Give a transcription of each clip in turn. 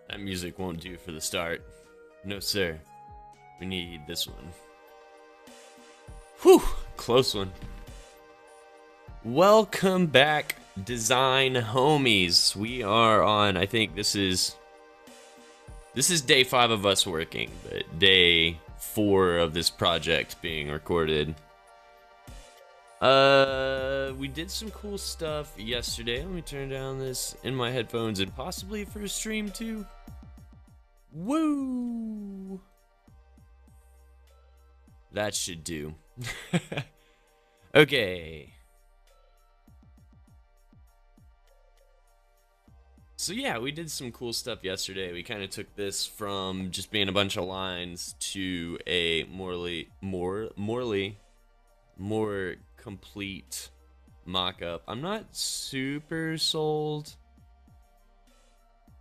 That music won't do for the start. No, sir. We need this one. Whew! Close one. Welcome back, design homies. We are on, I think this is day 5 of us working, but day 4 of this project being recorded. We did some cool stuff yesterday. Let me turn down this in my headphones and possibly for a stream too. Woo! That should do. Okay. So yeah, we did some cool stuff yesterday. We kind of took this from just being a bunch of lines to a more complete mock-up. I'm not super sold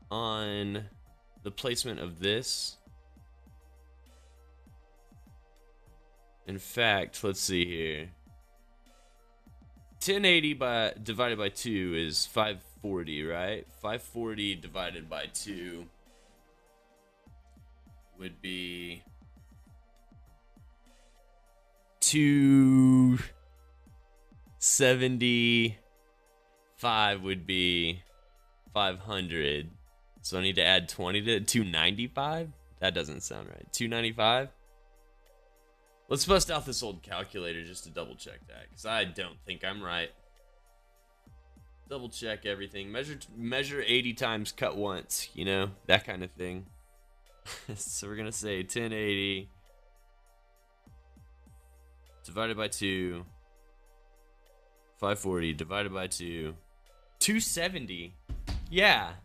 on the placement of this. In fact, let's see here. 1080 divided by 2 is 540, right? 540 divided by 2 would be 275 would be 500. So I need to add 20 to 295? That doesn't sound right. 295? Let's bust out this old calculator just to double check that, because I don't think I'm right. Double check everything. Measure 80 times, cut once, you know, that kind of thing. So we're gonna say 1080 divided by 2, 540 divided by 2, 270. Yeah,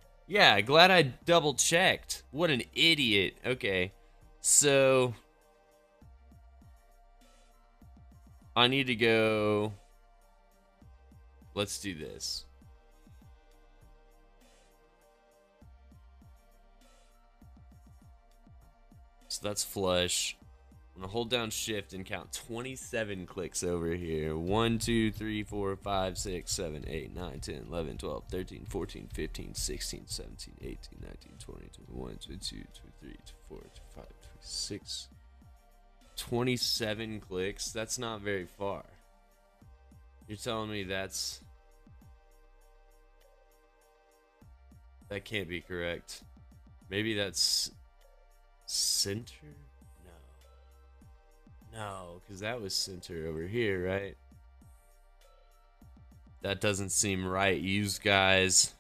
glad I double checked. What an idiot. Okay, so I need to go. Let's do this. So that's flush. I'm gonna hold down shift and count 27 clicks over here. 1, 2, 3, 4, 5, 6, 7, 8, 9, 10, 11, 12, 13, 14, 15, 16, 17, 18, 19, 20, 21, 22, 23, 24, 25, 26. 27 clicks? That's not very far. You're telling me that can't be correct. Maybe that's center? No, because that was center over here, right? That doesn't seem right, you guys.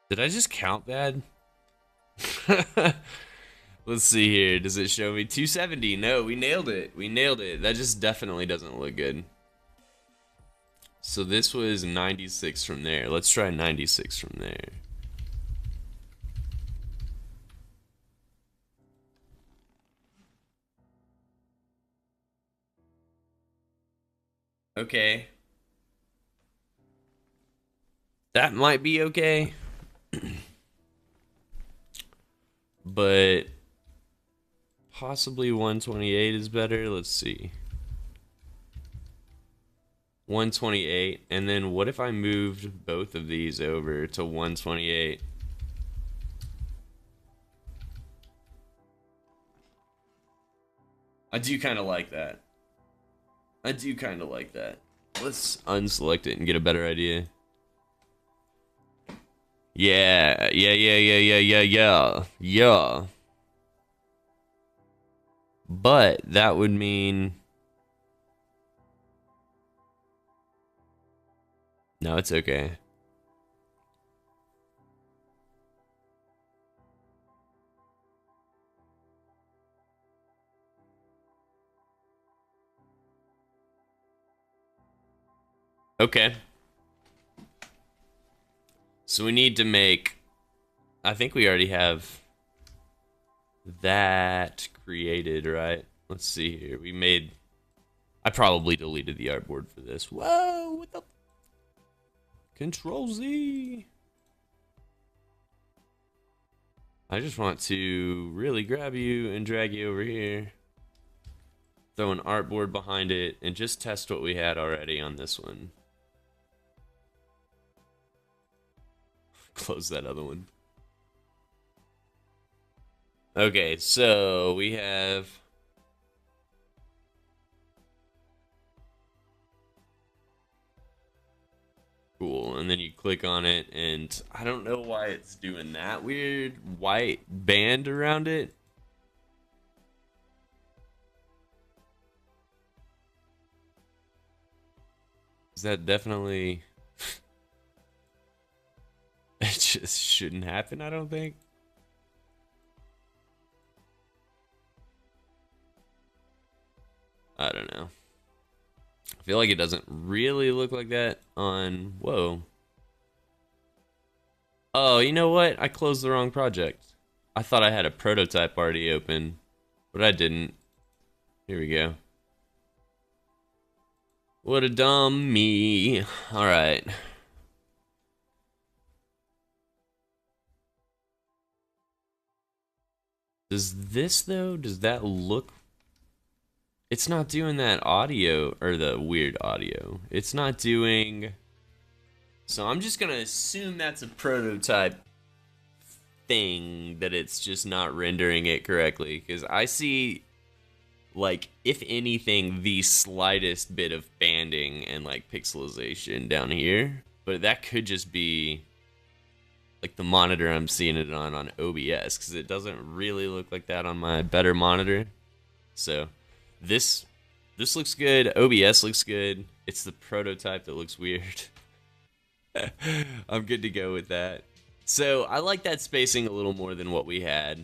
Did I just count bad? Let's see here. Does it show me 270? No, we nailed it. We nailed it. That just definitely doesn't look good. So this was 96 from there. Let's try 96 from there. Okay. That might be okay. But possibly 128 is better. Let's see. 128. And then what if I moved both of these over to 128? I do kind of like that. Let's unselect it and get a better idea. Yeah. But that would mean... No, it's okay. Okay. So we need to make... I think we already have that created, right? Let's see here. We made... I probably deleted the artboard for this. Whoa, what the... Control Z. I just want to really grab you and drag you over here. Throw an artboard behind it and just test what we had already on this one. Close that other one. Okay, so we have cool, and then you click on it, and I don't know why it's doing that weird white band around it. Is that definitely... It just shouldn't happen, I don't think. I don't know. I feel like it doesn't really look like that on... Whoa. Oh, you know what? I closed the wrong project. I thought I had a prototype already open, but I didn't. Here we go. What a dumb me. Alright. Does this, though, does that look... It's not doing that audio, or the weird audio. It's not doing... So I'm just gonna assume that's a prototype thing, that it's just not rendering it correctly. Because I see, like, if anything, the slightest bit of banding and, like, pixelization down here. But that could just be... like the monitor I'm seeing it on OBS, because it doesn't really look like that on my better monitor. So this looks good. OBS looks good. It's the prototype that looks weird. I'm good to go with that. So I like that spacing a little more than what we had.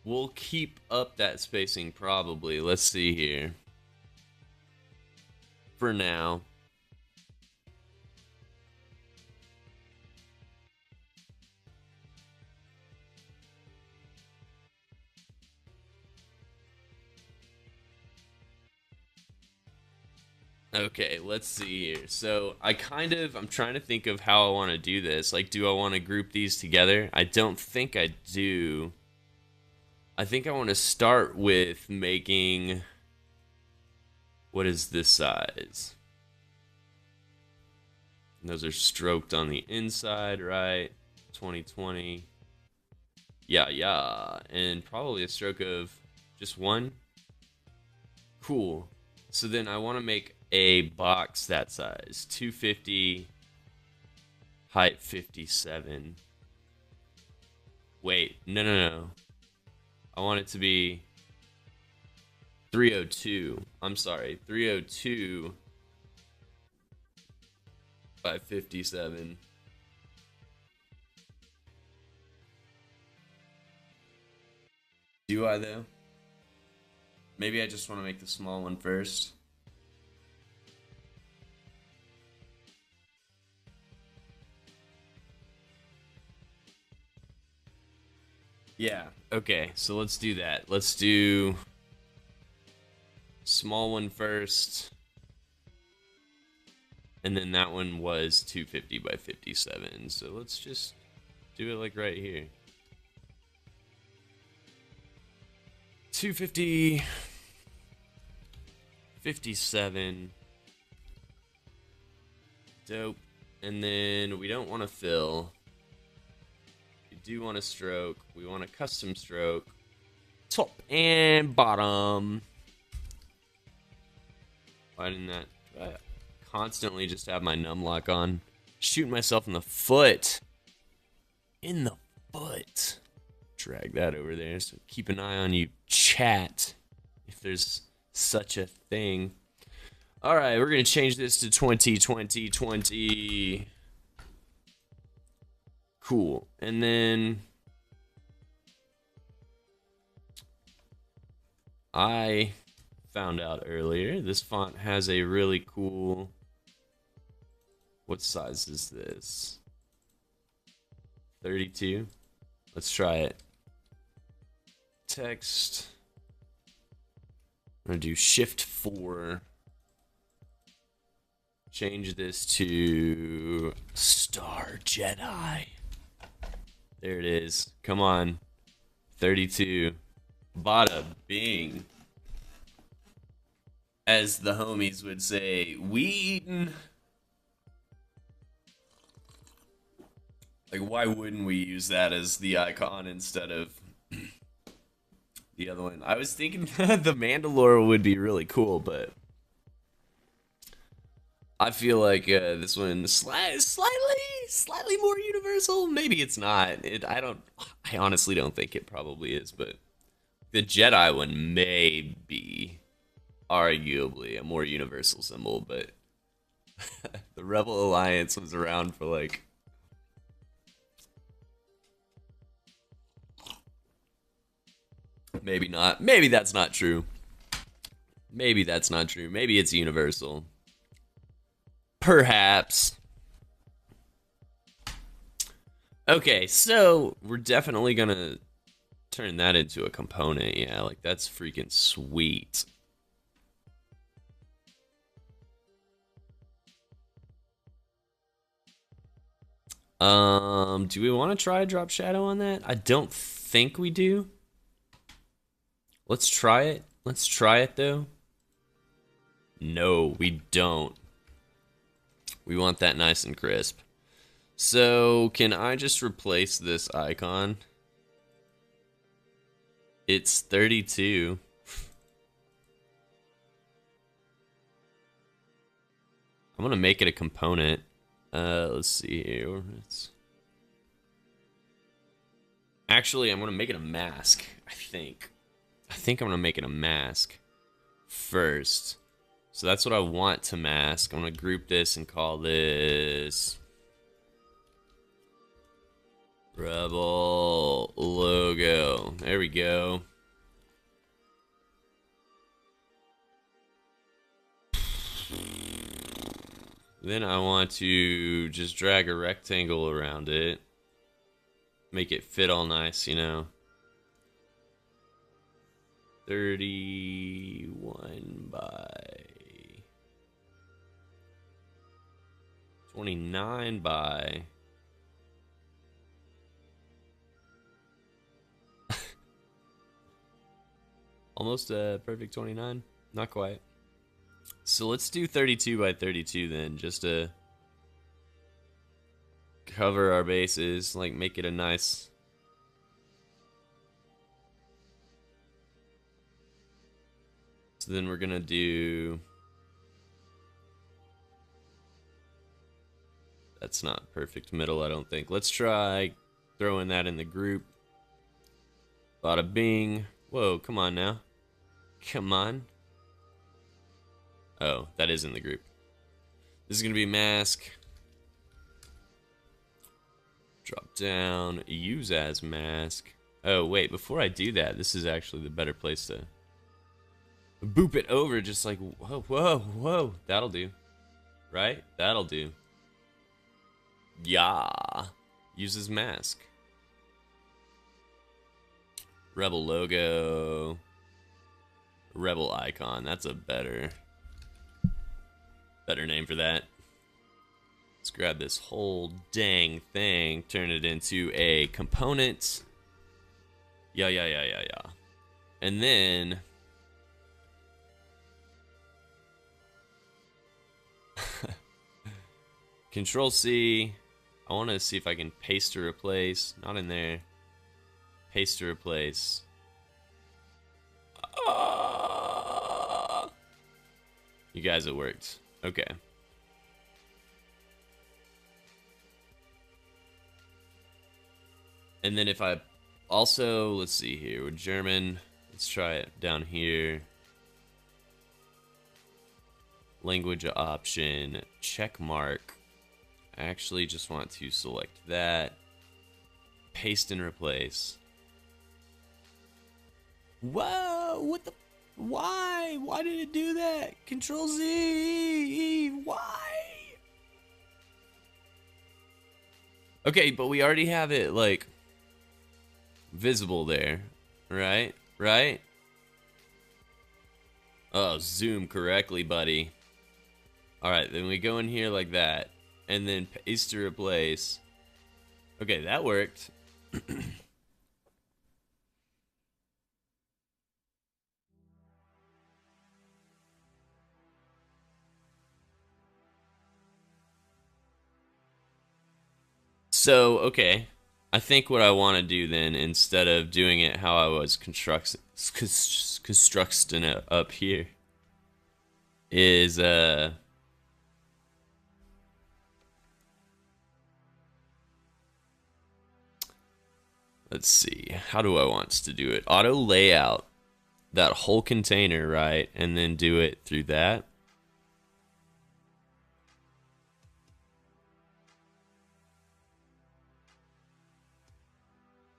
We'll keep up that spacing probably. Let's see here. For now. Okay, let's see here. So I'm trying to think of how I want to do this. Like, do I want to group these together? I don't think I do. I think I want to start with making, what is this size? And those are stroked on the inside, right? 2020. Yeah. And probably a stroke of just one. Cool. So then I want to make a box that size, 250, height 57. Wait, no. I want it to be 302. I'm sorry, 302 by 57. Do I though? Maybe I just want to make the small one first. Yeah, okay, so let's do that. Let's do small one first. And then that one was 250 by 57. So let's just do it like right here. 250, 57. Dope. And then we don't want to fill. We do want a stroke. We want a custom stroke. Top and bottom. Why didn't that... I constantly just have my num lock on. Shooting myself in the foot. In the foot. Drag that over there. So keep an eye on you, chat. If there's such a thing. Alright, we're going to change this to 2020. Cool. And then I found out earlier this font has a really cool... What size is this? 32. Let's try it. Text. I'm going to do Shift 4. Change this to Star Jedi. There it is. Come on. 32. Bada bing. As the homies would say, Whedon. Like, why wouldn't we use that as the icon instead of the other one? I was thinking the Mandalore would be really cool, but I feel like this one slightly more universal. Maybe it's not. I don't. I honestly don't think it probably is, but the Jedi one may be arguably a more universal symbol, but the Rebel Alliance was around for like. Maybe not. Maybe that's not true. Maybe that's not true. Maybe it's universal. Perhaps. Okay, so we're definitely gonna turn that into a component. Yeah, like that's freaking sweet. Do we want to try a drop shadow on that? I don't think we do. Let's try it. Let's try it though. No, we don't. We want that nice and crisp. So, can I just replace this icon? It's 32. I'm gonna make it a component. Let's see here. Actually, I'm gonna make it a mask, I think. I think I'm gonna make it a mask first. So that's what I want to mask. I'm gonna group this and call this Rebel logo. There we go. Then I want to just drag a rectangle around it. Make it fit all nice, you know. 31 by 29 by almost a perfect 29. Not quite. So let's do 32 by 32 then, just to cover our bases, like make it a nice. So then we're gonna do. That's not perfect middle, I don't think. Let's try throwing that in the group. Bada bing. Whoa, come on now. Come on. Oh, that is in the group. This is gonna be mask. Drop down, use as mask. Oh, wait, before I do that, this is actually the better place to boop it over, just like, whoa, whoa, whoa. That'll do. Right? That'll do. Yeah. Use as mask. Rebel logo. Rebel icon. That's a better name for that. Let's grab this whole dang thing, turn it into a component. Yeah. And then Control C. I want to see if I can paste to replace. Not in there. Paste to replace. You guys, it worked. Okay. And then if I also, let's see here, with German, let's try it down here. Language option, check mark. I actually just want to select that. Paste and replace. Whoa, what the? Why? Why did it do that? Control Z. Why? Okay, but we already have it, like, visible there. Right? Right? Oh, zoom correctly, buddy. Alright, then we go in here like that. And then paste to replace. Okay, that worked. So, okay. I think what I want to do then, instead of doing it how I was constructing it up here, is let's see, how do I want to do it? Auto layout that whole container, right? And then do it through that.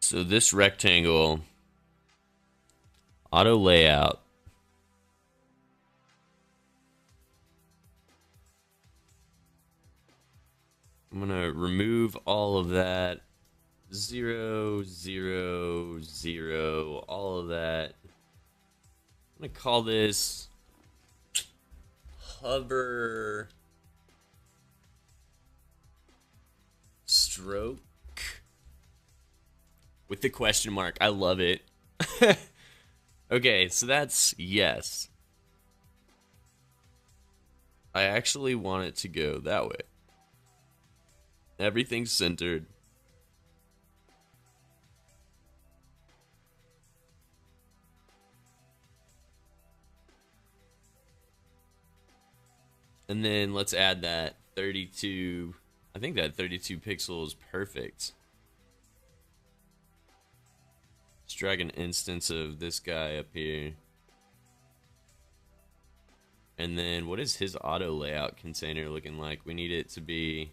So this rectangle, auto layout. I'm gonna remove all of that. 0, 0, 0, all of that. I'm gonna call this hover stroke with the question mark. I love it. Okay, so that's yes. I actually want it to go that way. Everything's centered. And then let's add that 32. I think that 32 pixel is perfect. Let's drag an instance of this guy up here. And then what is his auto layout container looking like? We need it to be...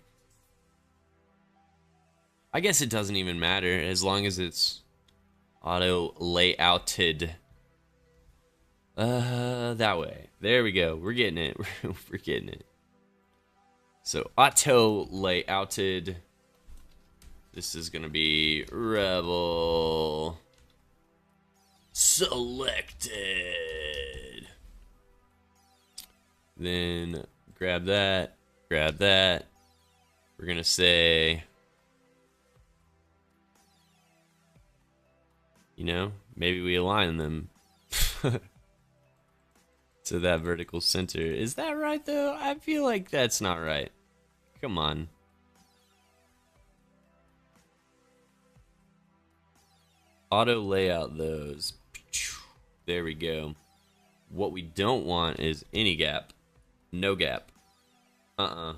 I guess it doesn't even matter as long as it's auto layouted. That way. There we go. We're getting it. We're getting it. So auto layouted. This is gonna be Rebel selected. Then grab that. Grab that. We're gonna say, you know, maybe we align them to that vertical center. Is that right though? I feel like that's not right. Come on. Auto layout those. There we go. What we don't want is any gap. No gap. So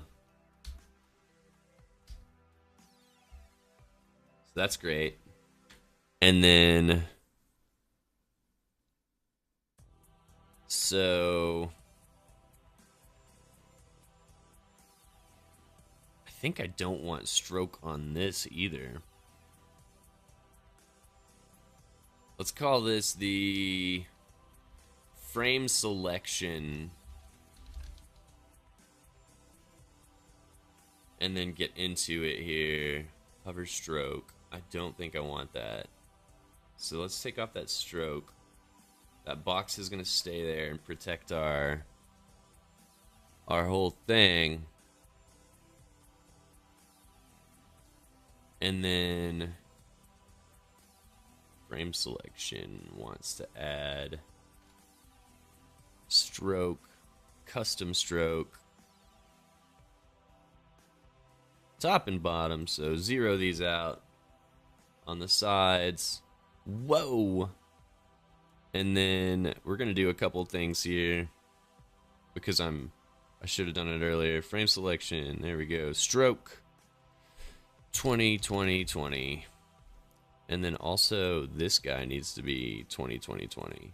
that's great. And then so I think I don't want stroke on this either. Let's call this the frame selection. And then get into it here. Hover stroke. I don't think I want that. So let's take off that stroke. That box is gonna stay there and protect our whole thing. And then frame selection wants to add stroke, custom stroke, top and bottom. So 0 these out on the sides. Whoa. And then we're gonna do a couple things here because I should have done it earlier. Frame selection, there we go. Stroke 20, 20, 20. And then also this guy needs to be 20, 20, 20.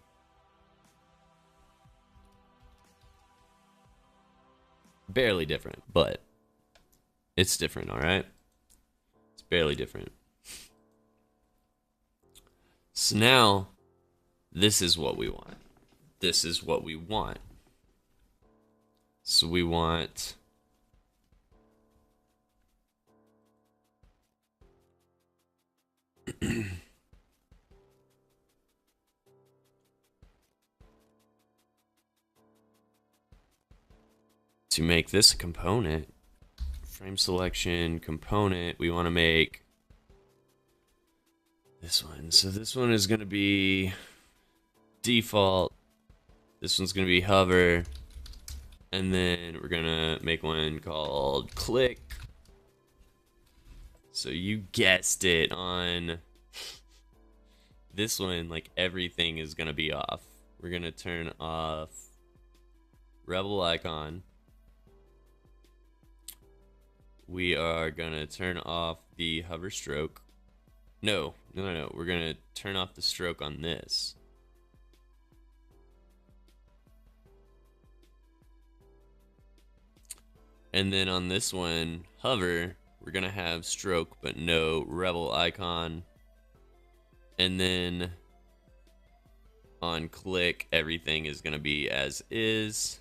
Barely different, but it's different, all right? It's barely different. So now, this is what we want. This is what we want. So we want to make this a component. Frame selection, component, we want to make this one. So this one is going to be default. This one's going to be hover. And then we're going to make one called click. So you guessed it, on this one, like everything is gonna be off. We're gonna turn off rebel icon. We are gonna turn off the hover stroke. No. We're gonna turn off the stroke on this. And then on this one, hover, we're gonna have stroke but no rebel icon. And then on click, everything is gonna be as is.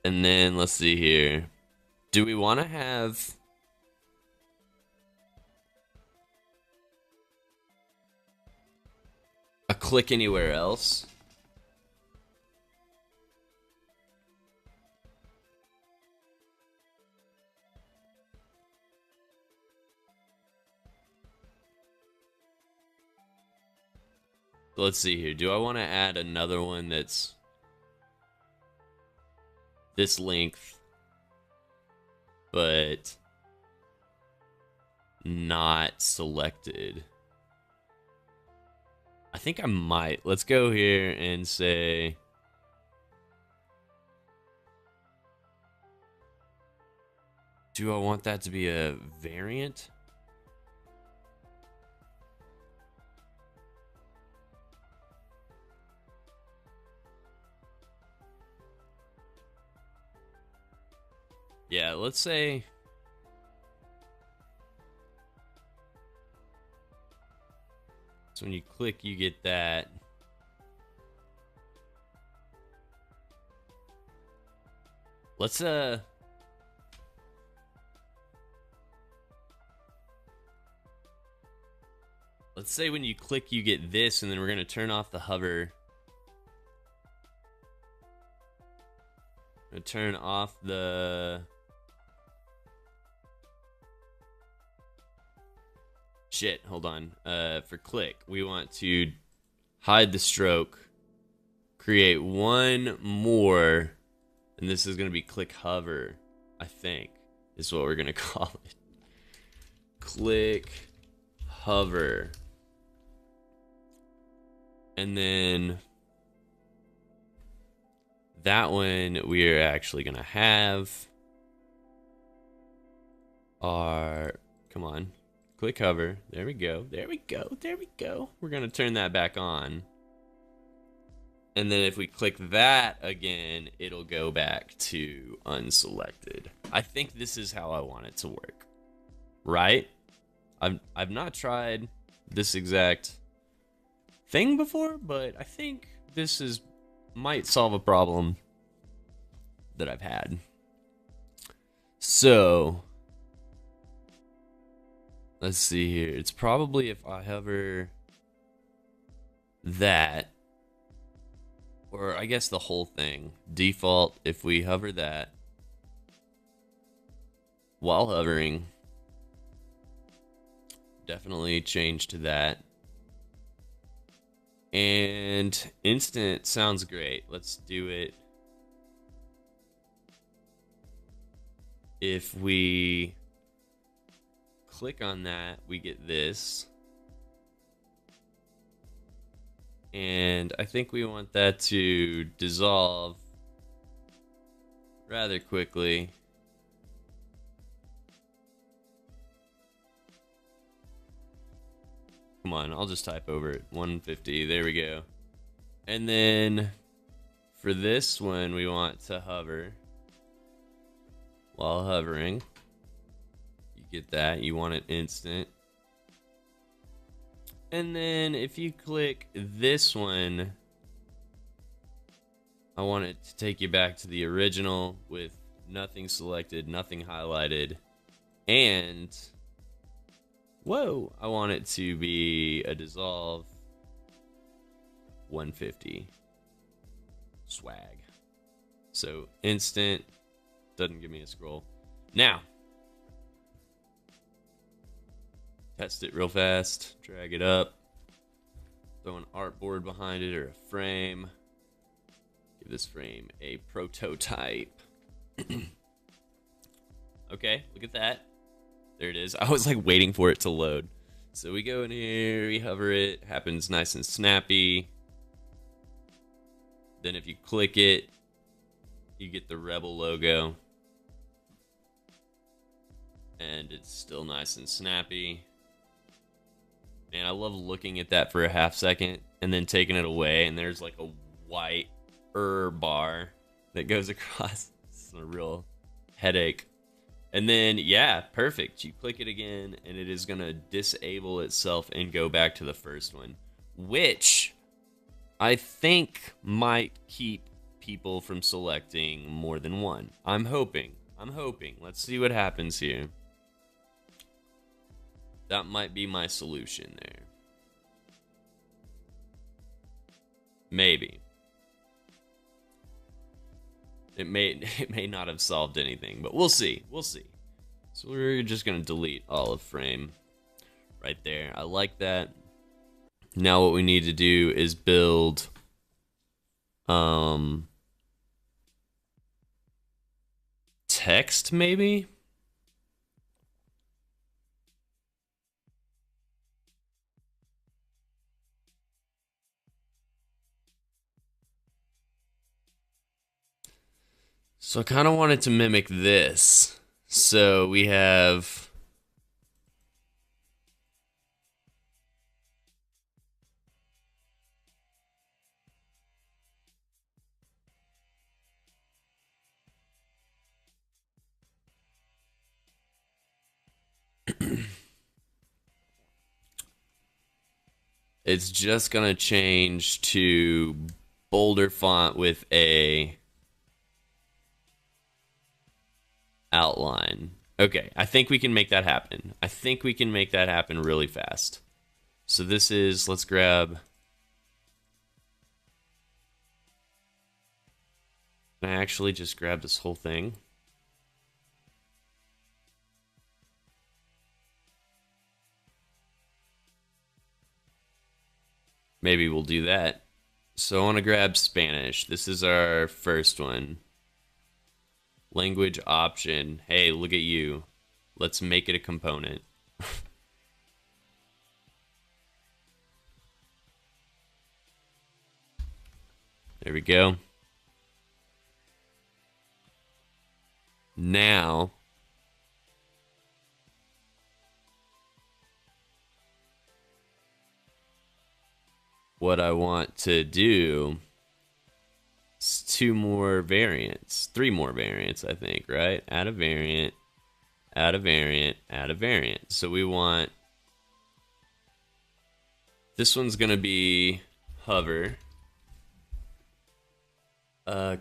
And then let's see here. Do we want to have a click anywhere else? So let's see here. Do I want to add another one that's this length but not selected? I think I might. Let's go here and say do I want that to be a variant? Yeah, let's say so when you click, you get that. Let's say when you click, you get this, and then we're gonna turn off the hover. Turn off the shit. Hold on. For click, we want to hide the stroke, create one more, and this is gonna be click hover. I think is what we're gonna call it. Click hover, and then that one we are actually gonna have our, come on, click hover. There we go. There we go. There we go. We're gonna turn that back on. And then if we click that again, it'll go back to unselected. I think this is how I want it to work. Right? I've not tried this exact thing before, but I think this might solve a problem that I've had. So let's see here. It's probably if I hover that, or I guess the whole thing. Default, if we hover that while hovering, definitely change to that. And instant sounds great. Let's do it. If we click on that, we get this. And I think we want that to dissolve rather quickly. Come on, I'll just type over it. 150, there we go. And then for this one, we want to hover. While hovering, you get that. You want it instant. And then if you click this one, I want it to take you back to the original with nothing selected, nothing highlighted, and whoa, I want it to be a dissolve 150 swag. So instant, doesn't give me a scroll. Now, test it real fast, drag it up. Throw an artboard behind it or a frame. Give this frame a prototype. Okay, look at that. There it is. I was like waiting for it to load. So we go in here, we hover it, happens nice and snappy. Then if you click it, you get the Rebel logo. And it's still nice and snappy. Man, I love looking at that for a half second and then taking it away, and there's like a white bar that goes across. It's a real headache. And then, yeah, perfect. You click it again, and it is going to disable itself and go back to the first one, which I think might keep people from selecting more than one. I'm hoping. Let's see what happens here. That might be my solution there. Maybe. It may not have solved anything, but we'll see. So we're just gonna delete olive frame right there. I like that. Now what we need to do is build text maybe. So I kind of wanted to mimic this. So we have it's just gonna change to bolder font with a outline. Okay, I think we can make that happen. I think we can make that happen really fast. So this is, let's grab, can I actually just grab this whole thing? Maybe we'll do that. So I want to grab Spanish. This is our first one. Language option. Hey, look at you. Let's make it a component. There we go. Now, what I want to do is three more variants, I think, right? Add a variant, add a variant, add a variant. So we want, this one's gonna be hover.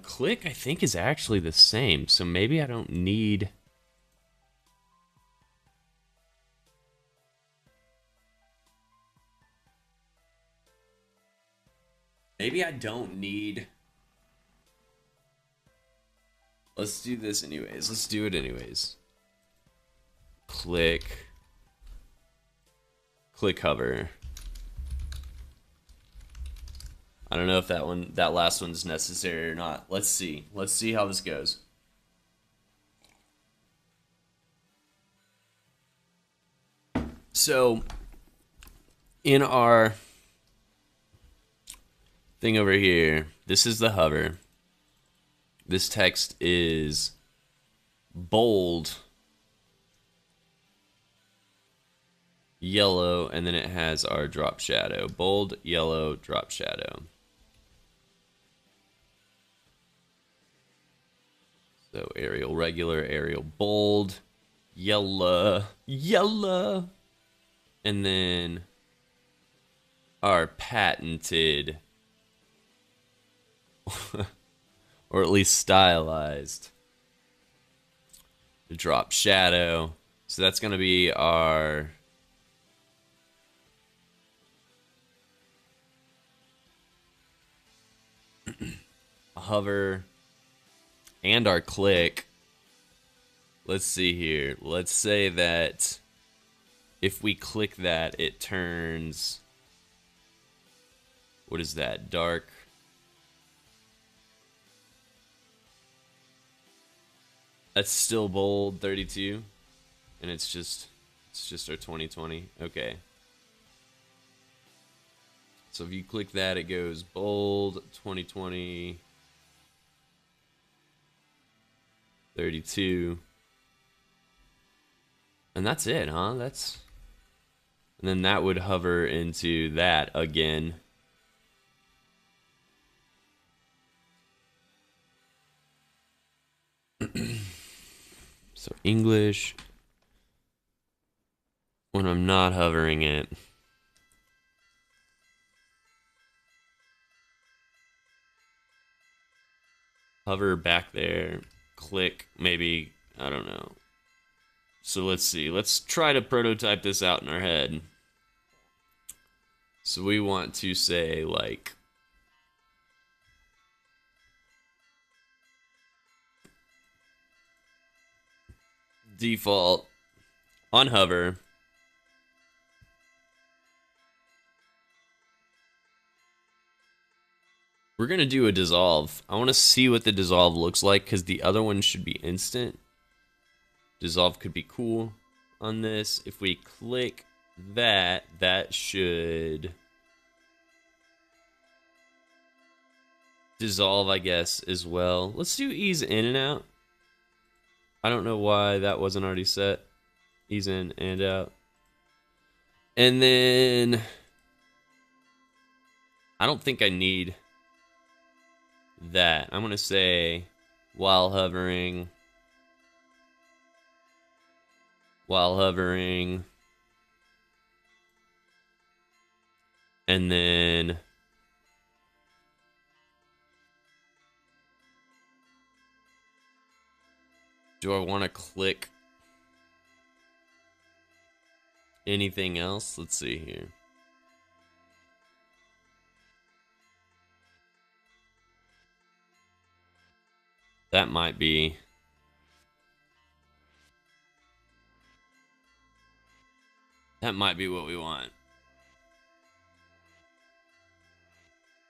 Click, I think, is actually the same, so maybe I don't need... Maybe I don't need... Let's do this anyways. Let's do it anyways. Click hover. I don't know if that last one's necessary or not. Let's see. Let's see how this goes. So, in our thing over here, this is the hover. This text is bold, yellow, and then it has our drop shadow. Bold, yellow, drop shadow. So Arial regular, Arial bold, yellow, and then our patented, or at least stylized, drop shadow. So that's going to be our hover and our click. Let's see here. Let's say that if we click that, it turns What is that? Dark. That's still bold, 32. And it's just our 2020. Okay. So if you click that, it goes bold, 2020, 32. And that's it, huh? And then that would hover into that again. So English, when I'm not hovering it. Hover back there, click, maybe, I don't know. So let's see, let's try to prototype this out in our head. So we want to say like, default on hover. We're going to do a dissolve. I want to see what the dissolve looks like because the other one should be instant. Dissolve could be cool on this. If we click that, that should dissolve, I guess, as well. Let's do ease in and out. I don't know why that wasn't already set. Ease in and out. And then I don't think I need that. I'm going to say while hovering, and then do I want to click anything else? Let's see here. That might be what we want.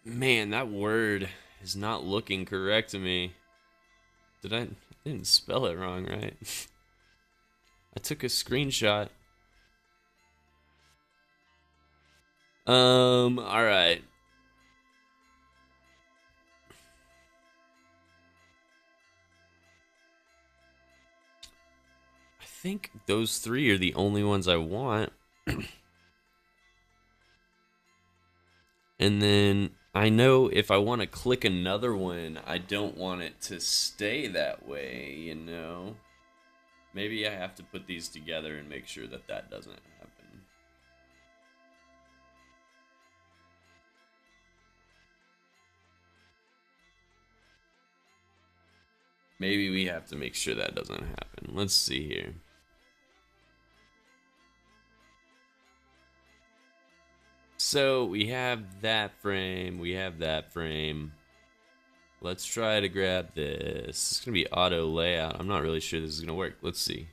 Man, that word is not looking correct to me. I didn't spell it wrong, right? I took a screenshot. All right. I think those three are the only ones I want. And then I know if I want to click another one, I don't want it to stay that way, you know? Maybe I have to put these together and make sure that that doesn't happen. Maybe we have to make sure that doesn't happen. Let's see here. So we have that frame, we have that frame. Let's try to grab this. It's gonna be auto layout. I'm not really sure this is gonna work. Let's see.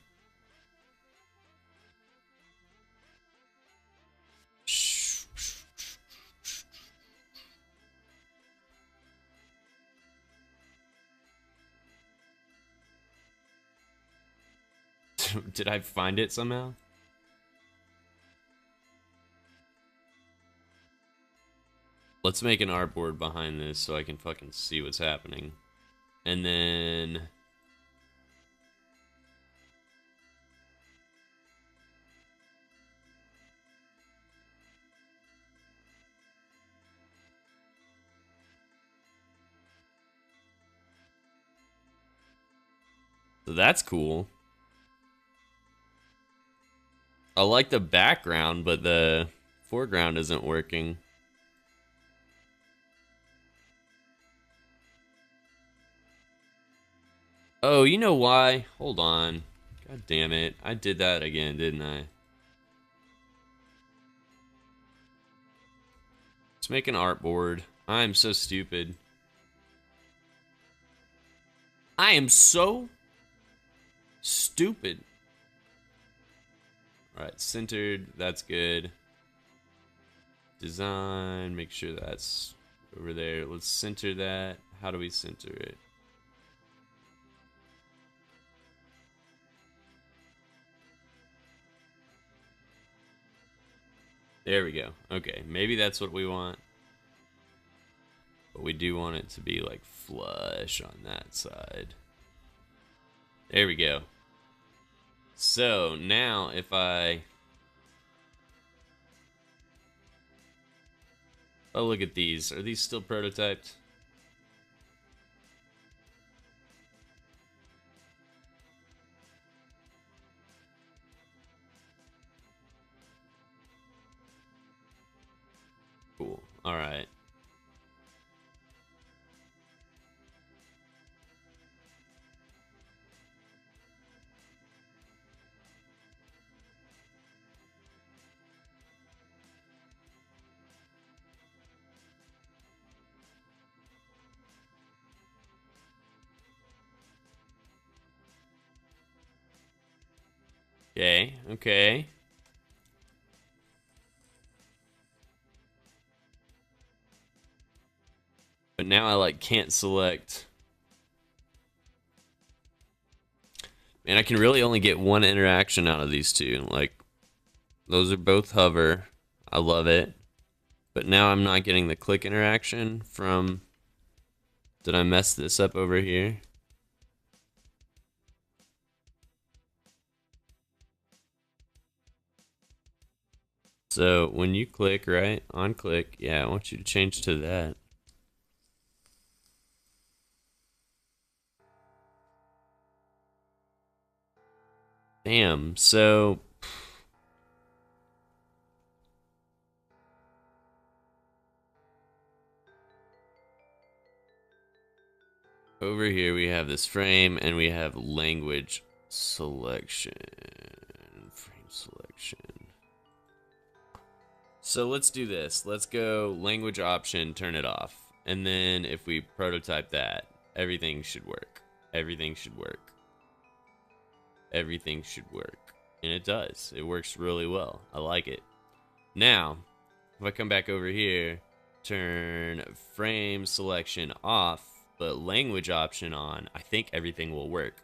Did I find it somehow? Let's make an artboard behind this so I can fucking see what's happening. And then so that's cool. I like the background, but the foreground isn't working. Oh, you know why? Hold on. God damn it. I did that again, didn't I? Let's make an artboard. I'm so stupid. I am so stupid. Alright, centered. That's good. design, make sure that's over there. Let's center that. How do we center it? There we go. Okay, maybe that's what we want. But we do want it to be like flush on that side. There we go. So now if I look at these, are these still prototyped? Cool. All right. Okay, okay. But now I like can't select. And I can really only get one interaction out of these two. Like, those are both hover. I love it. But now I'm not getting the click interaction from... Did I mess this up over here? So when you click, right, on click, yeah, I want you to change to that. Damn, so over here we have this frame and we have language selection. Frame selection. So let's do this. Let's go language option, turn it off. And then if we prototype that, everything should work. Everything should work. Everything should work. And it does. It works really well. I like it. Now, if I come back over here, turn frame selection off, but language option on, I think everything will work.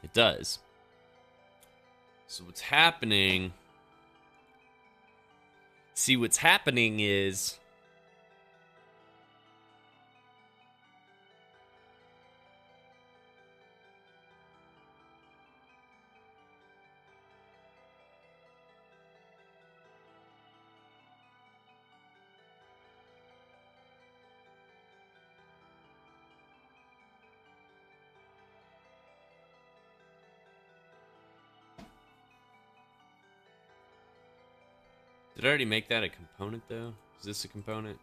It does. So what's happening... See, what's happening is... Did I already make that a component, though? Is this a component?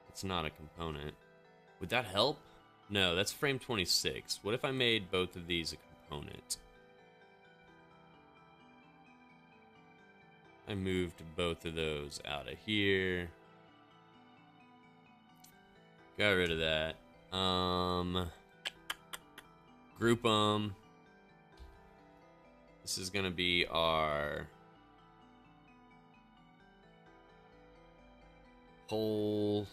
It's not a component. Would that help? No, that's frame 26. What if I made both of these a component? I moved both of those out of here. Got rid of that. Group them. This is gonna be our whole,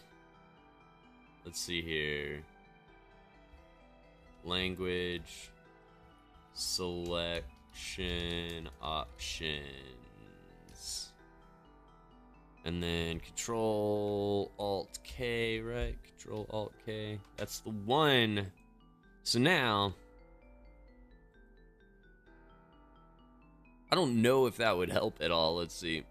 let's see here, language selection options, and then Control Alt K, right? Control Alt K. That's the one. So now I don't know if that would help at all. Let's see.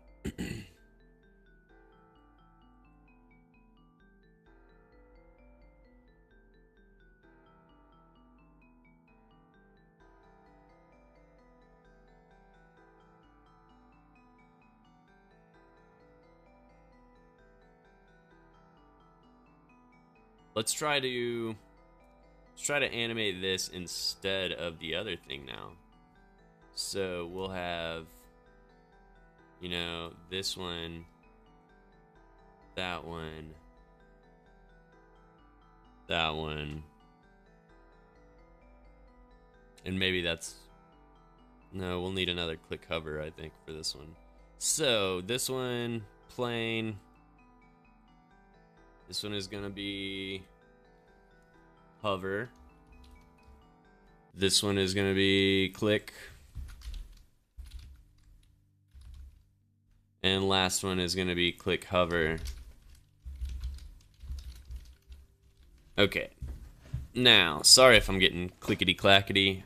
Let's try to animate this instead of the other thing now. So we'll have, you know, this one, that one, that one, and maybe that's No, we'll need another click hover, I think, for this one. So this one, plain. This one is gonna be hover. This one is gonna be click. And last one is gonna be click hover. Okay. Now, sorry if I'm getting clickety clackety.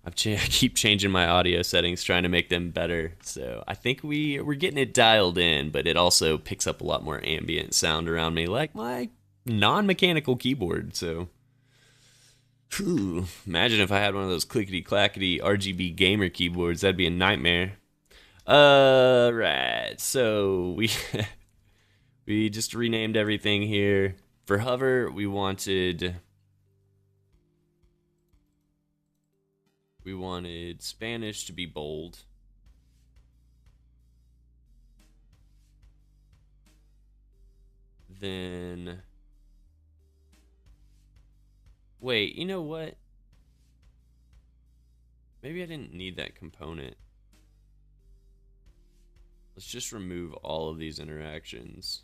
I keep changing my audio settings, trying to make them better. So I think we're getting it dialed in, but it also picks up a lot more ambient sound around me, like my non-mechanical keyboard. So, imagine if I had one of those clickety clackety RGB gamer keyboards. That'd be a nightmare. Right. So we just renamed everything here. For hover, we wanted Spanish to be bold. Then, wait, you know what? Maybe I didn't need that component. Let's just remove all of these interactions.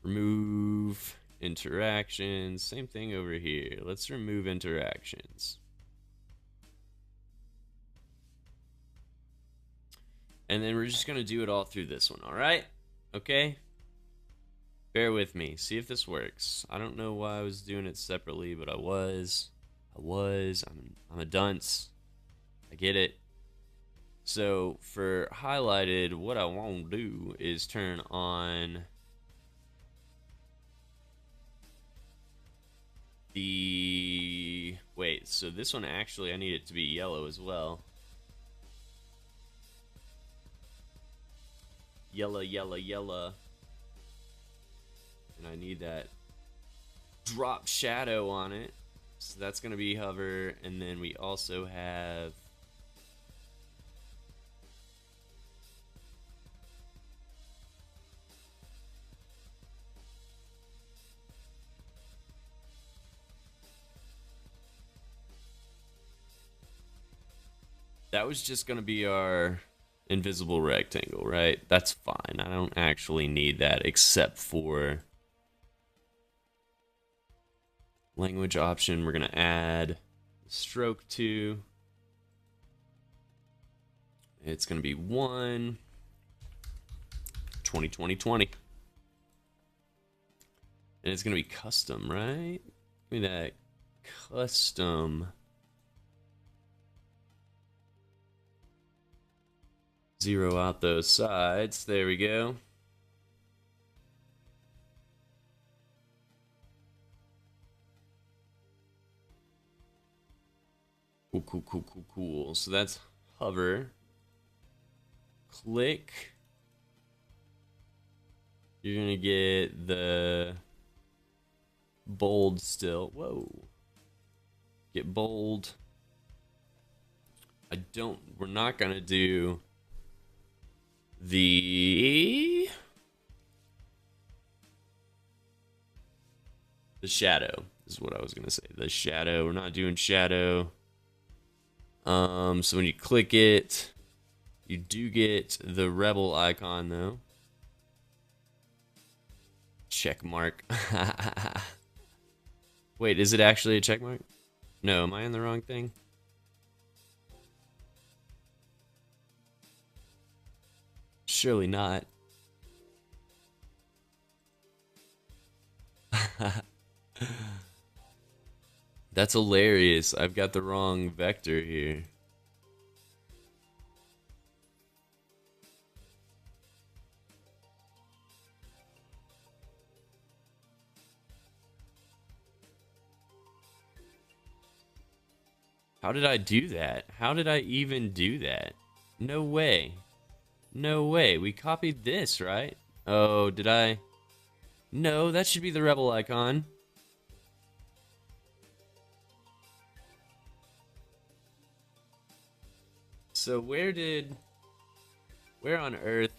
Remove interactions. Same thing over here. Let's remove interactions. And then we're just going to do it all through this one, all right? Okay? Bear with me. See if this works. I don't know why I was doing it separately, but I was. I'm a dunce. I get it. So for highlighted, what I want to do is turn on the... Wait, so this one actually, I need it to be yellow as well. Yellow, yellow, yellow. And I need that drop shadow on it. So that's going to be hover. And then we also have... That was just going to be our invisible rectangle, right? That's fine. I don't actually need that except for language option. We're going to add stroke to. It's going to be 1 20 20 20. And it's going to be custom, right? Give me that custom. Zero out those sides. There we go. Cool, cool, cool, cool, cool. So that's hover. Click. You're going to get the bold still. Whoa. Get bold. We're not going to do the shadow is what I was gonna say. The shadow. We're not doing shadow. So when you click it, you do get the rebel icon though. Check mark. Wait, is it actually a check mark? No, am I in the wrong thing? Surely not. That's hilarious. I've got the wrong vector here. How did I do that? How did I even do that? No way. No way. We copied this, right? Oh, did I? No, that should be the rebel icon. So where on earth?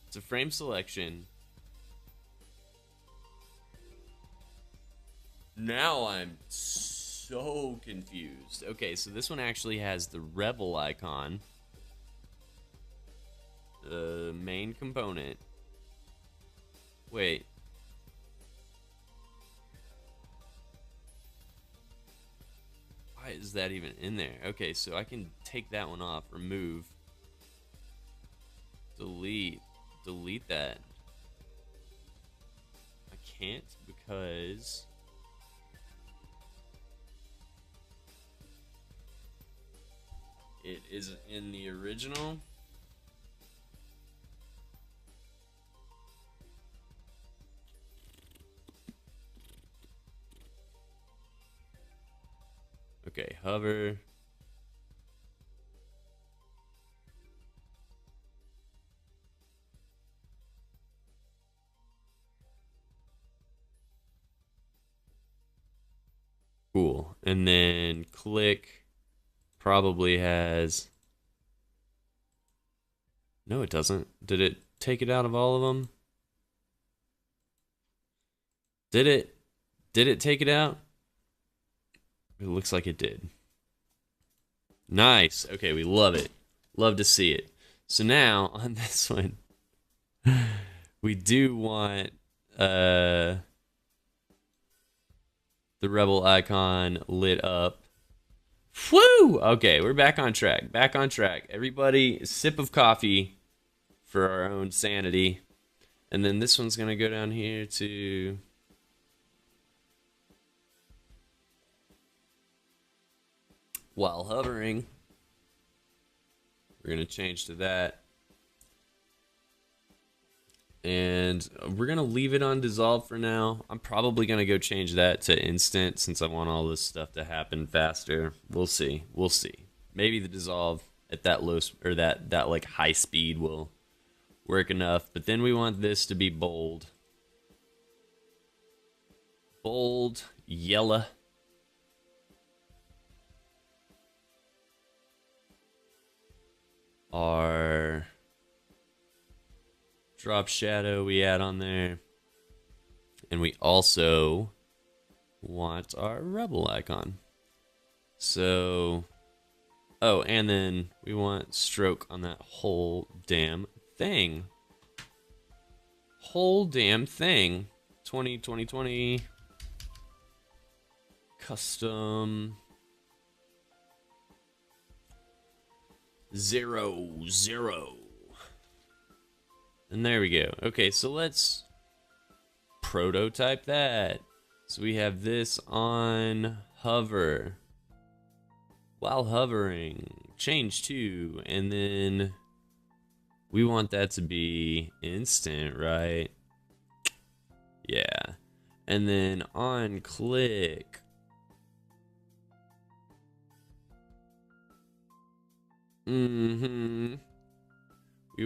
It's a frame selection. Now I'm so confused. Okay, so this one actually has the rebel icon, the main component. Wait. Why is that even in there? Okay, so I can take that one off, remove, delete that. I can't because it isn't in the original. Okay, hover. Cool. And then click probably has. No, it doesn't. Did it take it out of all of them? Did it? Did it take it out? It looks like it did. Nice. Okay, we love it. Love to see it. So now on this one, we do want the rebel icon lit up. Woo! Okay, we're back on track. Back on track. Everybody, sip of coffee for our own sanity. And then this one's going to go down here to... While hovering, we're going to change to that. And we're going to leave it on dissolve for now. I'm probably going to go change that to instant since I want all this stuff to happen faster. We'll see. We'll see. Maybe the dissolve at that low or that like high speed will work enough. But then we want this to be bold. Bold, yellow. Our drop shadow we add on there. And we also want our rebel icon. So, oh, and then we want stroke on that whole damn thing. Whole damn thing. 20 custom 0, 0. And there we go. Okay, so let's prototype that. So we have this on hover. While hovering, change to, and then we want that to be instant, right? Yeah. And then on click. We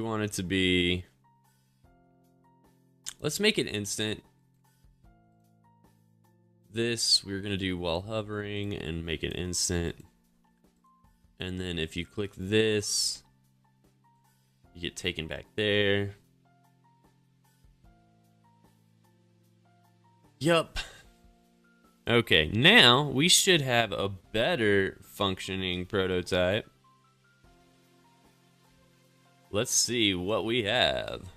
want it to be, let's make it instant. This we're gonna do while hovering and make it instant. And then if you click this, you get taken back there. Yup. Okay, now we should have a better functioning prototype. Let's see what we have.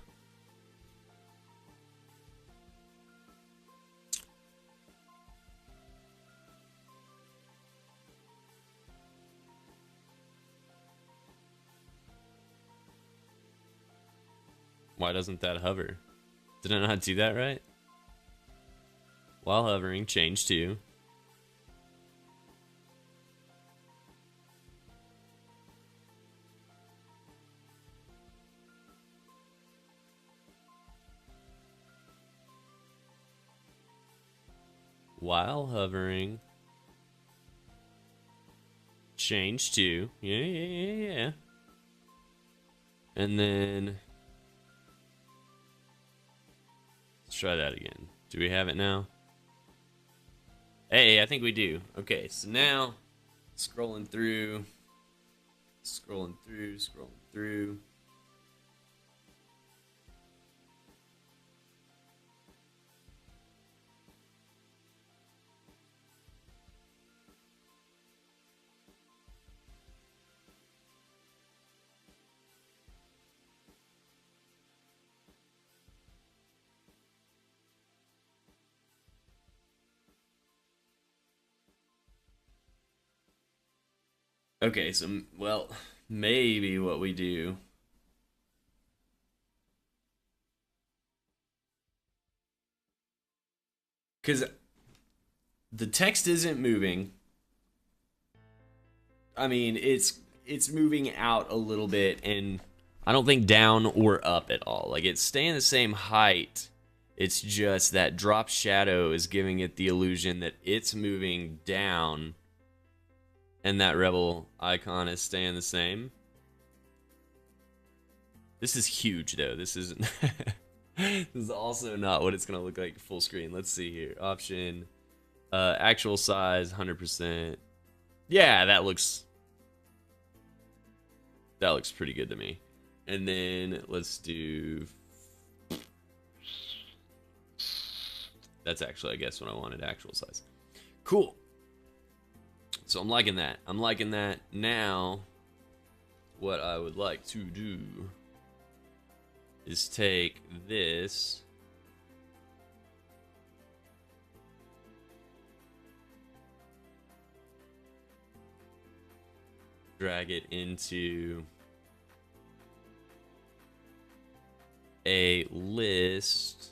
Why doesn't that hover? Did I not do that right? While hovering, change to. While hovering, change to. Yeah. And then let's try that again. Do we have it now? Hey, I think we do. Okay, so now scrolling through. Okay, so, well, maybe what we do. Because the text isn't moving. I mean, it's moving out a little bit, and I don't think down or up at all. Like, it's staying the same height. It's just that drop shadow is giving it the illusion that it's moving down, and that rebel icon is staying the same. This is huge, though. This isn't. This is also not what it's gonna look like full screen. Let's see here. Option, actual size, 100%. Yeah, that looks pretty good to me. And then let's do. That's actually, I guess, what I wanted, actual size. Cool. So I'm liking that. I'm liking that. Now, what I would like to do is take this. Drag it into a list.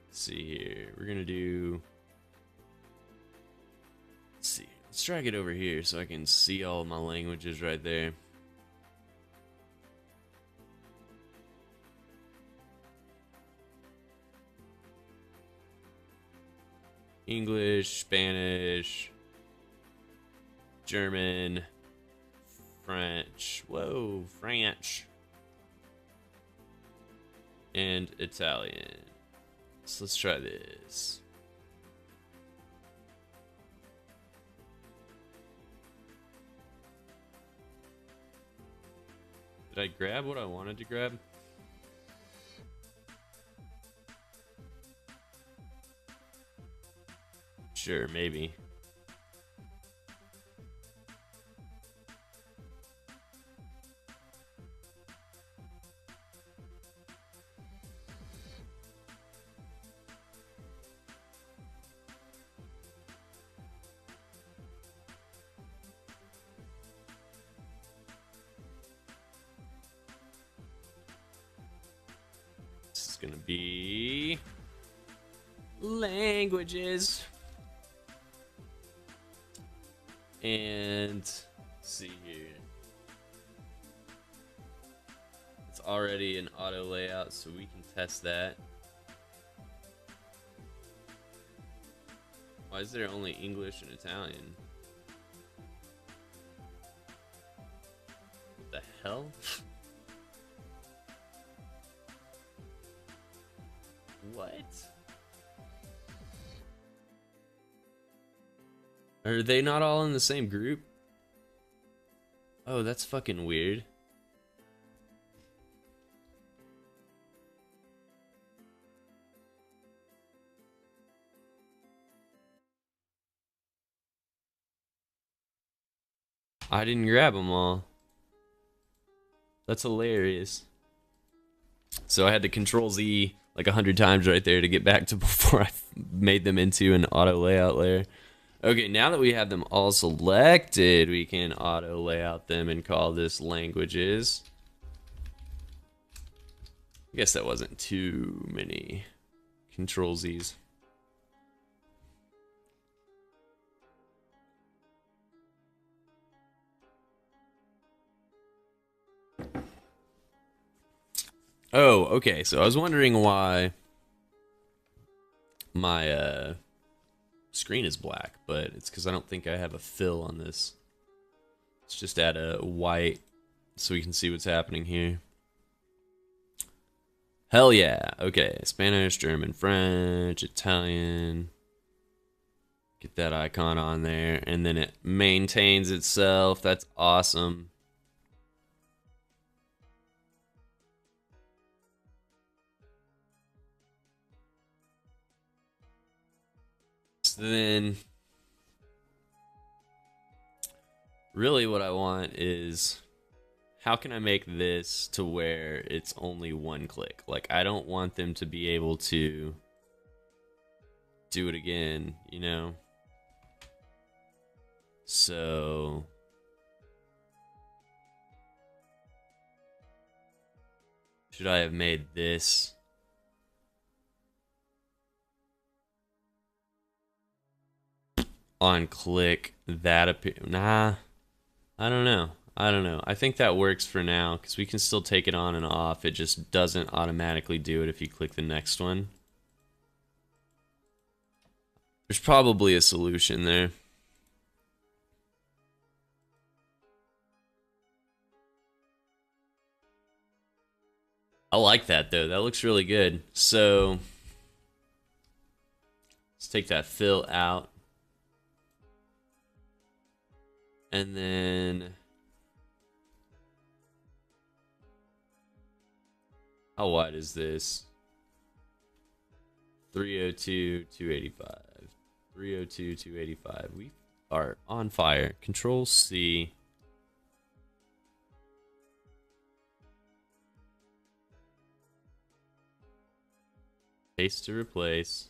Let's see here. We're gonna do. Let's see. Let's drag it over here so I can see all of my languages right there. English, Spanish, German, French. Whoa, French. And Italian. So let's try this. Did I grab what I wanted to grab? Sure, maybe. This is gonna be languages. And let's see here. It's already an auto layout, so we can test that. Why is there only English and Italian? What the hell? What? Are they not all in the same group? Oh, that's fucking weird. I didn't grab them all. That's hilarious. So I had to Control Z like 100 times right there to get back to before I made them into an auto layout layer. Okay, now that we have them all selected, we can auto layout them and call this languages. I guess that wasn't too many Control Z's. Oh, okay. So I was wondering why my screen is black, but it's because I don't think I have a fill on this. Let's just add a white so we can see what's happening here. Hell yeah. Okay. Spanish, German, French, Italian. Get that icon on there, and then it maintains itself. That's awesome. So then, really what I want is, how can I make this to where it's only one click? Like, I don't want them to be able to do it again, you know? So, Should I have made this? On click that appear? Nah, I don't know. I don't know. I think that works for now because we can still take it on and off. It just doesn't automatically do it if you click the next one. There's probably a solution there. I like that though. That looks really good. So let's take that fill out. And then how wide is this? 302, 285. 302, 285. We are on fire. Control C. Paste to replace.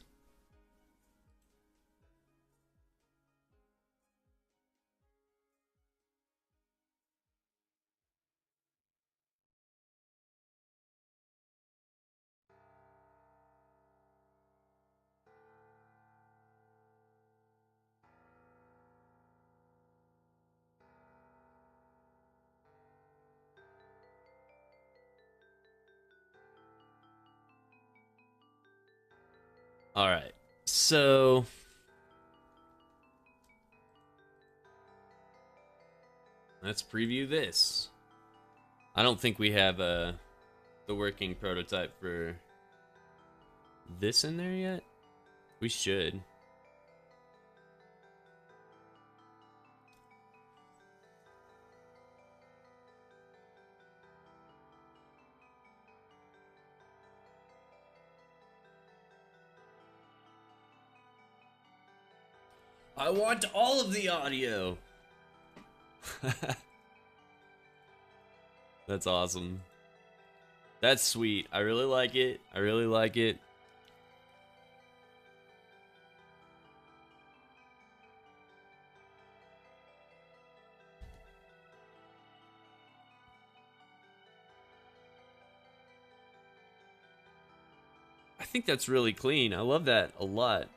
All right. So let's preview this. I don't think we have the working prototype for this in there yet. We should. I want all of the audio. That's awesome. That's sweet. I really like it. I really like it. I think that's really clean. I love that a lot.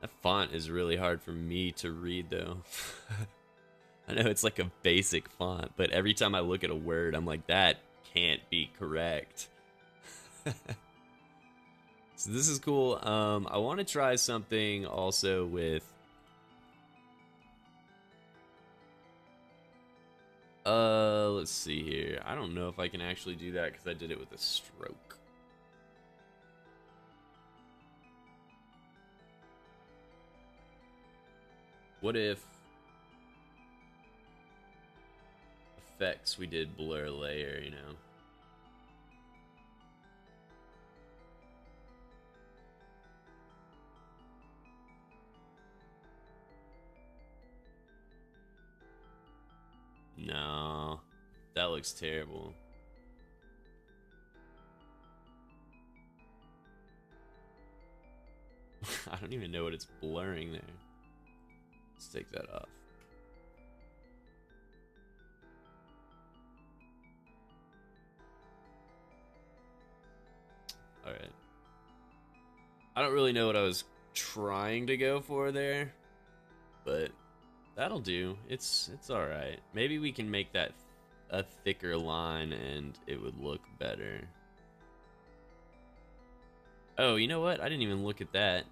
That font is really hard for me to read though. I know it's like a basic font, but every time I look at a word, I'm like, that can't be correct. So this is cool. I want to try something also with let's see here. I don't know if I can actually do that because I did it with a stroke. What if effects we did blur layer, you know? No, that looks terrible. I don't even know what it's blurring there. Let's take that off. All right. I don't really know what I was trying to go for there, but that'll do. It's all right. Maybe we can make that a thicker line and it would look better. Oh, you know what? I didn't even look at that.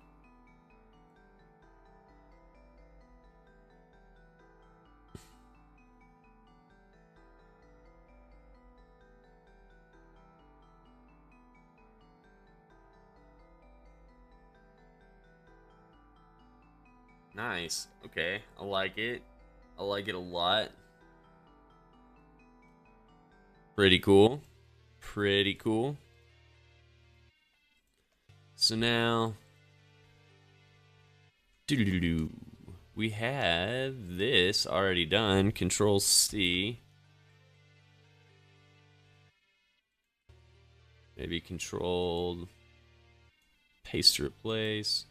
Nice. Okay. I like it. I like it a lot. Pretty cool. Pretty cool. So now, we have this already done. Control C. Maybe control paste to replace.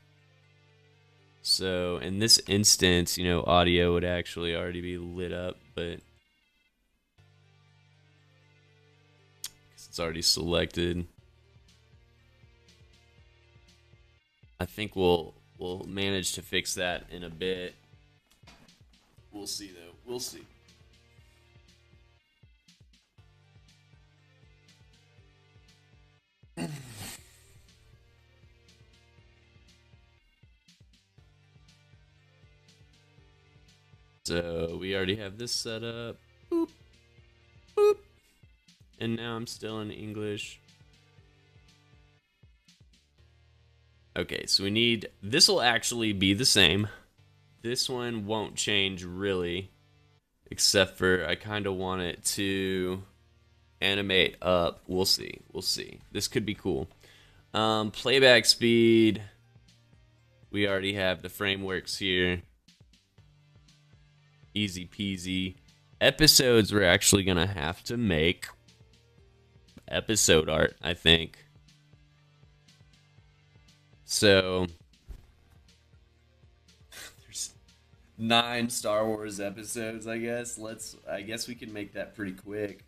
So in this instance, you know, audio would actually already be lit up, but it's already selected. I think we'll manage to fix that in a bit. We'll see though. We'll see. So we already have this set up. Boop, boop. And now I'm still in English. Okay, so we need, this will actually be the same. This one won't change really, except for I kind of want it to animate up. We'll see. We'll see. This could be cool. Playback speed. We already have the frameworks here. Easy peasy. Episodes we're actually gonna have to make episode art, I think. So there's 9 Star Wars episodes, I guess. I guess we can make that pretty quick.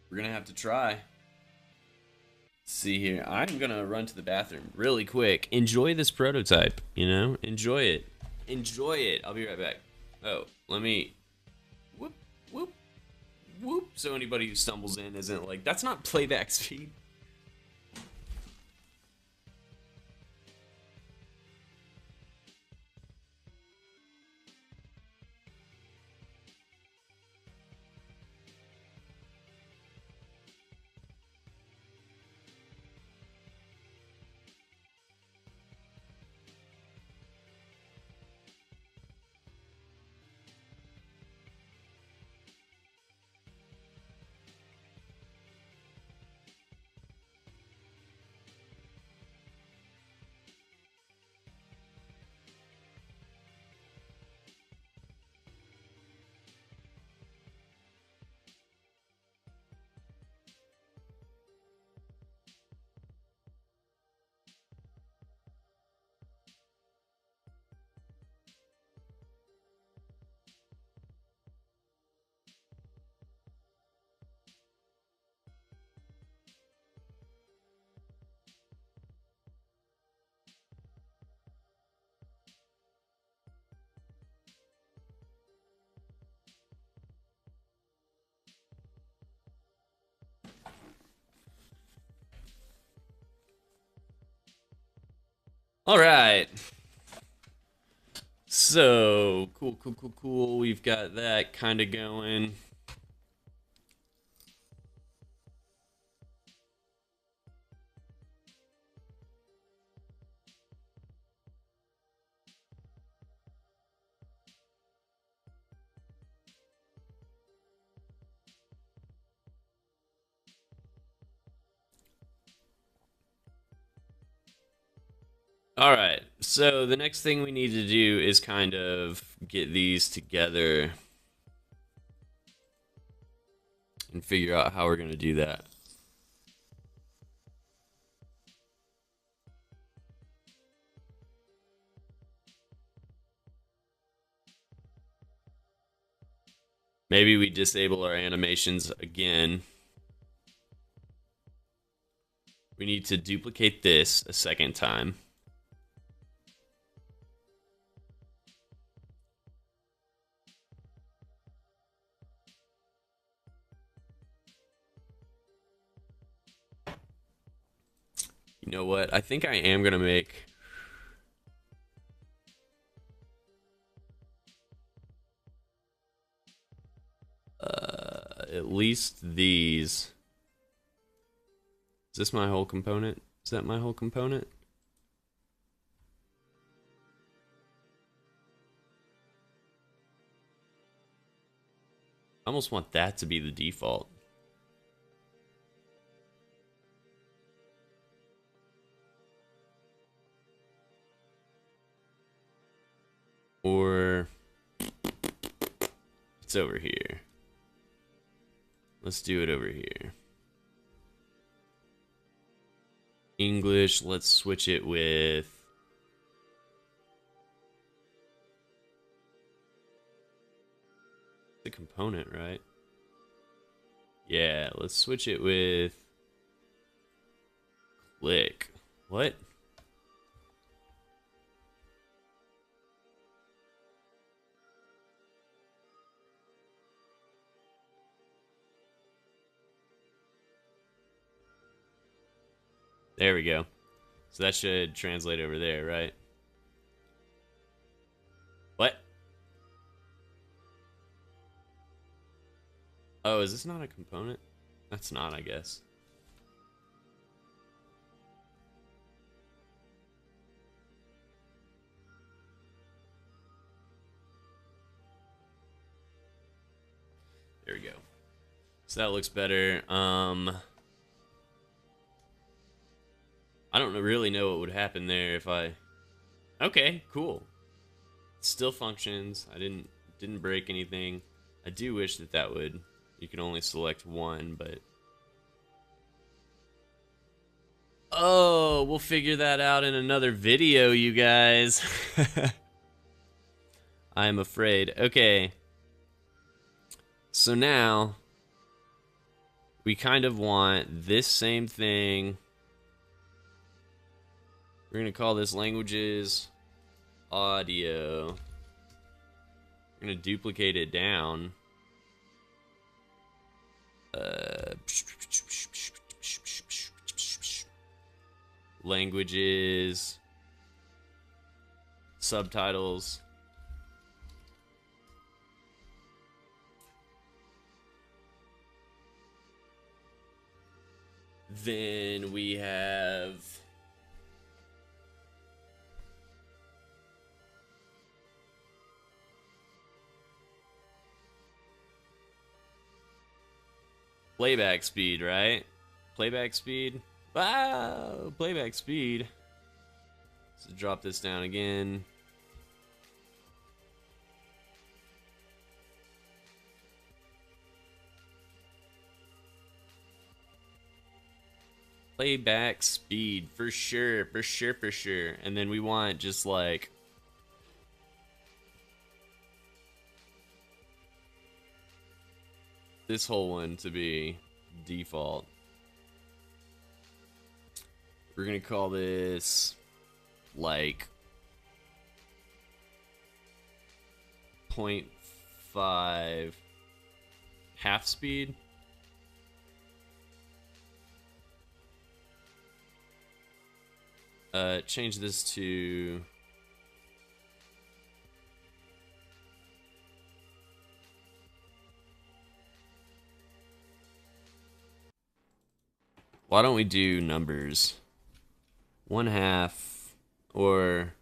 We're gonna have to try. Let's see here. I'm gonna run to the bathroom really quick. Enjoy this prototype, you know? Enjoy it. Enjoy it. I'll be right back. Oh, let me whoop, whoop, whoop. So anybody who stumbles in isn't like, that's not playback speed. All right. So, cool. We've got that kind of going. All right. So, the next thing we need to do is kind of get these together and figure out how we're going to do that. Maybe we disable our animations again. We need to duplicate this a second time. You know what? I think I am going to make... at least these. Is this my whole component? Is that my whole component? I almost want that to be the default. Or it's over here. Let's do it over here. English, let's switch it with the component, right? Yeah, let's switch it with click. What? There we go. So that should translate over there, right? What? Oh, is this not a component? That's not, I guess. There we go. So that looks better. I don't really know what would happen there if I... Okay, cool. Still functions. I didn't break anything. I do wish that would... You can only select one, but... Oh, we'll figure that out in another video, you guys. I'm afraid. Okay. So now... We kind of want this same thing. We're going to call this languages audio. We're going to duplicate it down. Languages. Subtitles. Then we have playback speed, right? Playback speed. Wow, playback speed. So drop this down again. Playback speed, for sure, for sure, for sure. And then we want just like... this whole one to be default. We're gonna call this like 0.5 half speed. Change this to why don't we do numbers? 1/2 or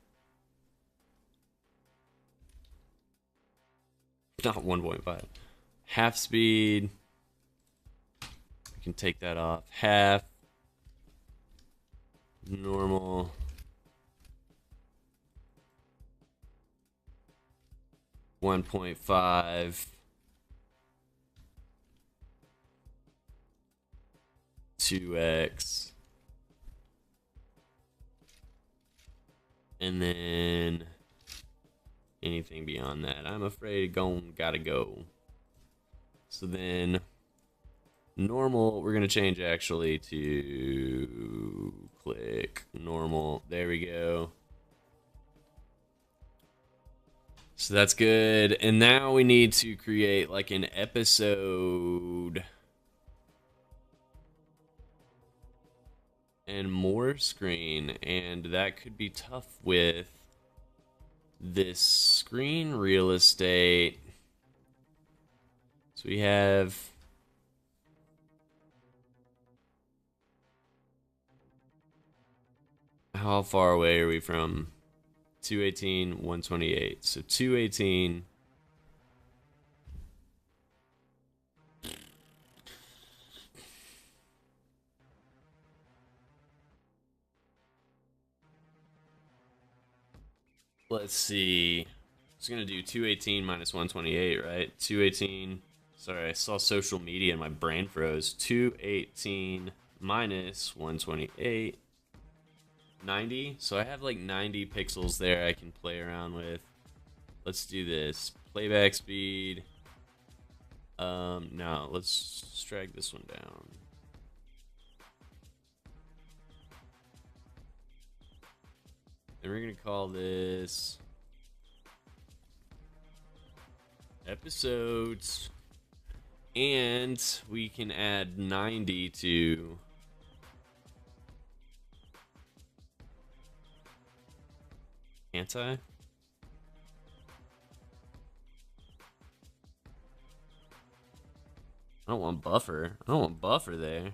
not 1.5. Half speed. We can take that off. Half. Normal. $1.5 2x, and then anything beyond that, I'm afraid gotta go. So then normal, we're gonna change actually to click normal. There we go. So that's good. And now we need to create like an episode and more screen, and that could be tough with this screen real estate. So we have how far away are we from 218, 128? So 218. Let's see. It's going to do 218 minus 128, right? 218 Sorry, I saw social media and my brain froze. 218 minus 128. 90. So I have like 90 pixels there I can play around with. Let's do this. Playback speed. No, let's drag this one down. And we're gonna call this episodes. And we can add 90 to can't I? I don't want buffer. I don't want buffer there.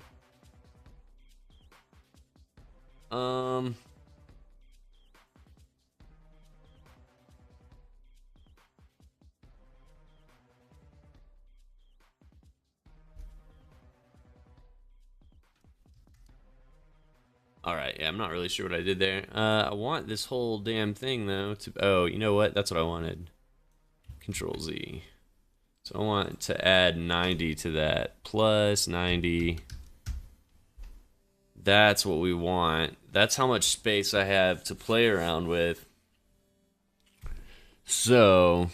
All right, yeah, I'm not really sure what I did there. I want this whole damn thing though to. Oh, you know what? That's what I wanted. Control Z. So I want to add 90 to that. Plus 90. That's what we want. That's how much space I have to play around with. So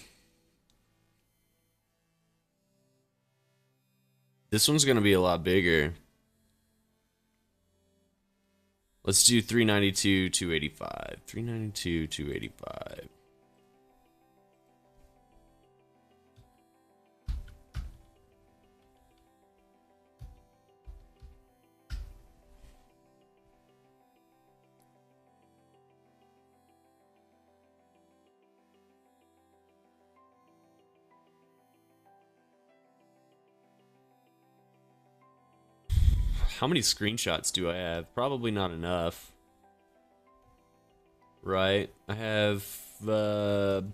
this one's gonna be a lot bigger. Let's do 392, 285. 392, 285. How many screenshots do I have? Probably not enough. Right? I have, oh,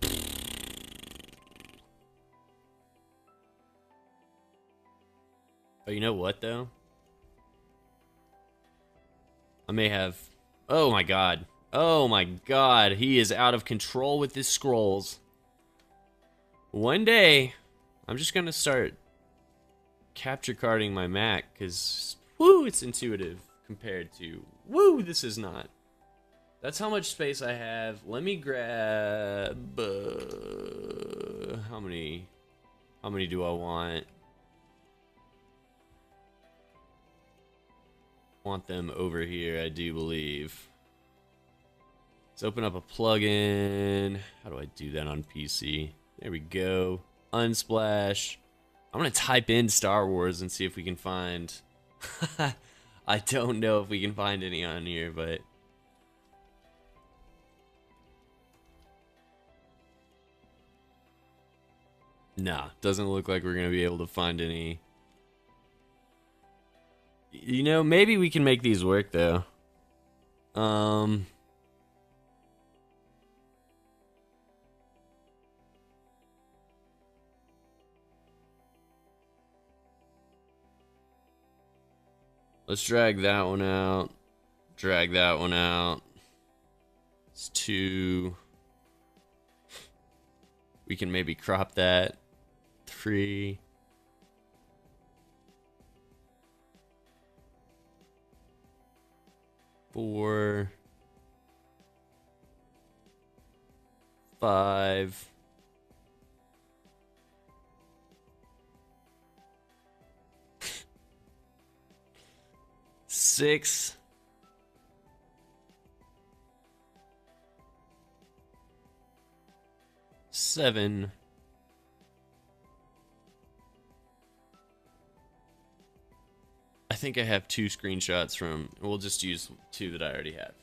you know what, though? I may have... Oh, my God. Oh, my God. He is out of control with his scrolls. One day, I'm just gonna start capture carding my Mac, because... Woo, it's intuitive compared to, woo, this is not. That's how much space I have. Let me grab, how many do I want? Want them over here, I do believe. Let's open up a plugin. How do I do that on PC? There we go. Unsplash. I'm gonna type in Star Wars and see if we can find... I don't know if we can find any on here, but nah, doesn't look like we're gonna be able to find any. You know, maybe we can make these work though. Let's drag that one out. Drag that one out. It's 2. We can maybe crop that. 3. 4. 5. 6. 7. 'I think I have 2 screenshots from... We'll just use 2 that I already have.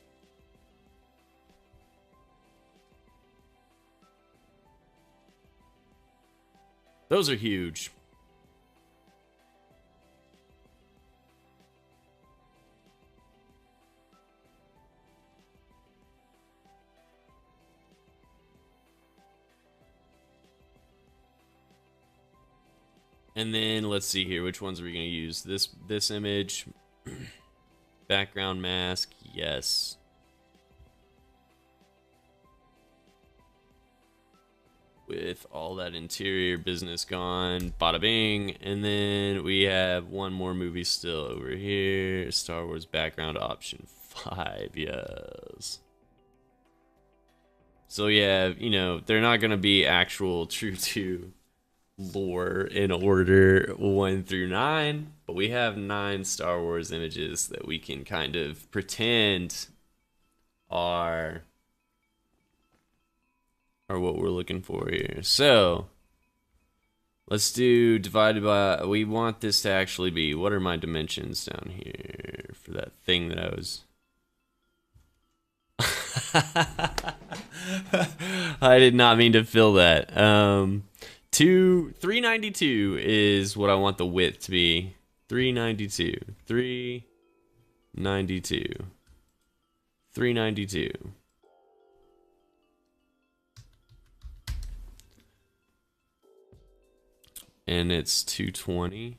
Those are huge. And then let's see here, which ones are we going to use? This image, background mask, yes. with all that interior business gone. Bada bing. And then we have one more movie still over here. Star Wars background option 5. Yes. So yeah, you know, they're not going to be actual true to lore in order 1 through 9, but we have 9 Star Wars images that we can kind of pretend are what we're looking for here. So let's do divided by, we want this to actually be, what are my dimensions down here for that thing that I was I did not mean to fill that. 392 is what I want the width to be. 392. 392. 392. And it's 220.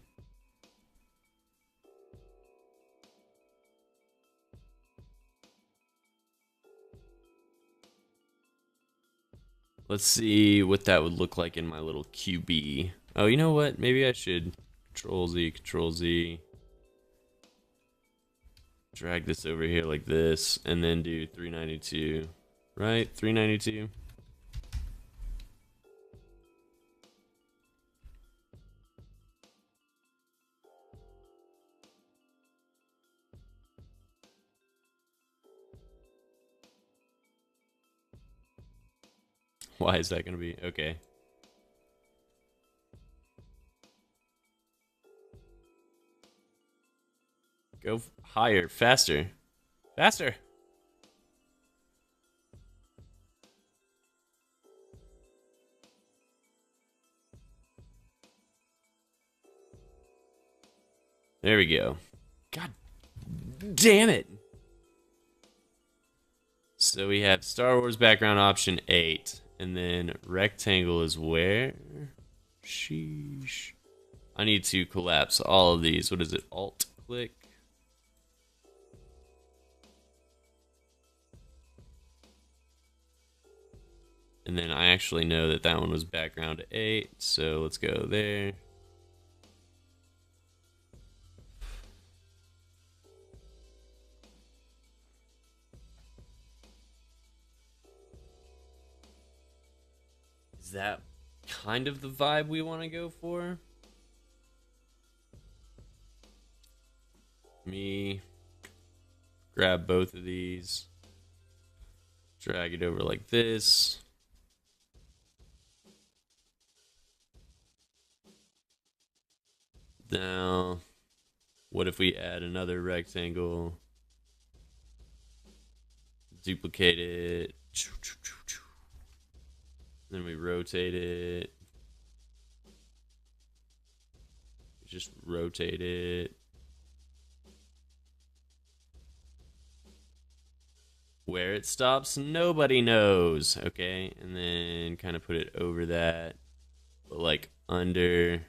Let's see what that would look like in my little QB. Oh, you know what? Maybe I should Control Z, Control Z. Drag this over here like this, and then do 392. Right? 392. Why is that going to be? Okay. Go higher, faster. Faster. There we go. God damn it. So we have Star Wars background option 8. And then rectangle is where? Sheesh. I need to collapse all of these. What is it? Alt click. And then I actually know that that one was background 8. So let's go there. Is that kind of the vibe we want to go for? Me grab both of these, drag it over like this. Now, what if we add another rectangle, duplicate it, then we rotate it, just rotate it. Where it stops, nobody knows, okay? And then kind of put it over that, but like under.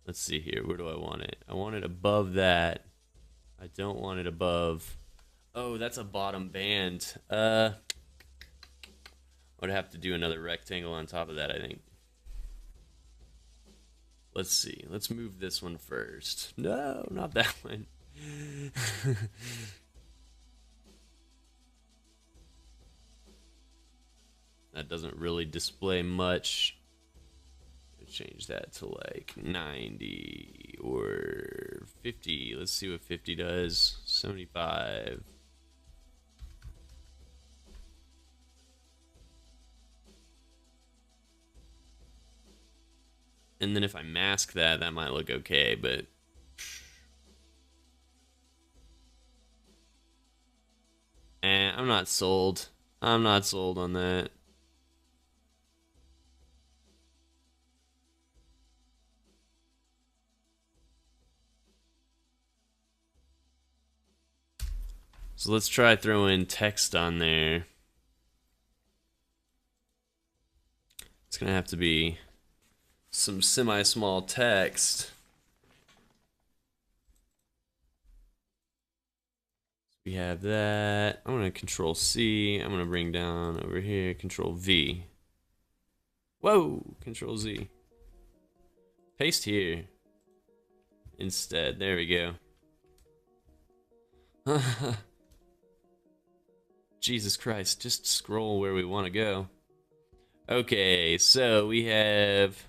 Let's see here, where do I want it? I want it above that. I don't want it above. Oh, that's a bottom band. I would have to do another rectangle on top of that, I think. Let's see. Let's move this one first. No, not that one. That doesn't really display much. Change that to like 90 or 50. Let's see what 50 does. 75. And then if I mask that, that might look okay, but I'm not sold. I'm not sold on that. So let's try throwing text on there. It's gonna have to be some semi-small text. We have that. I'm gonna Control C. I'm gonna bring down over here, Control V. Whoa, Control Z. Paste here instead. There we go. Jesus Christ, just scroll where we want to go. Okay, so we have,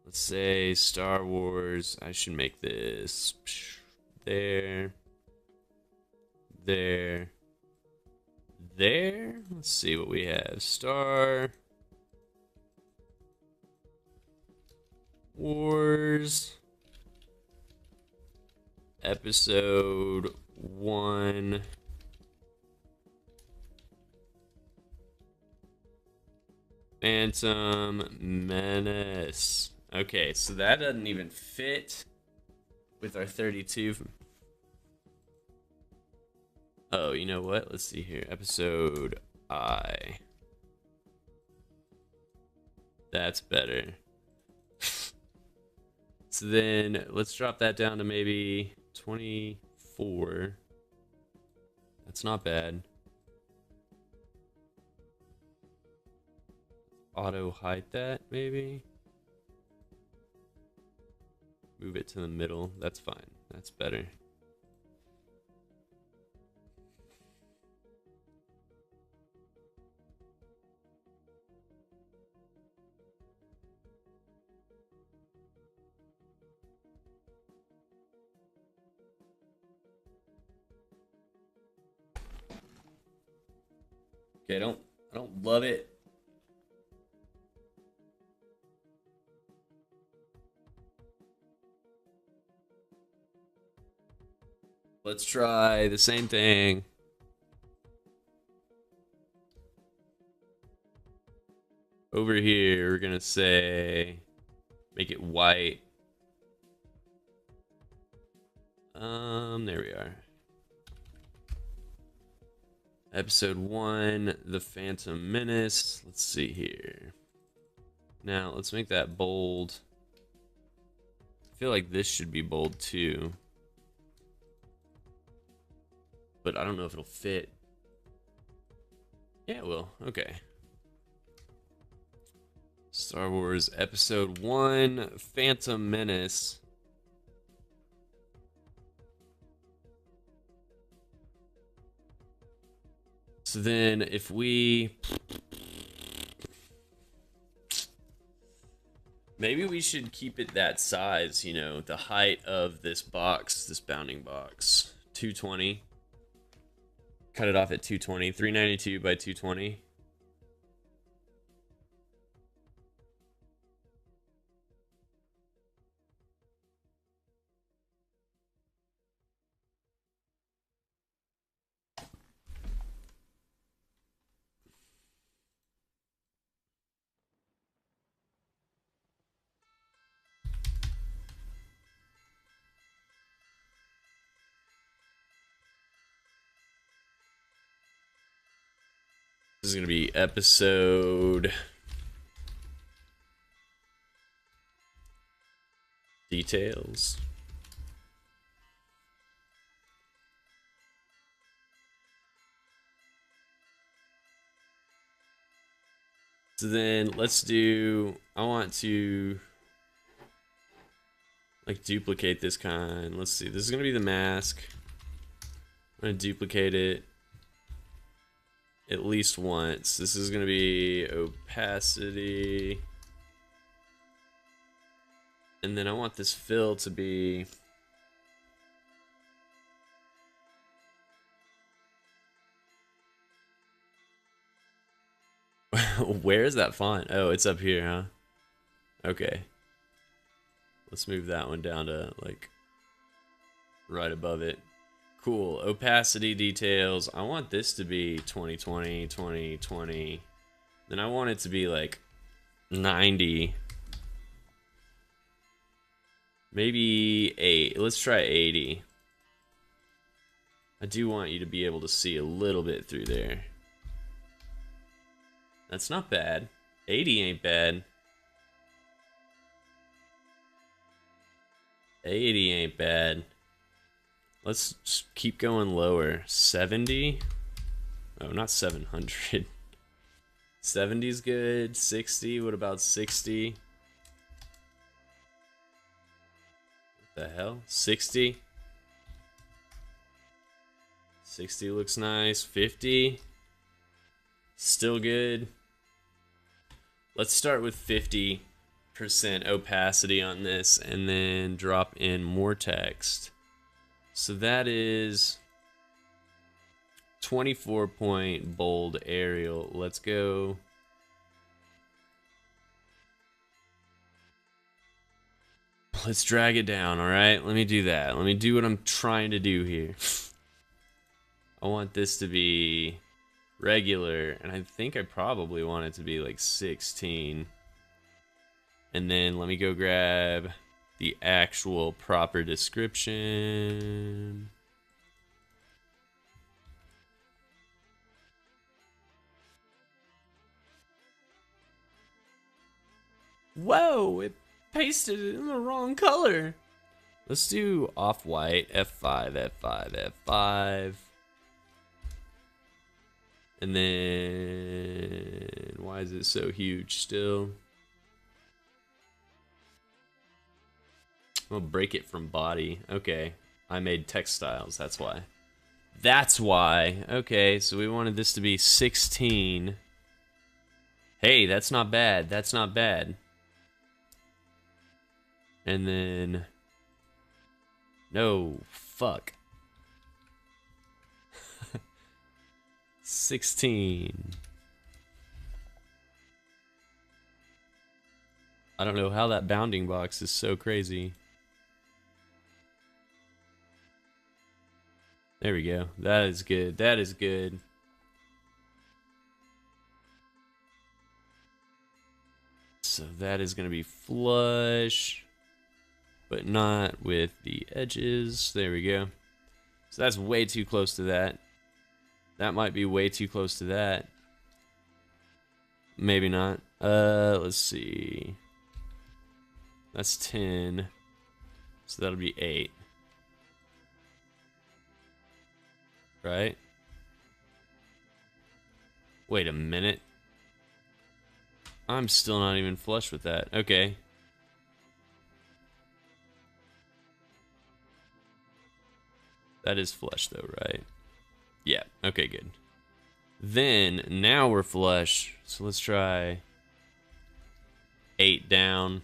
let's say Star Wars. I should make this there, there, there. Let's see what we have. Star Wars Episode 1. Phantom Menace. Okay, so that doesn't even fit with our 32. Oh, you know what? Let's see here. Episode I. That's better. So then let's drop that down to maybe 24. That's not bad. Auto hide that, maybe. Move it to the middle. That's fine. That's better. Okay, I don't love it. Let's try the same thing. Over here, we're gonna say, make it white. There we are. Episode 1, The Phantom Menace. Let's see here. Now, let's make that bold. I feel like this should be bold too. But I don't know if it'll fit. Yeah, it will. Okay. Star Wars Episode 1, Phantom Menace. So then if we... Maybe we should keep it that size, you know, the height of this box, this bounding box. 220. Cut it off at 220. 392 by 220. This is going to be episode details. So then let's do, I want to like duplicate this kind. Let's see, this is going to be the mask. I'm going to duplicate it at least once. This is going to be opacity. And then I want this fill to be where is that font? Oh, it's up here, huh? Okay. Let's move that one down to like right above it. Cool. Opacity details. I want this to be 2020, 2020. Then I want it to be like 90. Maybe 8. Let's try 80. I do want you to be able to see a little bit through there. That's not bad. 80 ain't bad. 80 ain't bad. Let's just keep going lower. 70? Oh, not 700. 70's good. 60. What about 60? What the hell? 60. 60 looks nice. 50. Still good. Let's start with 50% opacity on this and then drop in more text. So that is 24 point bold Arial. Let's go. Let's drag it down, all right? Let me do that. Let me do what I'm trying to do here. I want this to be regular, and I think I probably want it to be like 16. And then let me go grab the actual proper description. Whoa, it pasted it in the wrong color. Let's do off-white, F5, F5, F5. And then, why is it so huge still? I'll break it from body. Okay, I made textiles, that's why. That's why. Okay, so we wanted this to be 16. Hey, that's not bad. That's not bad. And then... No, fuck. 16. I don't know how that bounding box is so crazy. There we go. That is good. That is good. So that is going to be flush, but not with the edges. There we go. So that's way too close to that. That might be way too close to that. Maybe not. Let's see. That's 10. So that'll be 8. Right? Wait a minute. I'm still not even flush with that. Okay. That is flush though, right? Yeah, okay, good. Then, now we're flush. So let's try 8 down.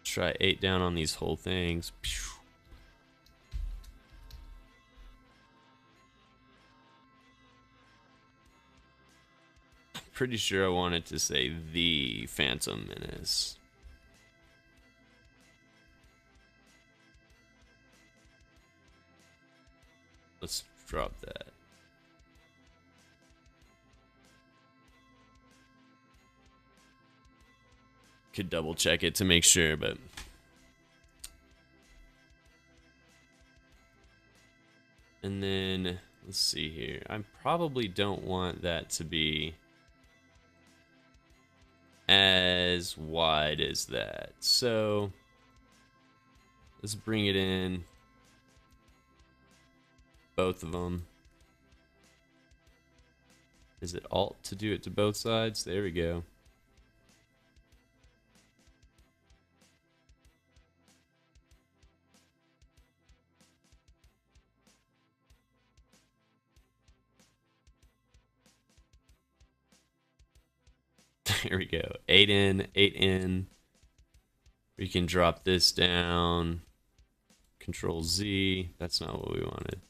Let's try 8 down on these whole things. I'm pretty sure I wanted to say the Phantom Menace. Let's drop that. Could double check it to make sure, but and then let's see here. I probably don't want that to be as wide as that. So let's bring it in. Both of them. Is it Alt to do it to both sides? There we go. There we go. 8 in, 8 in. We can drop this down. Control Z. That's not what we wanted.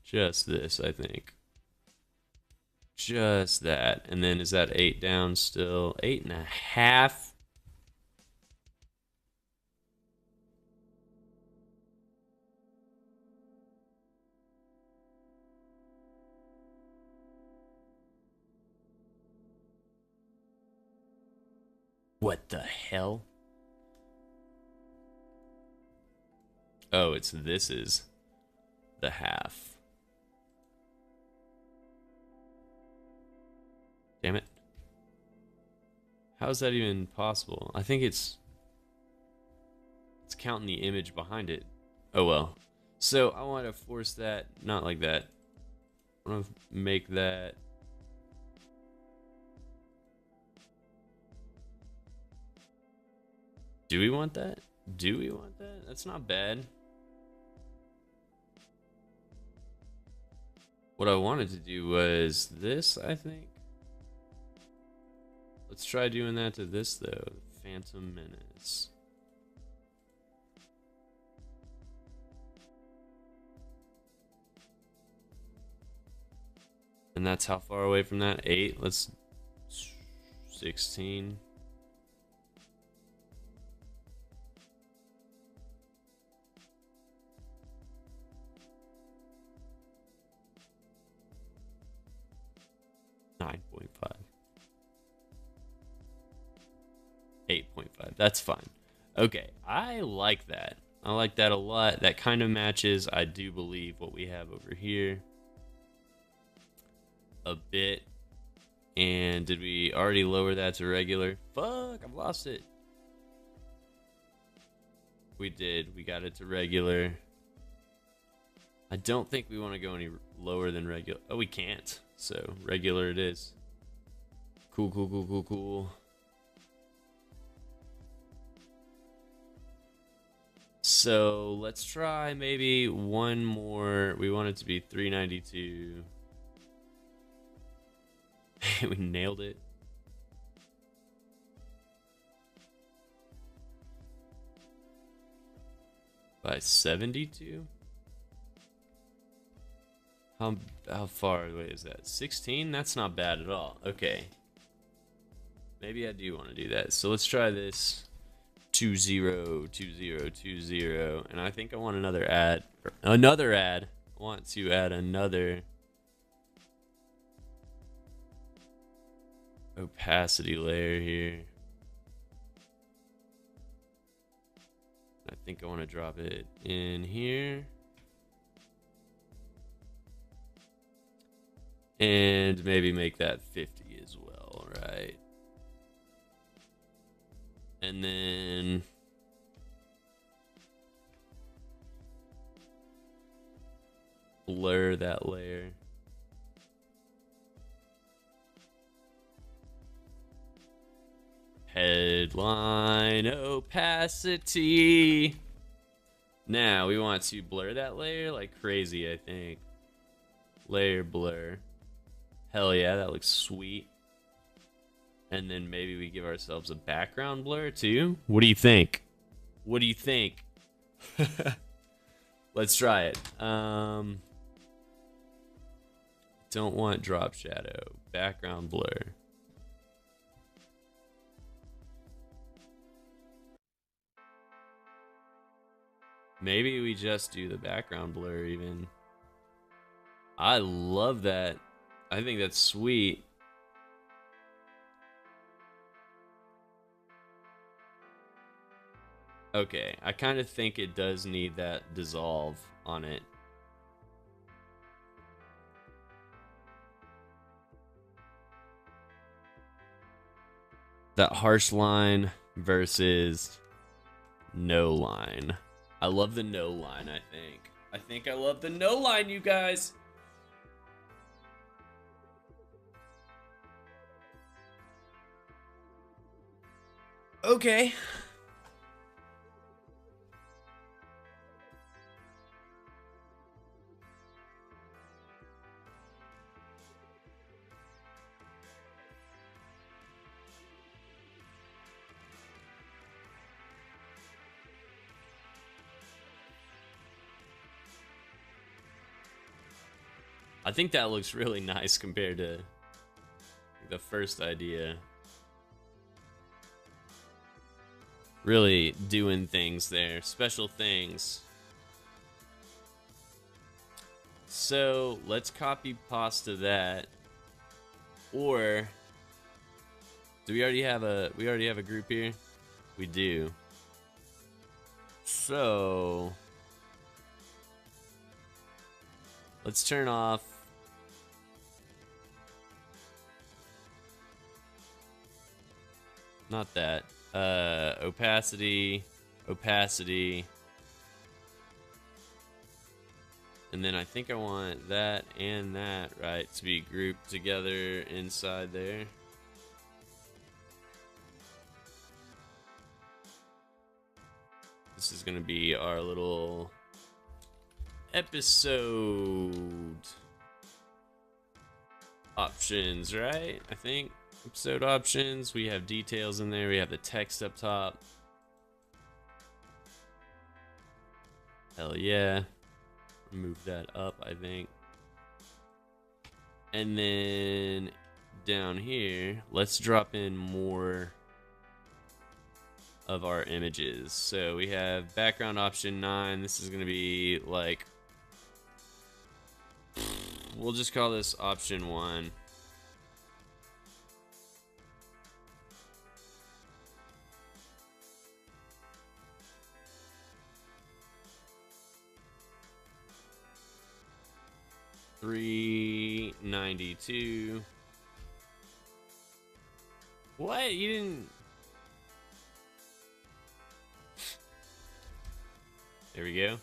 Just this, I think. Just that. And then is that 8 down still? 8.5. What the hell? Oh, this is the half. Damn it. How is that even possible? I think it's counting the image behind it. Oh well. So I want to force that, not like that. want to make that. Do we want that? Do we want that? That's not bad. What I wanted to do was this, I think. Let's try doing that to this, though. Phantom Menace. And that's how far away from that? 8? Let's... 16. .5. 8.5. That's fine. Okay, I like that. I like that a lot. That kind of matches, I do believe, what we have over here a bit. And did we already lower that to regular? Fuck, I've lost it. We did. We got it to regular. I don't think we want to go any lower than regular. Oh, we can't. So regular it is. Cool, cool, cool, cool, cool. So let's try maybe one more. We want it to be 392. We nailed it. By 72? How far away is that? 16? That's not bad at all. Okay. Maybe I do want to do that. So let's try this. 202020, and I think I want another ad. I want to add another opacity layer here. I think I want to drop it in here. And maybe make that 50 as well, right? And then blur that layer. Headline opacity. Now we want to blur that layer like crazy, I think. Layer blur. Hell yeah, that looks sweet. And then maybe we give ourselves a background blur too. What do you think? What do you think? Let's try it. Don't want drop shadow. Background blur. Maybe we just do the background blur even. I love that. I think that's sweet. Okay, I kind of think it does need that dissolve on it. That harsh line versus no line. I love the no line, I think. I think I love the no line, you guys. Okay. I think that looks really nice compared to the first idea. Really doing things there, special things. So let's copy pasta that. Or do we already have a group here? We do. So let's turn off not that. Opacity. And then I think I want that and that, right, to be grouped together inside there. This is going to be our little episode options, right? I think episode options. We have details in there. We have the text up top. Hell yeah. Move that up, I think. And then down here, let's drop in more of our images. So we have background option 9. This is going to be like, we'll just call this option 1. $392. What? You didn't... There we go.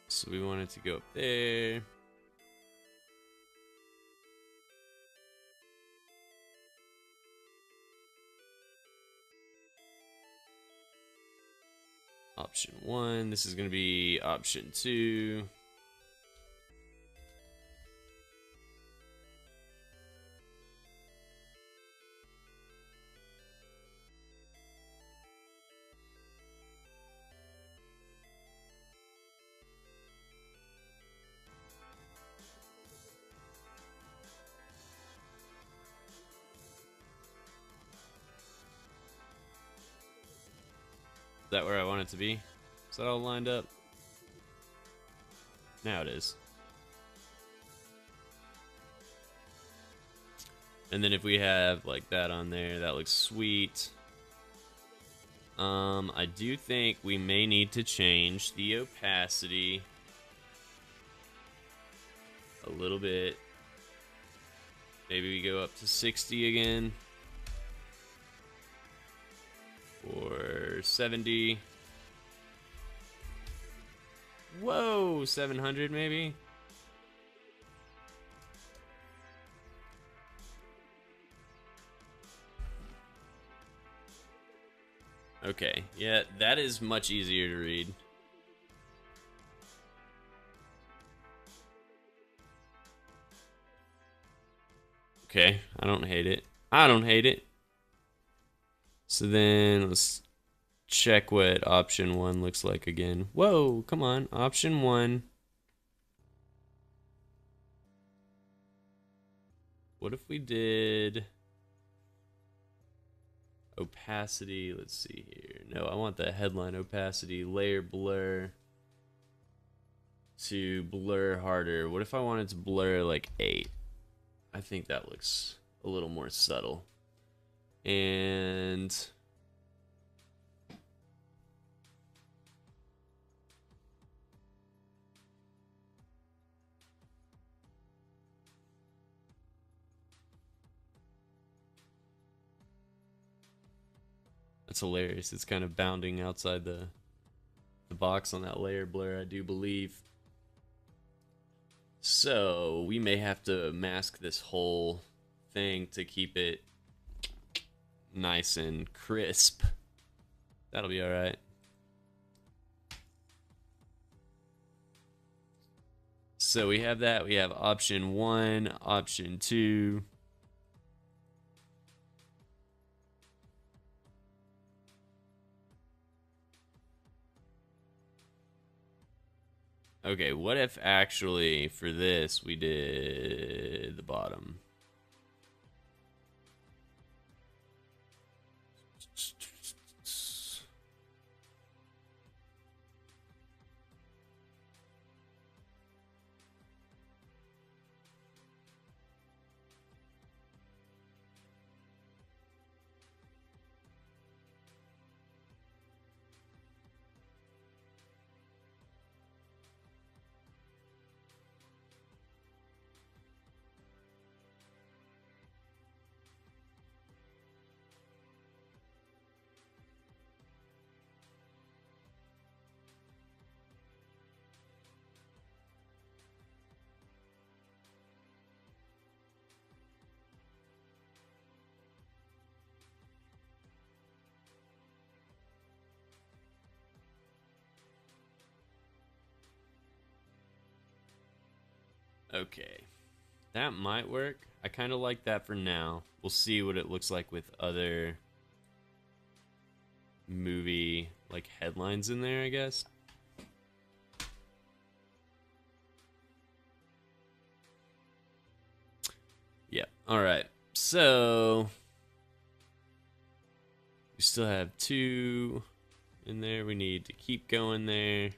So we want it to go up there. Option 1. This is going to be option 2. Is that where I want it to be? Is that all lined up? Now it is. And then if we have like that on there, that looks sweet. I do think we may need to change the opacity a little bit. Maybe we go up to 60 again. Or 70. Whoa, 700 maybe? Okay, yeah, that is much easier to read. Okay, I don't hate it. I don't hate it. So then let's check what option 1 looks like again. Whoa, come on, option 1. What if we did opacity? Let's see here. No, I want the headline opacity, layer blur to blur harder. What if I wanted to blur like 8? I think that looks a little more subtle. And that's hilarious. It's kind of bounding outside the box on that layer blur, I do believe. So we may have to mask this whole thing to keep it nice and crisp. That'll be all right. So we have that. We have option 1, option 2. Okay, what if actually for this we did the bottom? Okay. That might work. I kind of like that for now. We'll see what it looks like with other movie like headlines in there, I guess. Yep. All right. So we still have 2 in there. We need to keep going there.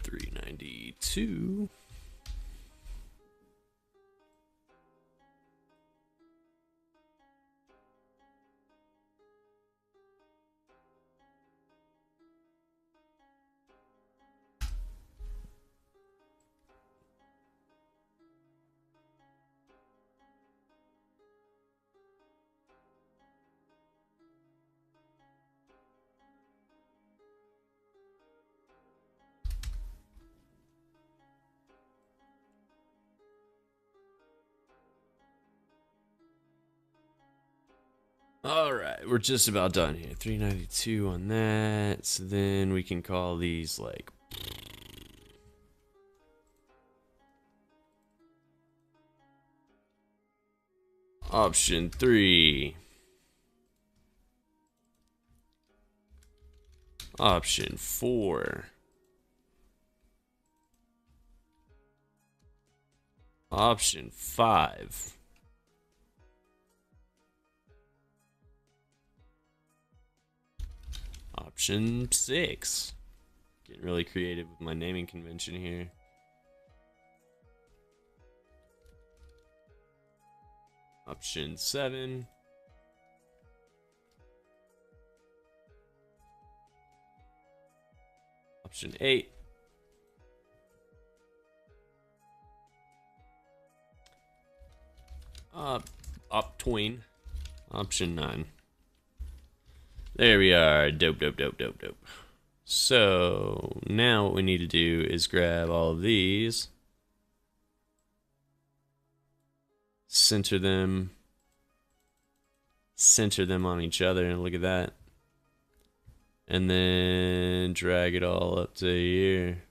$392. All right, we're just about done here. 392 on that. So then we can call these like option 3, option 4, option 5. Option 6. Getting really creative with my naming convention here. Option 7. Option 8. Tween. Option 9. There we are. Dope, dope, dope, dope, dope. So now what we need to do is grab all of these, center them on each other, and look at that. And then drag it all up to here.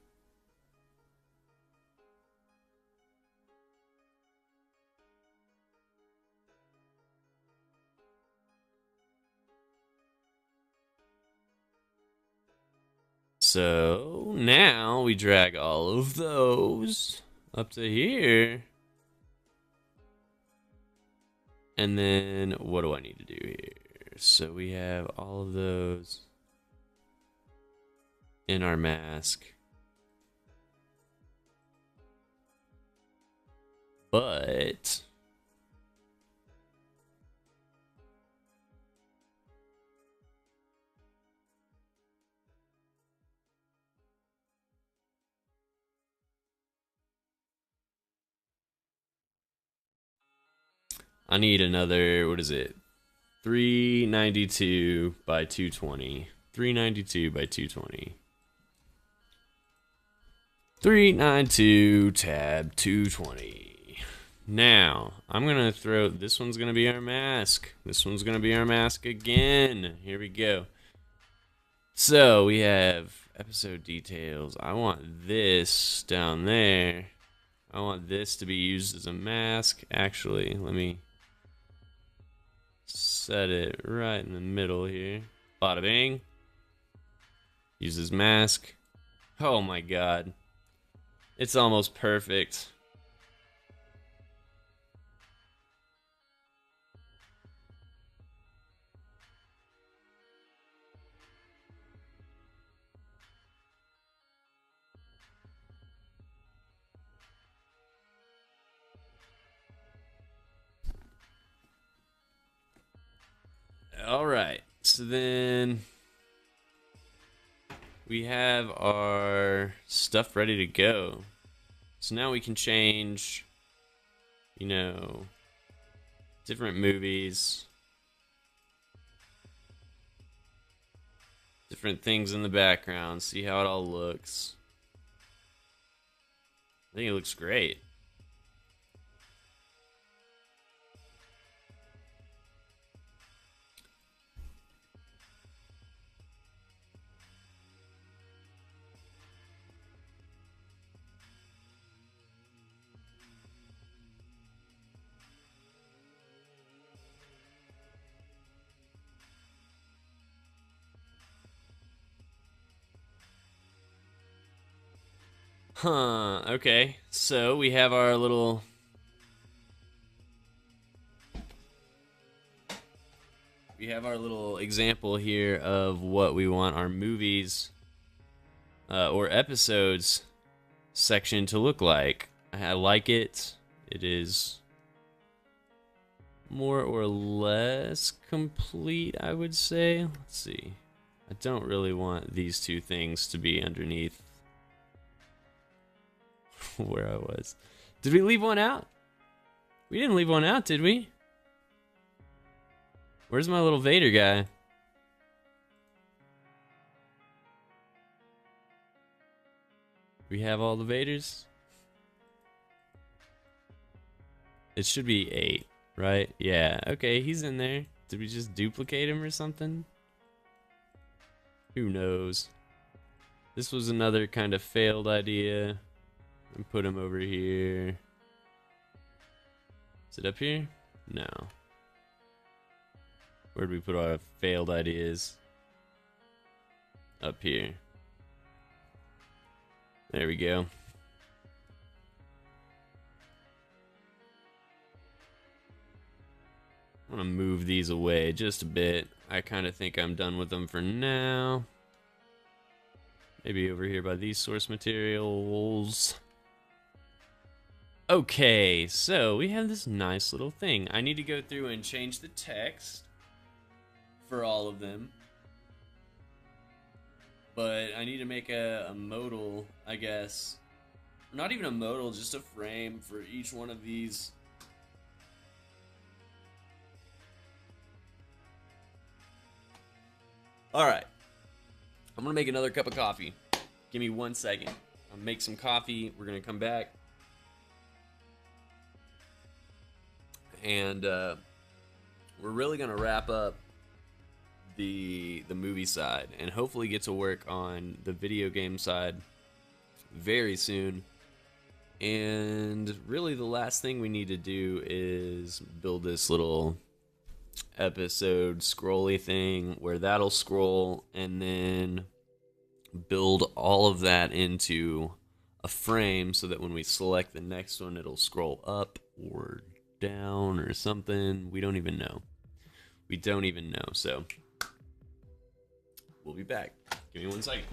So now we drag all of those up to here. And then what do I need to do here? So we have all of those in our mask. But I need another, what is it? 392 by 220. 392 by 220. 392 tab 220. Now, I'm going to throw, this one's going to be our mask. This one's going to be our mask again. Here we go. So, we have episode details. I want this down there. I want this to be used as a mask. Actually, let me set it right in the middle here. Bada bing. Use his mask. Oh my god. It's almost perfect. All right. So then we have our stuff ready to go. So now we can change, you know, different movies, different things in the background, see how it all looks. I think it looks great. Huh, okay. So we have our little example here of what we want our movies or episodes section to look like. I like it. It is more or less complete, I would say. Let's see. I don't really want these two things to be underneath where I was. Did we leave one out? We didn't leave one out, did we? Where's my little Vader guy? We have all the Vaders? It should be 8, right? Yeah, okay, he's in there. Did we just duplicate him or something? Who knows? This was another kind of failed idea. And put him over here. Is it up here? No. Where'd we put our failed ideas? Up here. There we go. I'm gonna move these away just a bit. I kind of think I'm done with them for now. Maybe over here by these source materials. Okay, so we have this nice little thing. I need to go through and change the text for all of them. But I need to make a modal, I guess. Not even a modal, just a frame for each one of these. Alright. I'm gonna make another cup of coffee. Give me 1 second. I'll make some coffee. We're gonna come back. And we're really gonna wrap up the movie side and hopefully get to work on the video game side very soon. And really the last thing we need to do is build this little episode scrolly thing where that'll scroll, and then build all of that into a frame so that when we select the next one it'll scroll up or down or something. We don't even know. So we'll be back. Give me 1 second.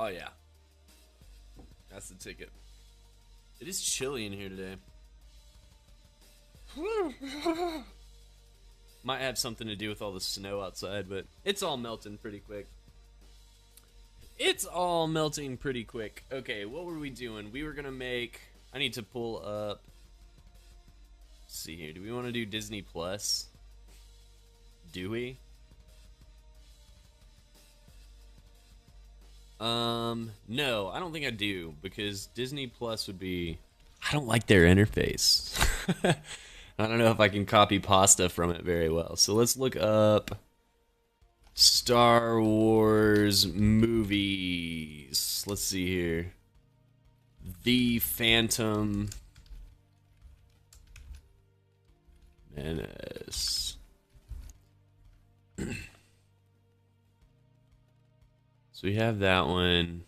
Oh yeah, that's the ticket. It is chilly in here today. Might have something to do with all the snow outside, but it's all melting pretty quick. It's all melting pretty quick. Okay, what were we doing? We were gonna make... I need to pull up... Let's see here. Do we want to do Disney Plus? Do we? No, I don't think I do, because Disney Plus would be... I don't like their interface. I don't know if I can copy pasta from it very well. So let's look up Star Wars movies. Let's see here. The Phantom Menace. So we have that one.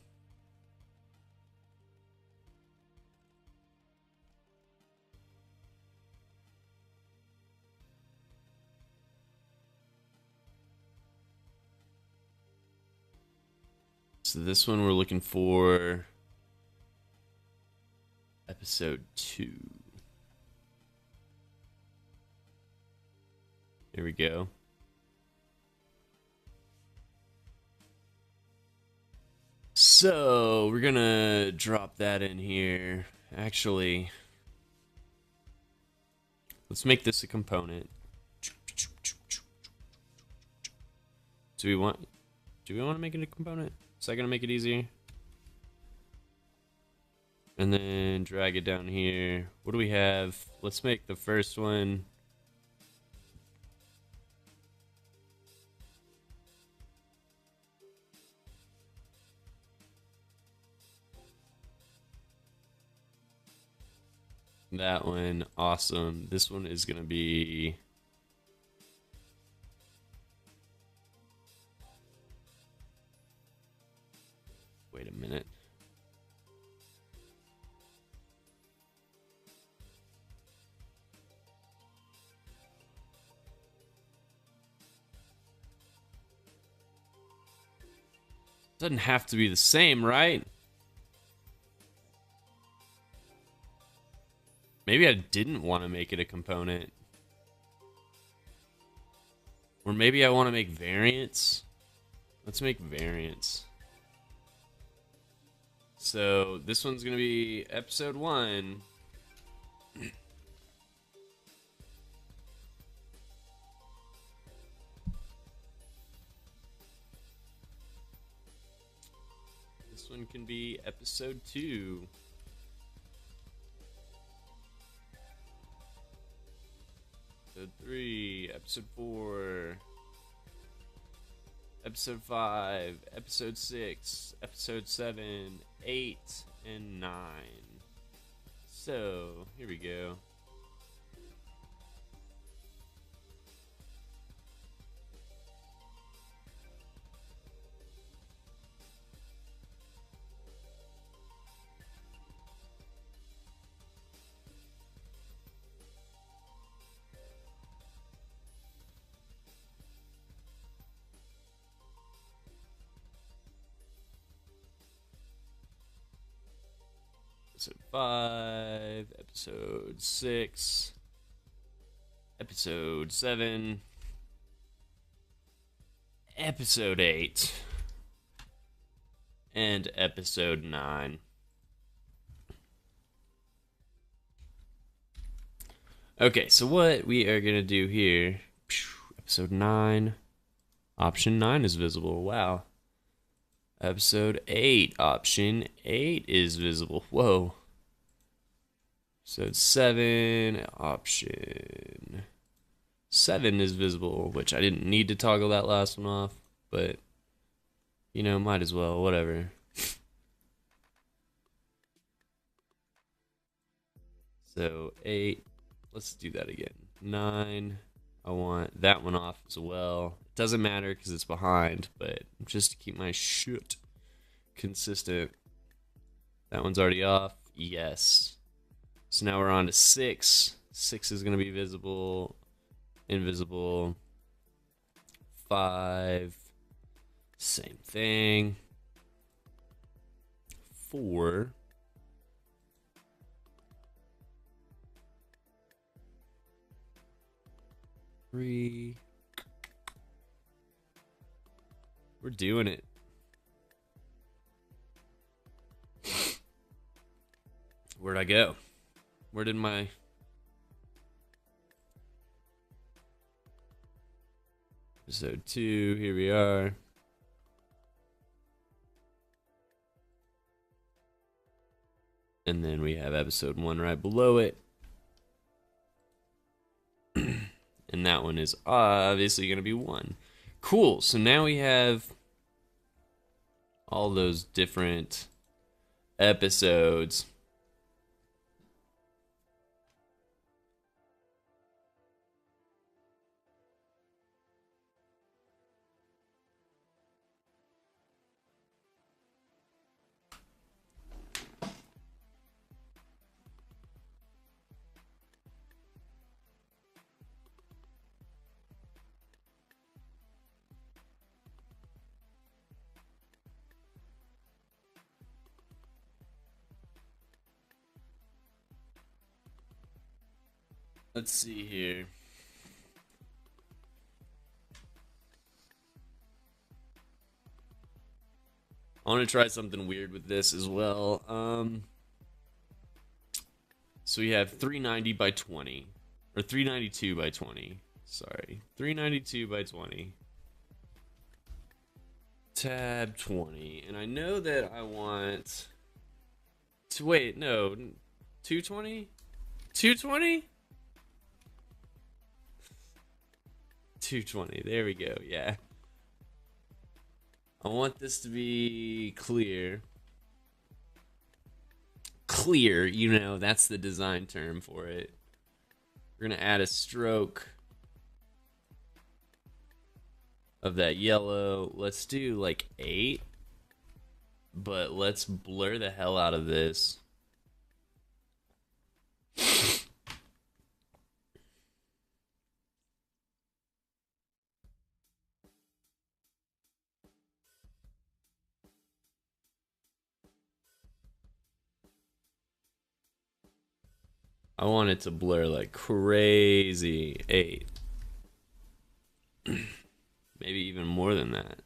So this one we're looking for episode 2. Here we go. So we're gonna drop that in here. Actually, let's make this a component. Do we want to make it a component? Is that gonna make it easier? And then drag it down here. What do we have? Let's make the first one. That one, awesome. This one is gonna be... Wait a minute. Doesn't have to be the same, right? Maybe I didn't want to make it a component. Or maybe I want to make variants. Let's make variants. So this one's going to be episode 1. This one can be episode 2. Episode 3, episode 4, episode 5, episode 6, episode 7, 8, and 9. So, here we go. Episode 5, episode 6, episode 7, episode 8, and episode 9. Okay, so what we are going to do here, episode 9, option 9 is visible, wow. Episode 8, option 8 is visible. Whoa. Episode 7, option 7 is visible, which I didn't need to toggle that last one off, but, you know, might as well, whatever. So 8, let's do that again. 9, I want that one off as well. Doesn't matter because it's behind, but just to keep my shit consistent. That one's already off. Yes. So now we're on to 6. 6 is going to be visible, invisible. 5, same thing. 4. We're doing it. Where'd I go? Where did my... Episode 2, here we are. And then we have episode 1 right below it. And that one is obviously going to be 1. Cool, so now we have all those different episodes. Let's see here. I want to try something weird with this as well. So we have 390 by 20. Or 392 by 20. Sorry. 392 by 20. Tab 20. And I know that I want... to wait, no. 220? 220? 220. There we go. Yeah. I want this to be clear. Clear, you know, that's the design term for it. We're going to add a stroke of that yellow. Let's do like 8. But let's blur the hell out of this. I want it to blur like crazy. 8. Maybe even more than that.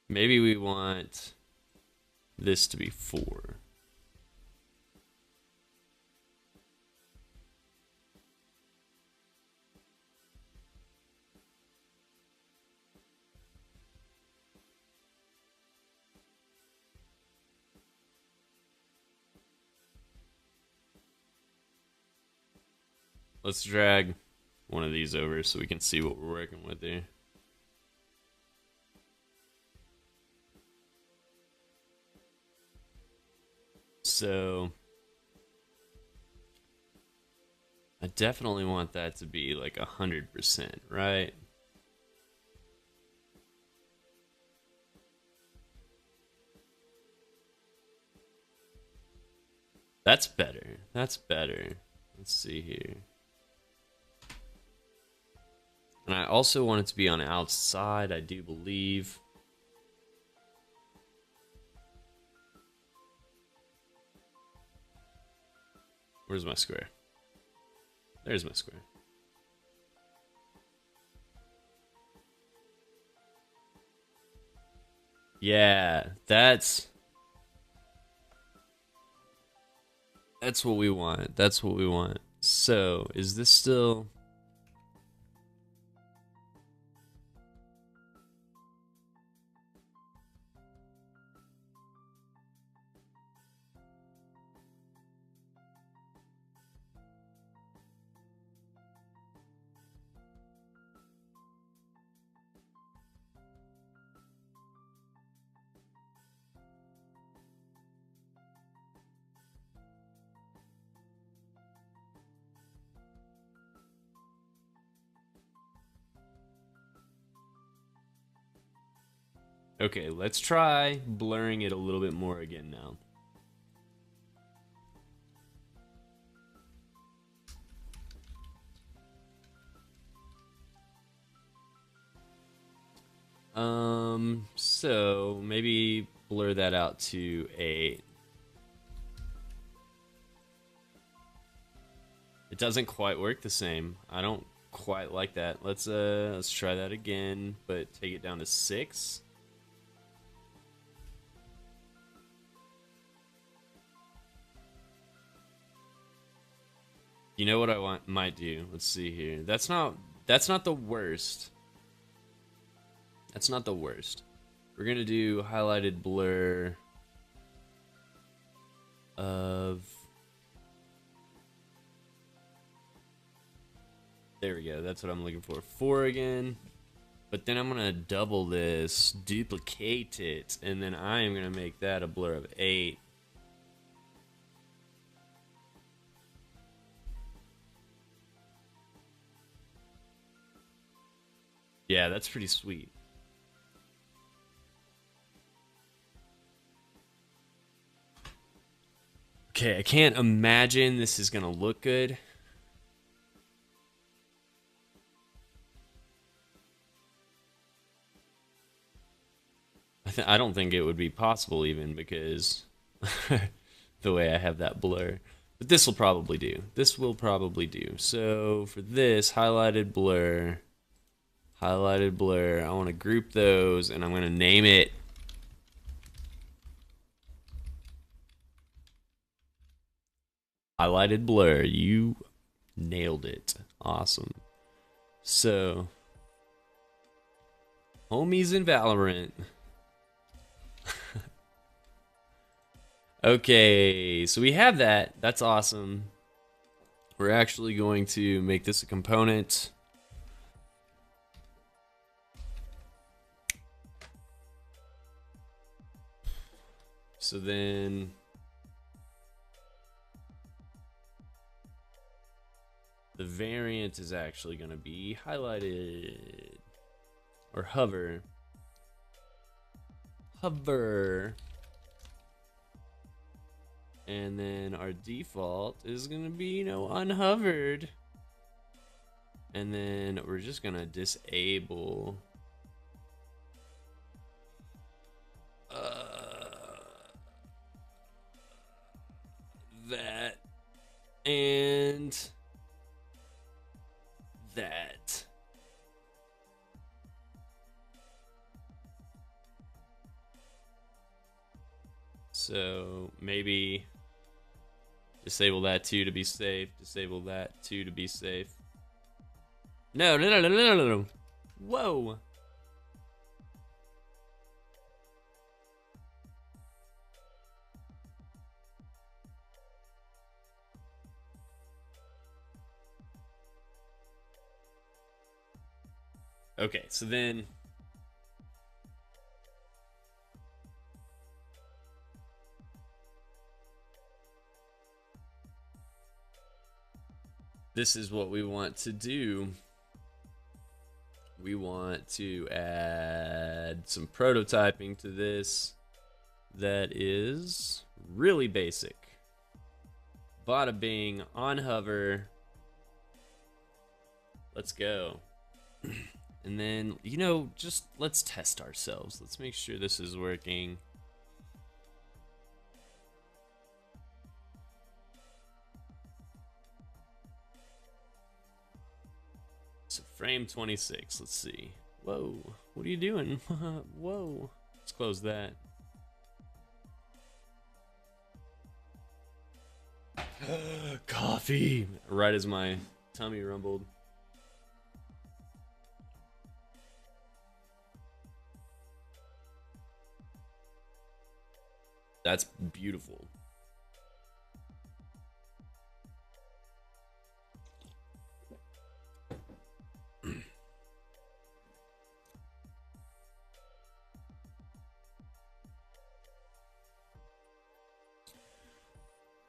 Maybe we want this to be 4. Let's drag one of these over so we can see what we're working with here. So I definitely want that to be like 100%, right? That's better. That's better. Let's see here. And I also want it to be on outside, I do believe. Where's my square? There's my square. Yeah, that's what we want. That's what we want. So, is this still... Okay, let's try blurring it a little bit more again now. So maybe blur that out to 8. It doesn't quite work the same. I don't quite like that. Let's try that again, but take it down to 6. You know what I might do? Let's see here. That's not the worst. That's not the worst. We're gonna do highlighted blur of, there we go, that's what I'm looking for. 4 again. But then I'm gonna double this, duplicate it, and then I am gonna make that a blur of 8. Yeah, that's pretty sweet. Okay, I can't imagine this is gonna look good. I don't think it would be possible even, because the way I have that blur. But this will probably do. This will probably do. So for this, highlighted blur, I want to group those, and I'm going to name it highlighted blur. You nailed it. Awesome. So, homies in Valorant. Okay, so we have that. That's awesome. We're actually going to make this a component. So then the variant is actually going to be highlighted or hover. And then our default is going to be, unhovered. And then we're just going to disable that and that. So maybe disable that too to be safe. Disable that too to be safe. No. Whoa. Okay, so then this is what we want to do. We want to add some prototyping to this that is really basic. Bada bing, on hover. Let's go. And then, just let's test ourselves. Let's make sure this is working. So frame 26, let's see. Whoa, what are you doing? Whoa, let's close that. Coffee, right as my tummy rumbled. That's beautiful.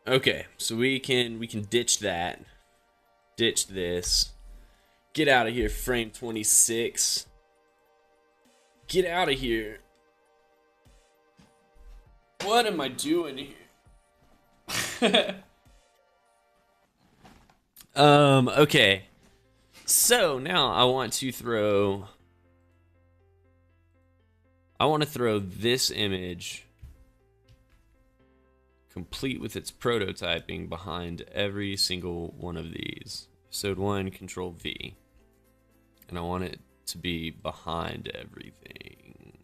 Okay, so we can ditch that. Ditch this. Get out of here, frame 26. Get out of here. What am I doing here? Okay. So now I want to throw I want to throw this image complete with its prototyping behind every single one of these. Episode 1, Control V. And I want it to be behind everything.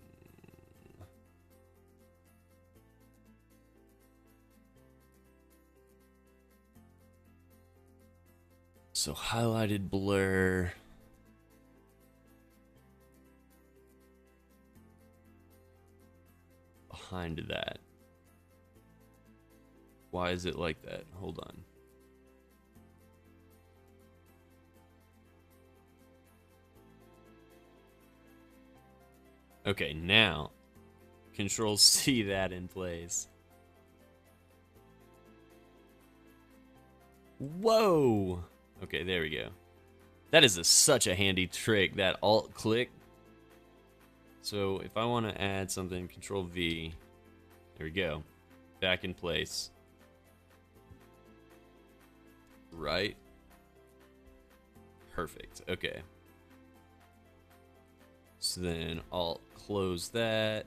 So highlighted blur. Behind that. Why is it like that? Hold on. Okay, now Control C that in place. Whoa! Okay, there we go. That is such a handy trick, that Alt click. So if I want to add something, Control V. There we go. Back in place. Right. Perfect. Okay. So then Alt close that.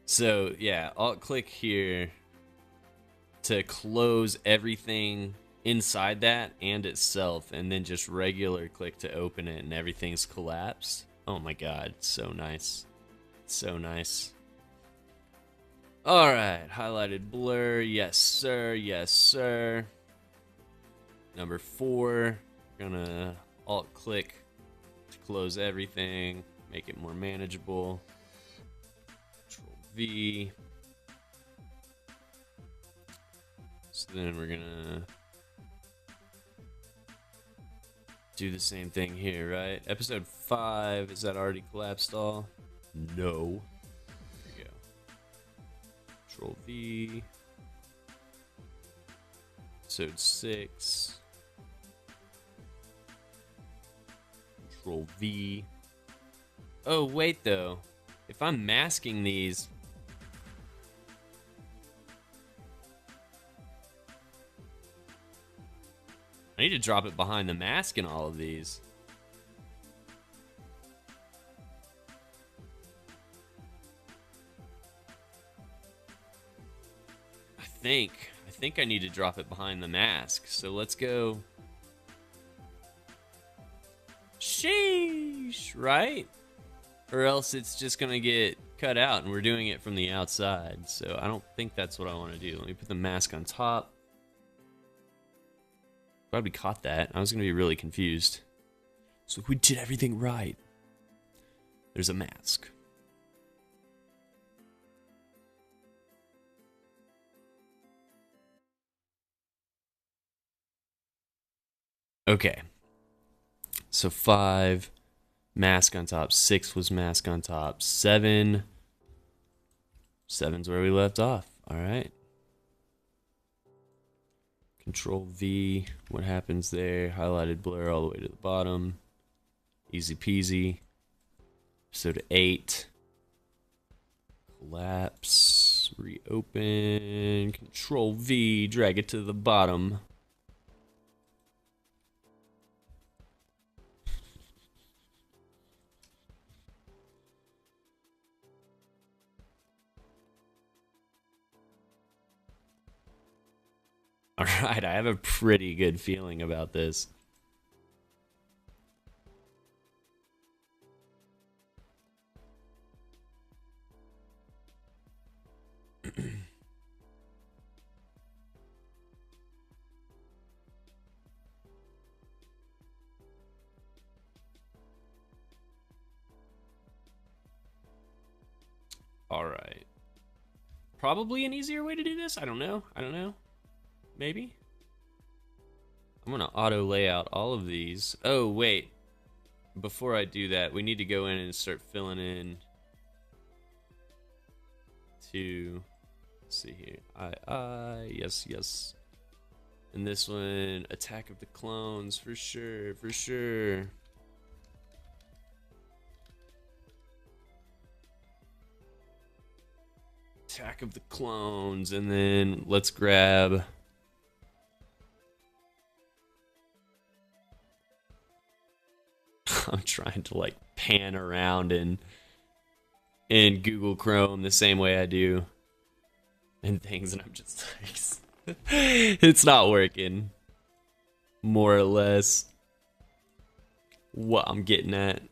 So yeah, Alt click here to close everything inside that and itself, and then just regular click to open it, and everything's collapsed. Oh my god, so nice. So nice. Alright, highlighted blur, yes sir, yes sir. Number 4, gonna Alt click to close everything, make it more manageable. Control V. So then we're gonna do the same thing here, right? Episode 5, is that already collapsed all? No. There we go. Control V. Episode 6. Control V. Oh, wait though. If I'm masking these, I need to drop it behind the mask in all of these. I think I need to drop it behind the mask. So let's go. Sheesh, right? Or else it's just gonna get cut out and we're doing it from the outside. So I don't think that's what I want to do. Let me put the mask on top. Glad we caught that. I was going to be really confused. So we did everything right. There's a mask. Okay. So 5, mask on top. 6 was mask on top. 7. 7's where we left off. All right. Control V, what happens there? Highlighted blur all the way to the bottom. Easy peasy. Episode 8. Collapse. Reopen. Control V, drag it to the bottom. Alright, I have a pretty good feeling about this. Alright. Probably an easier way to do this? I don't know. Maybe? I'm gonna auto layout all of these. Oh, wait. Before I do that, we need to go in and start filling in to, let's see here. Yes. And this one, Attack of the Clones, for sure. Attack of the Clones, and then let's grab I'm trying to like pan around and in Google Chrome the same way I do in things, and I'm just like, it's not working. More or less what I'm getting at.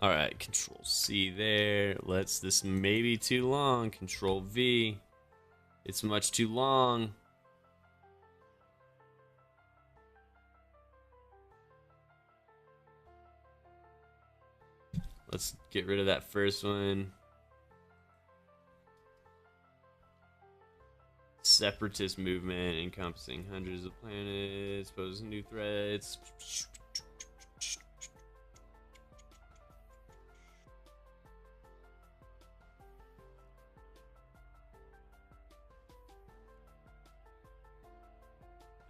Alright, Control C there. This may be too long. Control V. It's much too long. Let's get rid of that first one. Separatist movement encompassing hundreds of planets, posing new threats.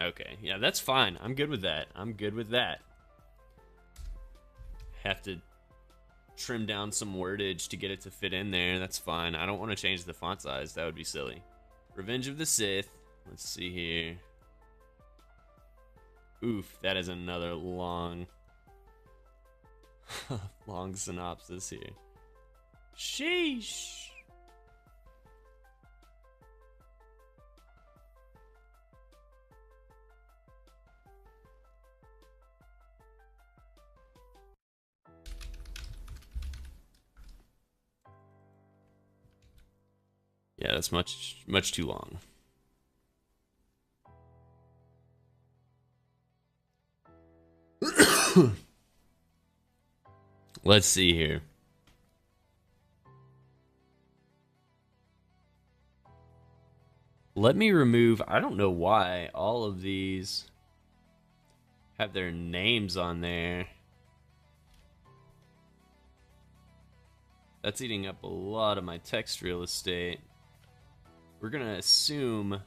Okay, yeah, that's fine. I'm good with that. I'm good with that. Have to trim down some wordage to get it to fit in there. That's fine. I don't want to change the font size. That would be silly. Revenge of the Sith. Let's see here. Oof, that is another long long synopsis here. Sheesh. Yeah, that's much too long. Let's see here. Let me remove, I don't know why all of these have their names on there. That's eating up a lot of my text real estate. We're gonna assume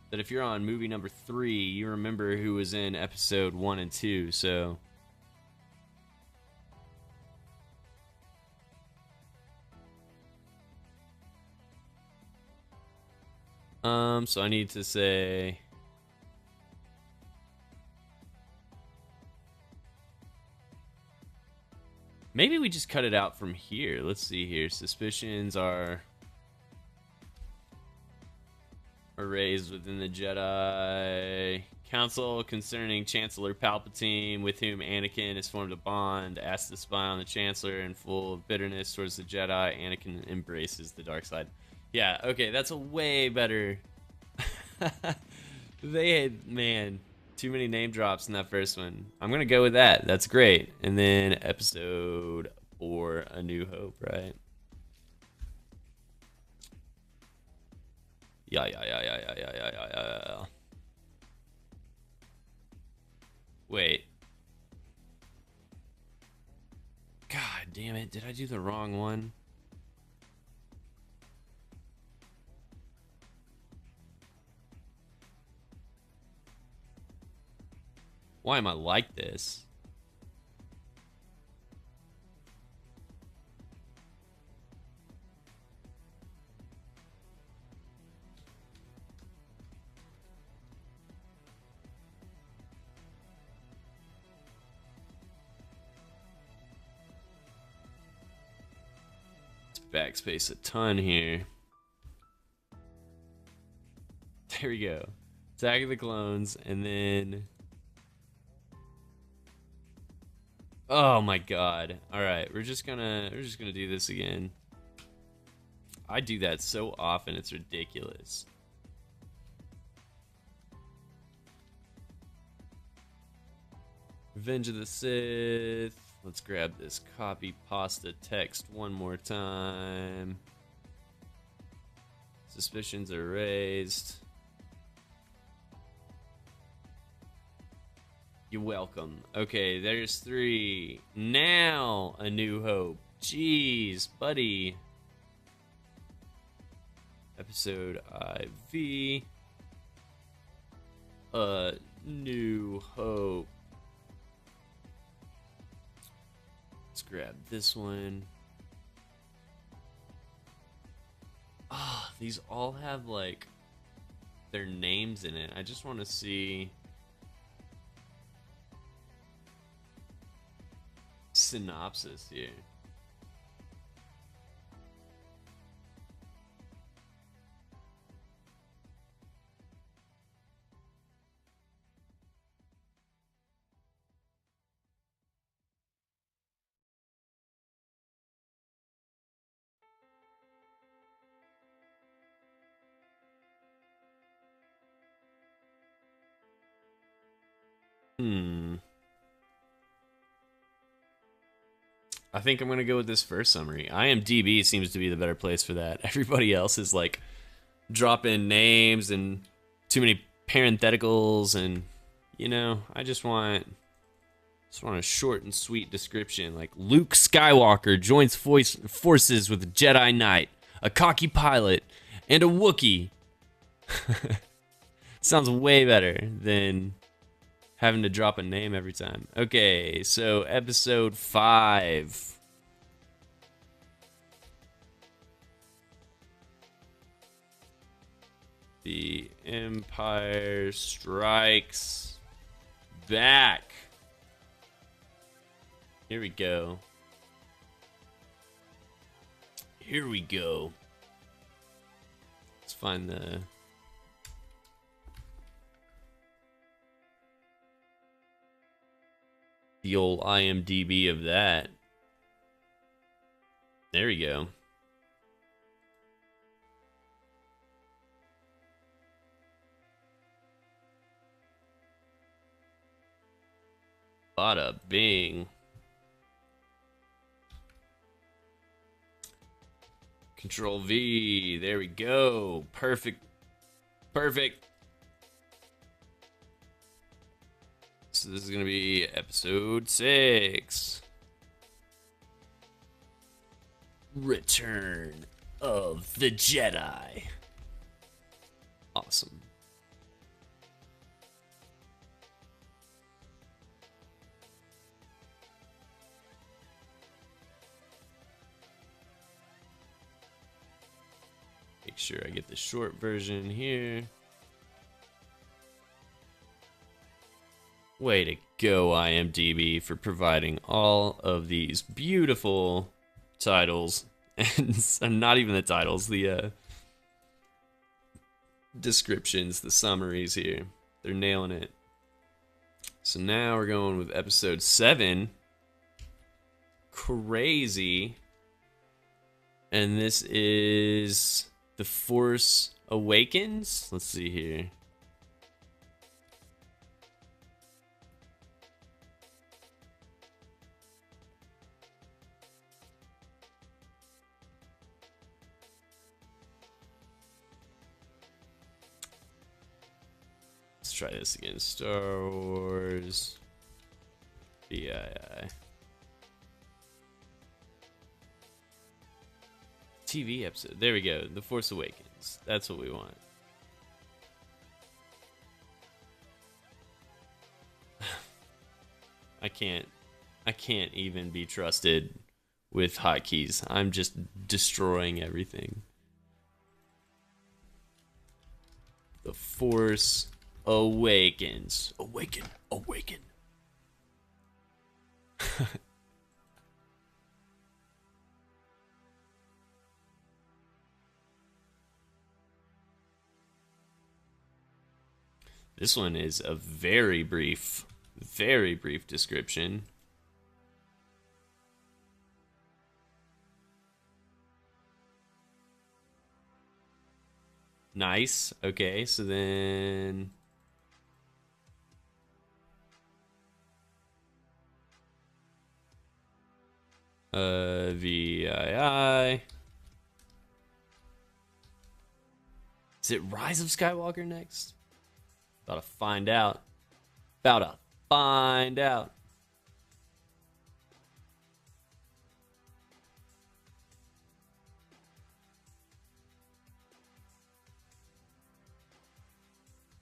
that if you're on movie number 3, you remember who was in episode 1 and 2, so. So I need to say. Maybe we just cut it out from here. Let's see here. Suspicions are raised within the Jedi Council concerning Chancellor Palpatine, with whom Anakin has formed a bond. Asked to spy on the Chancellor, and full of bitterness towards the Jedi, Anakin embraces the dark side. Yeah, okay, that's a way better. They had, man, too many name drops in that first one. I'm gonna go with that. That's great. And then episode 4, A New Hope, right? Yeah. Wait. God damn it. Did I do the wrong one? Why am I like this? Let's backspace a ton here. There we go. Attack of the Clones, and then. Oh my god. Alright, we're just gonna do this again. I do that so often, it's ridiculous. Revenge of the Sith. Let's grab this copy pasta text one more time. Suspicions are raised. You're welcome. Okay, there's 3. Now, A New Hope. Jeez, buddy. Episode IV. A New Hope. Let's grab this one. Ah, these all have, like, their names in it. I just want to see synopsis here. I think I'm gonna go with this first summary. IMDb seems to be the better place for that. Everybody else is like dropping names and too many parentheticals, and you know, I just want a short and sweet description, like Luke Skywalker joins forces with a Jedi Knight, a cocky pilot, and a Wookiee. Sounds way better than having to drop a name every time. Okay, so episode 5. The Empire Strikes Back. Here we go. Here we go. Let's find the old IMDb of that. There we go. Bada bing. Control V. There we go. Perfect. Perfect. So this is going to be episode 6. Return of the Jedi. Awesome. Make sure I get the short version here. Way to go, IMDb, for providing all of these beautiful titles. And not even the titles, the descriptions, the summaries here. They're nailing it. So now we're going with episode 7. Crazy. And this is The Force Awakens. Let's see here. Let's try this again. Star Wars BII. TV episode. There we go. The Force Awakens. That's what we want. I can't even be trusted with hotkeys. I'm just destroying everything. The Force Awakens. Awaken. Awaken. This one is a very brief description. Nice. Okay, so then VII. Is it Rise of Skywalker next? About to find out. About to find out.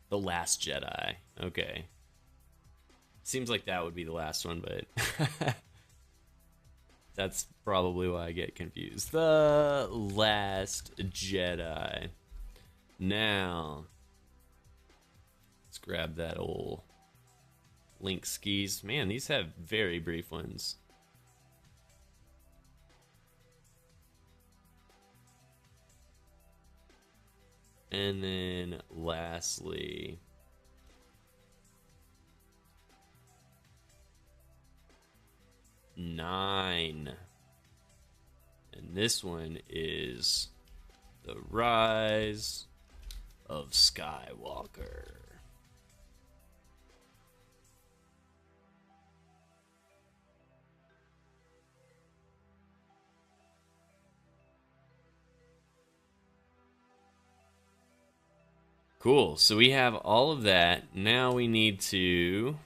The Last Jedi. Okay. Seems like that would be the last one, but that's probably why I get confused. The Last Jedi. Now, let's grab that old link skis. Man, these have very brief ones. And then lastly, nine. And this one is The Rise of Skywalker. Cool. So we have all of that. Now we need to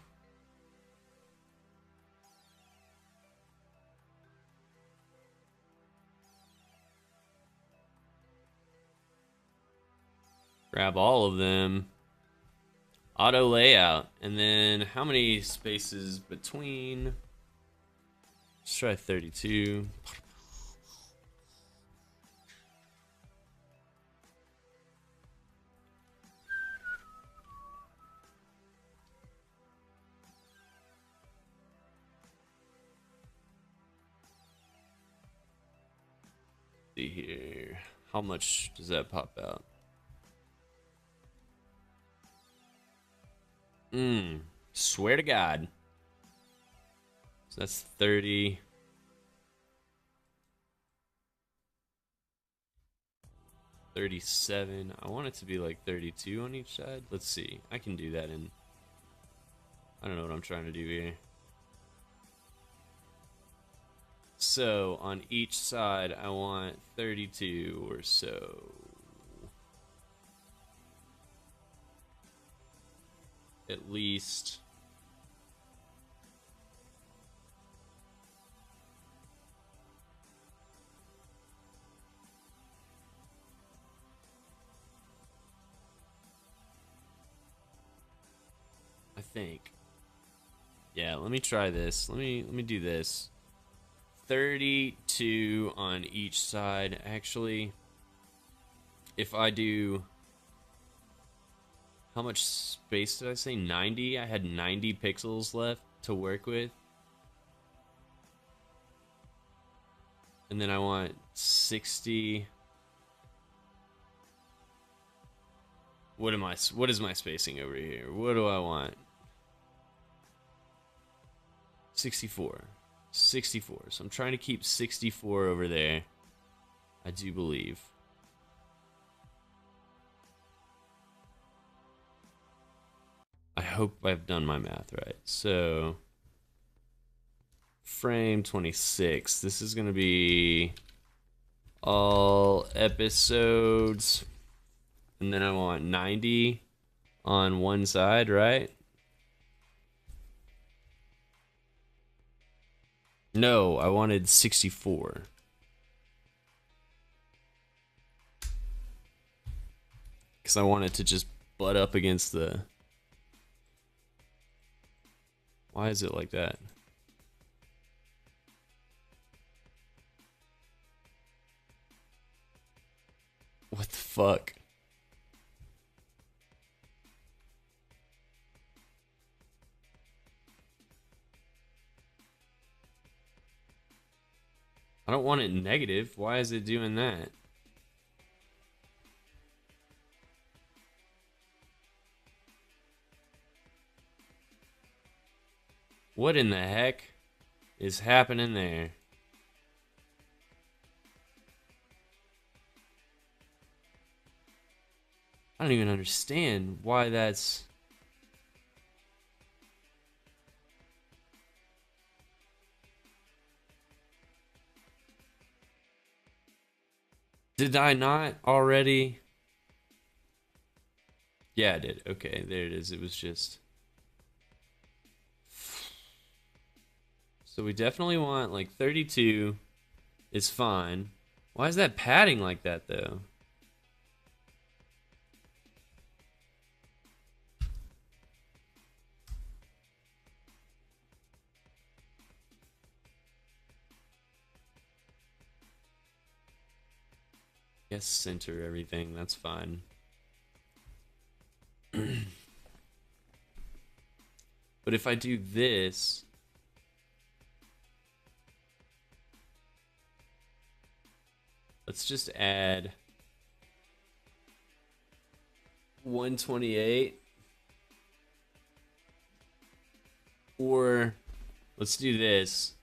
grab all of them. Auto layout. And then how many spaces between? Let's try 32. See here. How much does that pop out? Swear to God. So that's 30. 37. I want it to be like 32 on each side. Let's see. I can do that in... I don't know what I'm trying to do here. So on each side, I want 32 or so. At least. I think. Yeah, let me try this. Let me do this. 32 on each side. Actually, if I do... How much space did I say? 90? I had 90 pixels left to work with. And then I want 60. What is my spacing over here? What do I want? 64. 64. So I'm trying to keep 64 over there. I do believe. I hope I've done my math right. So frame 26. This is going to be all episodes. And then I want 90 on one side, right? No, I wanted 64. Because I wanted to just butt up against the... Why is it like that? What the fuck? I don't want it negative. Why is it doing that? What in the heck is happening there? I don't even understand why that's... Did I not already? Yeah, I did. Okay, there it is. It was just... So we definitely want like 32 is fine. Why is that padding like that though? Yes, center everything. That's fine. But if I do this... Let's just add 128. Or let's do this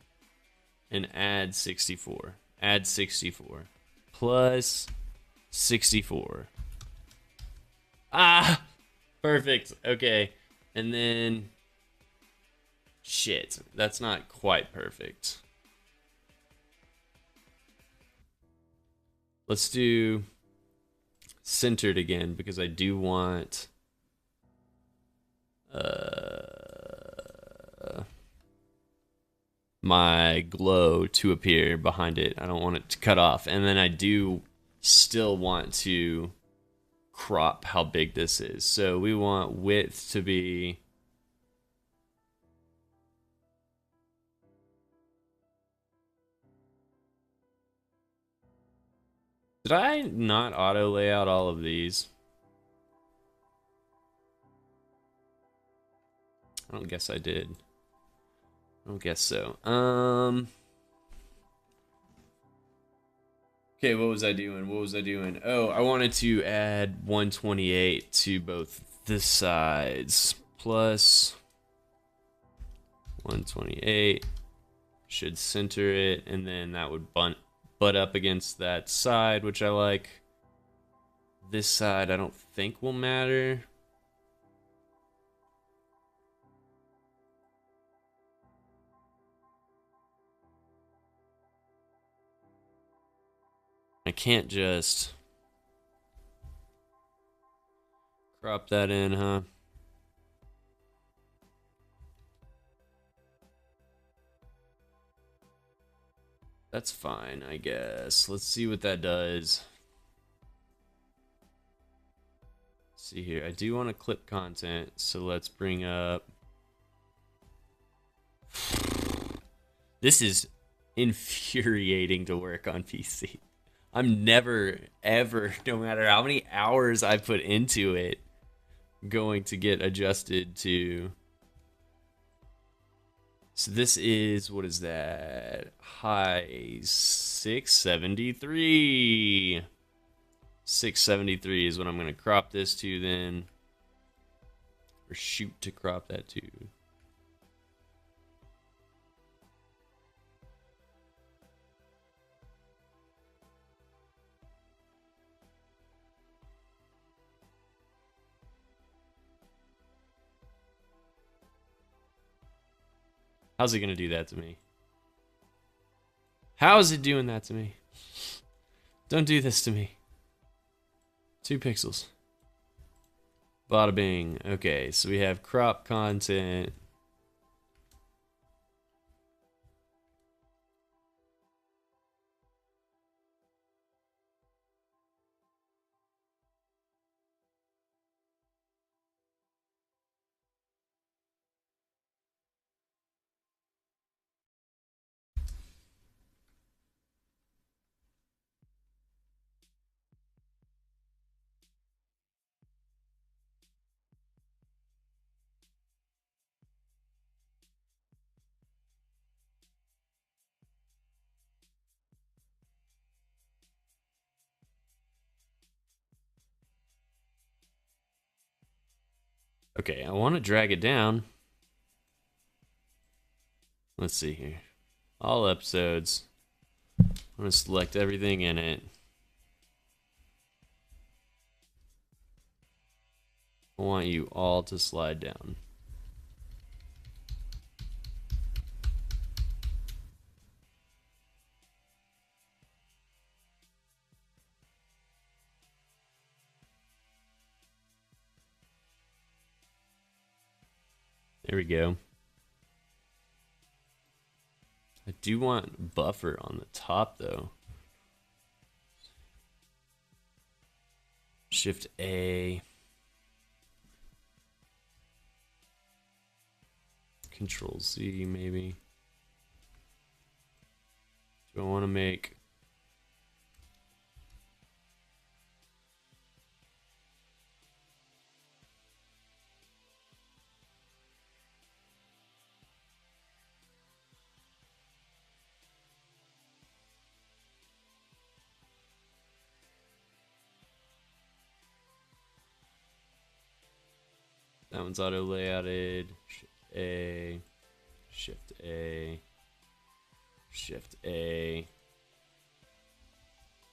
and add 64. Add 64. Plus 64. Ah! Perfect. Okay. And then... Shit. That's not quite perfect. Let's do centered again because I do want my glow to appear behind it. I don't want it to cut off. And then I do still want to crop how big this is. So we want width to be Did I not auto layout all of these? I don't guess I did. I don't guess so. Okay, what was I doing? What was I doing? Oh, I wanted to add 128 to both the sides. Plus 128 should center it, and then that would butt up against that side, which I like. This side I don't think will matter. I can't just crop that in, huh? That's fine, I guess. Let's see what that does. Let's see here. I do want to clip content, so let's bring up. This is infuriating to work on PC. I'm never, ever, no matter how many hours I put into it, going to get adjusted to. So this is, what is that? High 673. 673 is what I'm going to crop this to then. Or shoot to crop that to. How's it going to do that to me? How is it doing that to me? Don't do this to me. 2 pixels. Bada bing. Okay, so we have crop content. Okay, I want to drag it down. Let's see here. All episodes. I'm going to select everything in it. I want you all to slide down. There we go. I do want buffer on the top though. Shift A. Control Z maybe. Do I want to make that one's auto layouted. Shift A. Shift A. Shift A.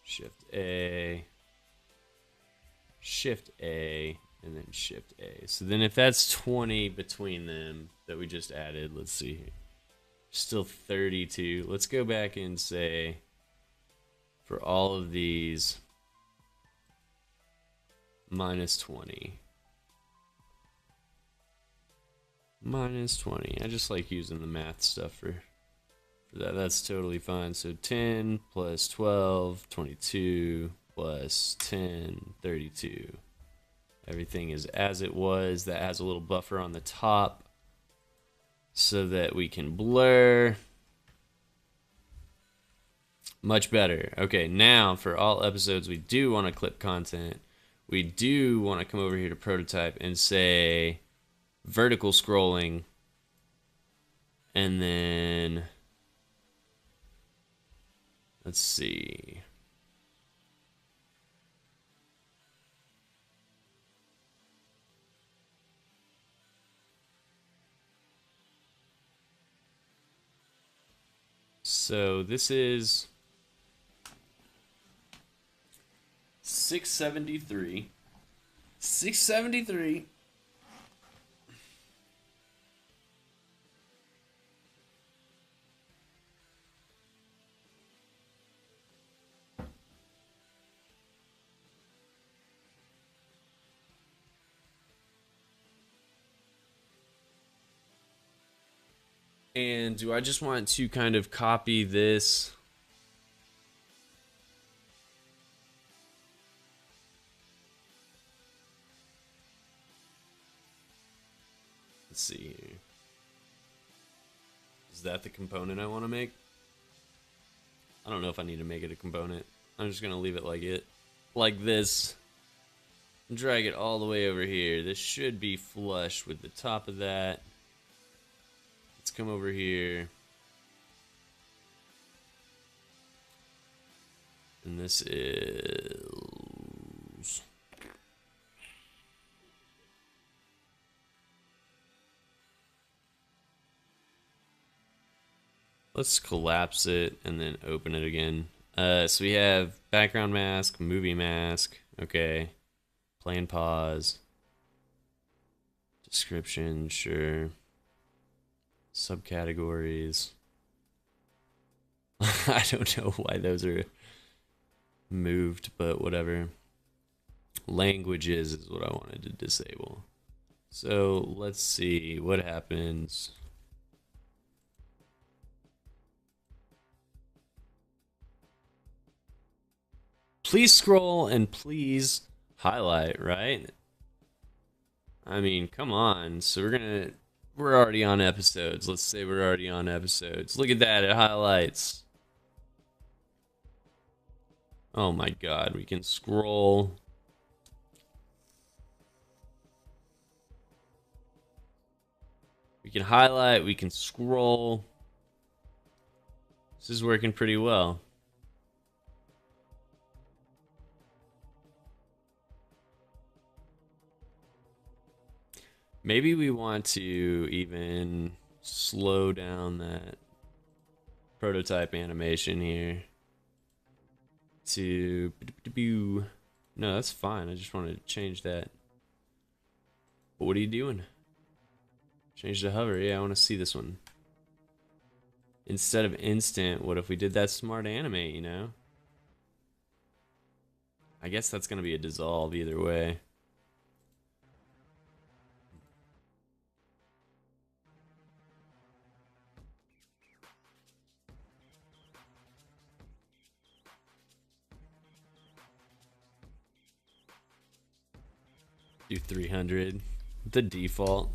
Shift A. Shift A. And then Shift A. So then if that's 20 between them that we just added, let's see here. Still 32. Let's go back and say for all of these minus 20. Minus 20. I just like using the math stuff for that. That's totally fine. So 10 plus 12, 22 plus 10, 32. Everything is as it was. That has a little buffer on the top so that we can blur. Much better. Okay, now for all episodes, we do want to clip content. We do want to come over here to prototype and say vertical scrolling. And then let's see. So this is 673. 673. And do I just want to kind of copy this? Let's see here. Is that the component I want to make? I don't know if I need to make it a component. I'm just going to leave it like this. And drag it all the way over here. This should be flush with the top of that. Let's come over here. And this is... Let's collapse it and then open it again. So we have background mask, movie mask, okay. Play and pause. Description, sure. Subcategories. I don't know why those are moved, but whatever. Languages is what I wanted to disable. So let's see what happens. Please scroll and please highlight, right? I mean, come on. So we're already on episodes. Let's say we're already on episodes. Look at that, it highlights. Oh my god, we can scroll. We can highlight, we can scroll. This is working pretty well. Maybe we want to even slow down that prototype animation here to... No, that's fine. I just wanted to change that. But what are you doing? Change the hover. Yeah, I want to see this one. Instead of instant, what if we did that smart animate, you know? I guess that's going to be a dissolve either way. Do 300, the default.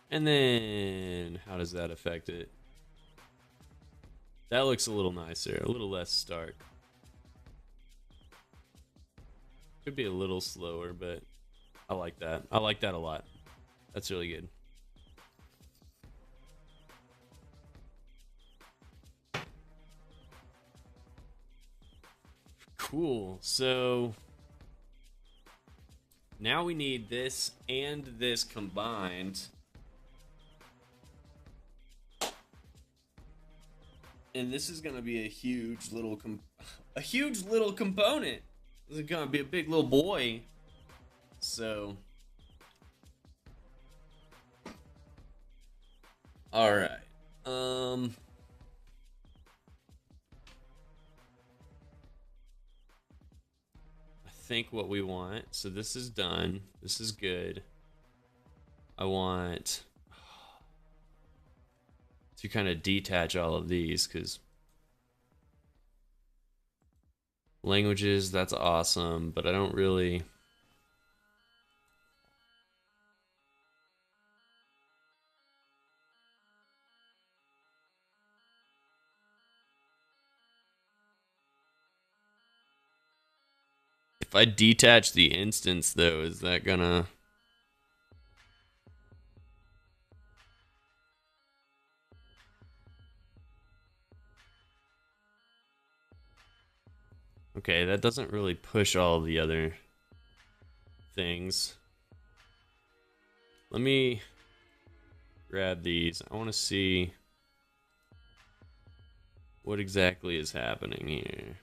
And then, how does that affect it? That looks a little nicer, a little less stark. Could be a little slower, but I like that. I like that a lot. That's really good. Cool, so now we need this and this combined. And this is gonna be a huge little component. This is gonna be a big little boy. So, all right. I think what we want. So this is done. This is good. I want to kind of detach all of these because languages, that's awesome, but I don't really. If I detach the instance though, is that gonna... Okay, that doesn't really push all the other things. Let me grab these. I want to see what exactly is happening here.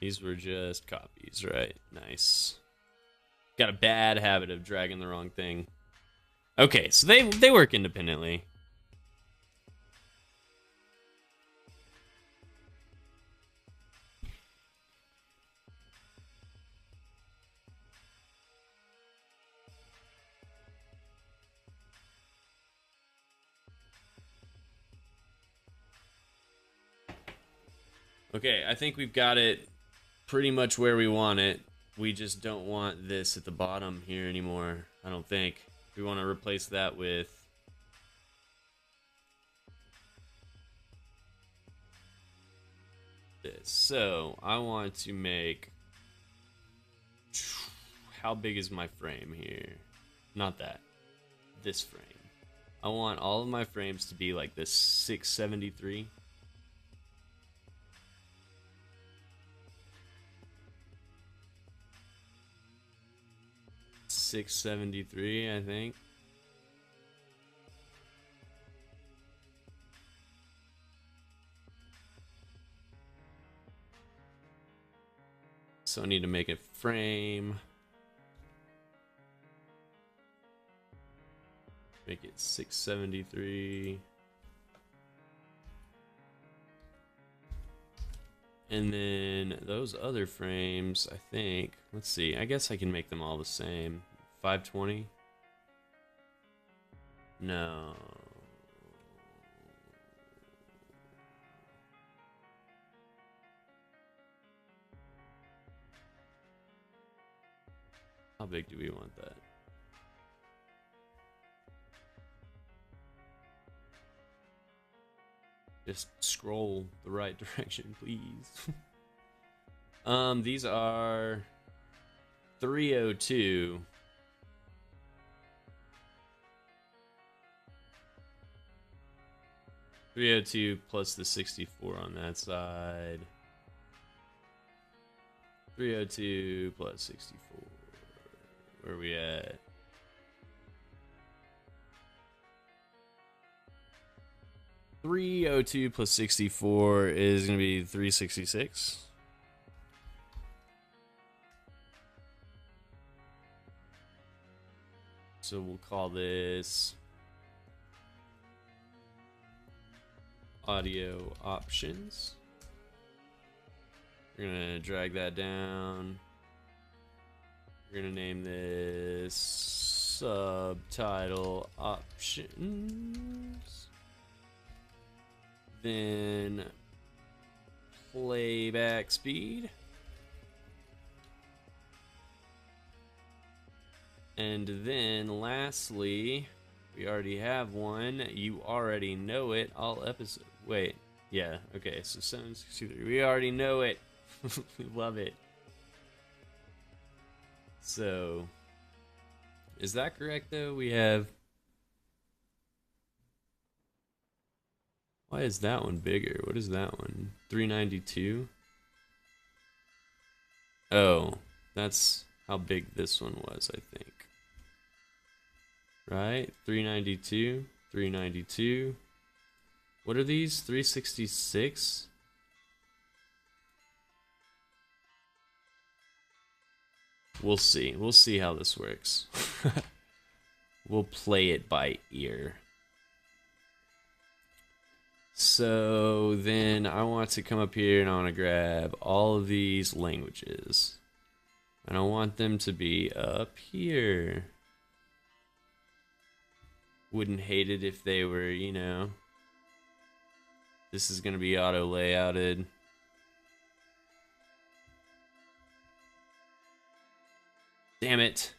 These were just copies, right? Nice. Got a bad habit of dragging the wrong thing. Okay, so they work independently. Okay, I think we've got it pretty much where we want it. We just don't want this at the bottom here anymore, I don't think. We want to replace that with this. So I want to make... How big is my frame here? Not that. This frame. I want all of my frames to be like this 673. 673, I think. So I need to make a frame. Make it 673. And then those other frames, I think, let's see, I guess I can make them all the same. 520? No. How big do we want that? Just scroll the right direction, please. These are 302. Plus the 64 on that side. 302 plus 64. Where are we at? $302 plus 64 is going to be $366. So we'll call this audio options. We're going to drag that down. We're going to name this subtitle options. Then playback speed. And then lastly, we already have one. You already know it. All episode. Wait. Yeah. Okay. So 763. We already know it. We love it. So, is that correct though? We have... Why is that one bigger? What is that one? 392? Oh, that's how big this one was, I think. Right? 392, 392. What are these? 366? We'll see. We'll see how this works. We'll play it by ear. So then I want to come up here and I want to grab all of these languages. And I want them to be up here. Wouldn't hate it if they were, you know. This is going to be auto layouted. Damn it.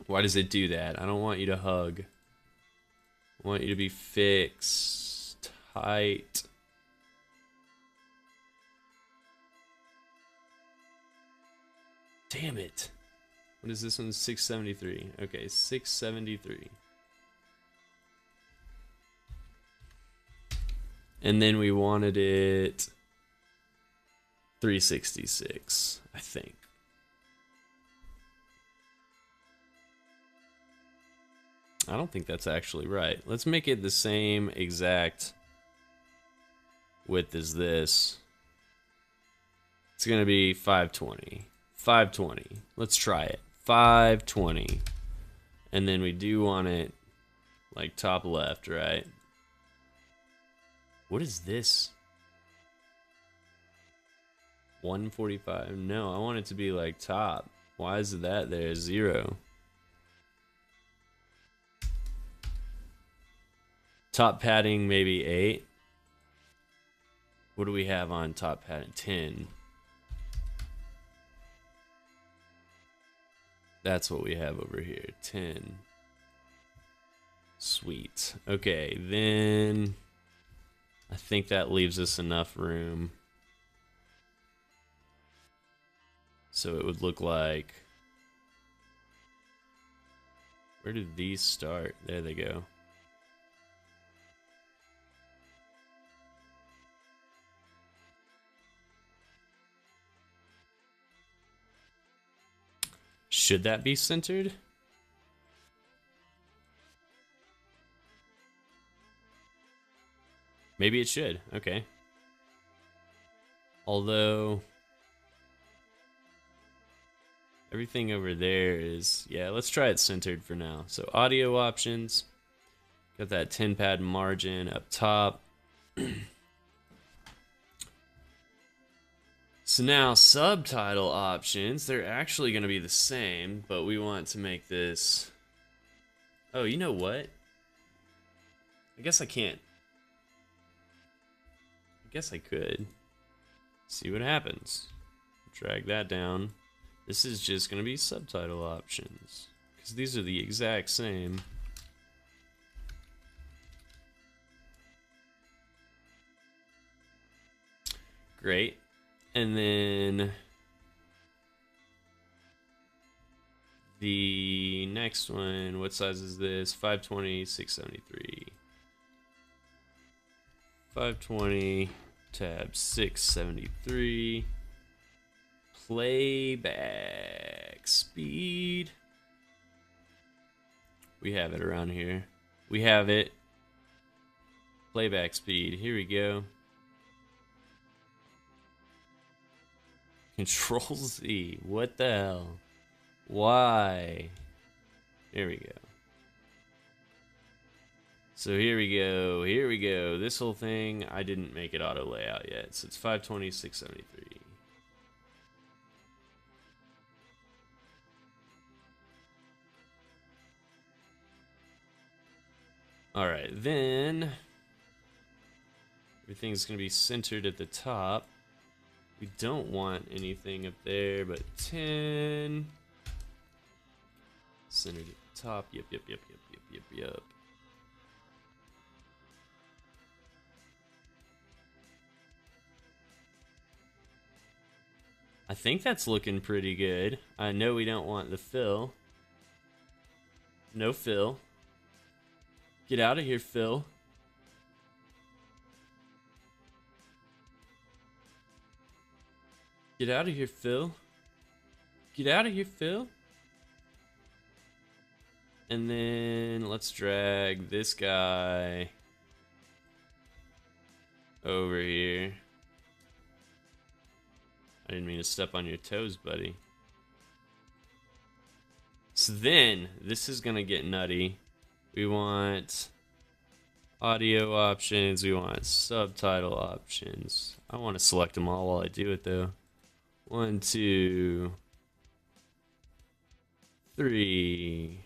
Why does it do that? I don't want you to hug. I want you to be fixed, tight. Damn it. What is this one? 673. Okay, 673. And then we wanted it 366, I think. I don't think that's actually right. Let's make it the same exact width as this. It's going to be 520. 520. Let's try it. 520. And then we do want it like top left, right? What is this? 145. No, I want it to be like top. Why is that there? 0. Top padding maybe 8. What do we have on top padding? 10. That's what we have over here. 10. Sweet. Okay, then I think that leaves us enough room. So it would look like, where did these start? There they go. Should that be centered? Maybe it should. Okay. Although everything over there is, yeah, let's try it centered for now. So audio options, got that 10 pad margin up top. So now subtitle options, they're actually going to be the same, but we want to make this, oh, you know what? I guess I can't. I guess I could. See what happens. Drag that down. This is just going to be subtitle options, because these are the exact same. Great. And then the next one, what size is this? 520, 673. 520, tab 673. Playback speed. We have it around here. We have it. Playback speed. Here we go. Control Z. What the hell? Why? There we go. So here we go. Here we go. This whole thing, I didn't make it auto layout yet. So it's 520, 673. Alright, then everything's going to be centered at the top. We don't want anything up there but 10. Centered at the top. Yep. I think that's looking pretty good. I know we don't want the fill. No fill. Get out of here, Phil. Get out of here, Phil. Get out of here, Phil. And then let's drag this guy over here. I didn't mean to step on your toes, buddy. So then, this is gonna get nutty. We want audio options, we want subtitle options. I want to select them all while I do it though. 1, 2, 3,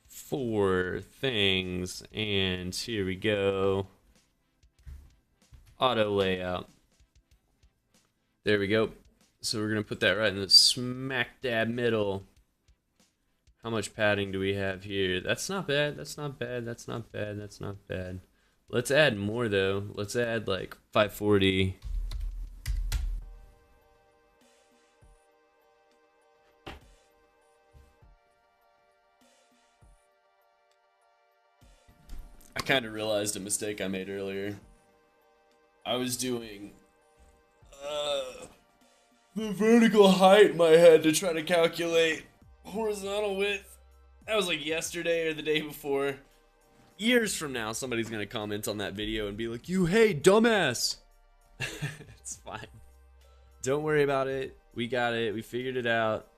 4 things, and here we go. Auto layout. There we go. So we're gonna put that right in the smack dab middle. How much padding do we have here? That's not bad, that's not bad, that's not bad, that's not bad. Let's add more though. Let's add like 540. I kind of realized a mistake I made earlier. I was doing the vertical height in my head to try to calculate horizontal width. That was like yesterday or the day before. Years from now, somebody's gonna comment on that video and be like, "You hey, dumbass." It's fine. Don't worry about it. We got it. We figured it out.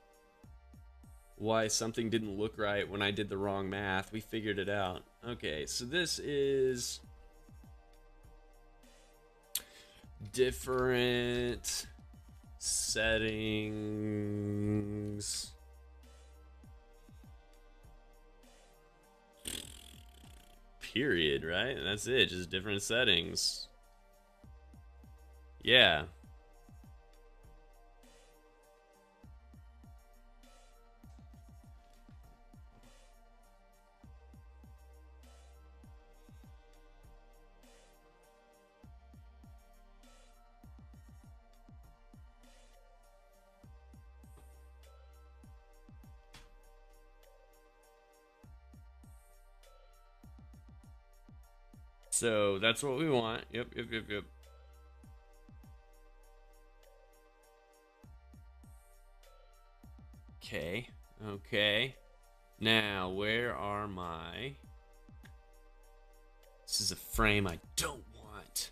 Why something didn't look right when I did the wrong math. We figured it out. Okay, so this is different settings. Period, right? And that's it, just different settings. Yeah. So that's what we want. Yep. Okay. Now, where are my... This is a frame I don't want.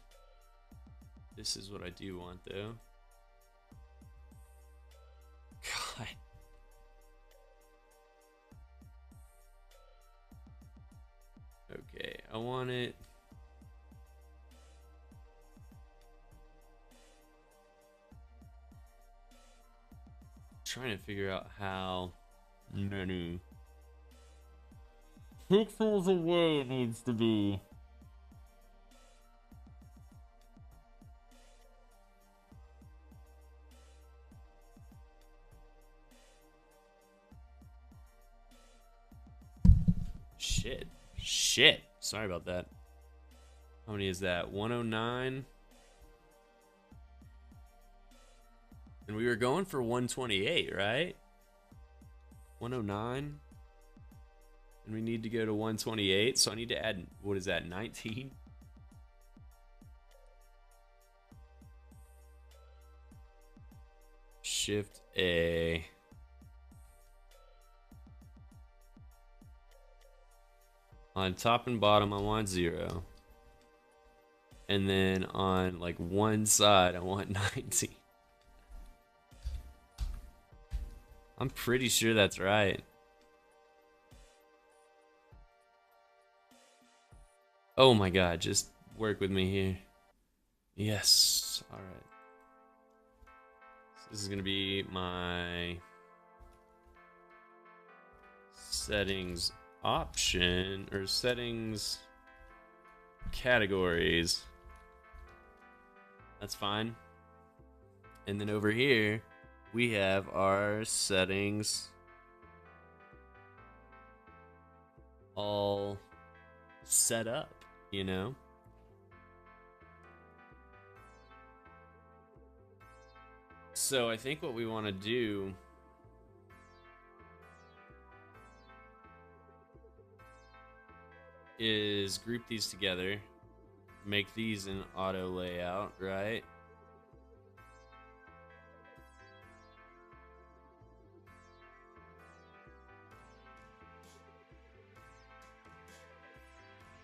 This is what I do want, though. God. Okay, I want it... Trying to figure out how many pixels away it needs to be. Shit. Sorry about that. How many is that? 109. And we were going for 128, right? 109. And we need to go to 128. So I need to add, what is that, 19? Shift A. On top and bottom, I want 0. And then on like one side, I want 19. I'm pretty sure that's right. Oh my god, just work with me here. Yes, alright. So this is gonna be my settings option, or settings categories. That's fine. And then over here, we have our settings all set up, you know? So I think what we want to do is group these together, make these an auto layout, right?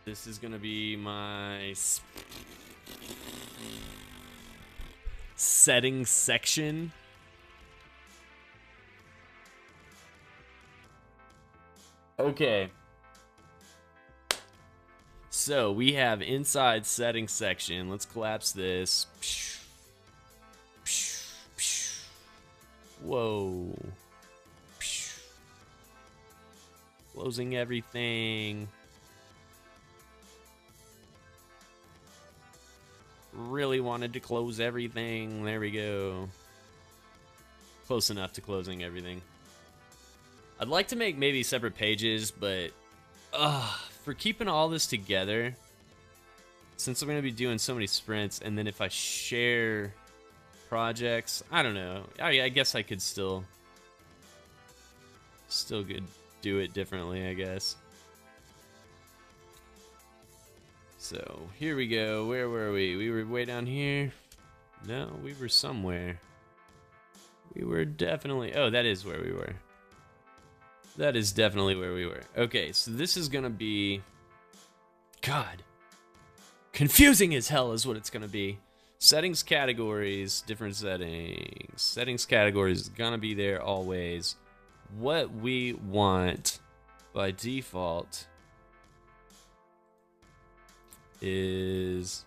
This is gonna be my settings section. Okay. So we have inside settings section. Let's collapse this. Whoa. Closing everything. Really wanted to close everything. There we go. Close enough to closing everything. I'd like to make maybe separate pages, but for keeping all this together, since I'm going to be doing so many sprints, and then if I share projects, I don't know. I guess I could still could do it differently, I guess. So here we go. Where were we? We were way down here. No, we were somewhere. We were definitely... Oh, that is where we were. That is definitely where we were. Okay, so this is gonna be... God. Confusing as hell is what it's gonna be. Settings, categories, different settings. Settings, categories is gonna be there always. What we want by default is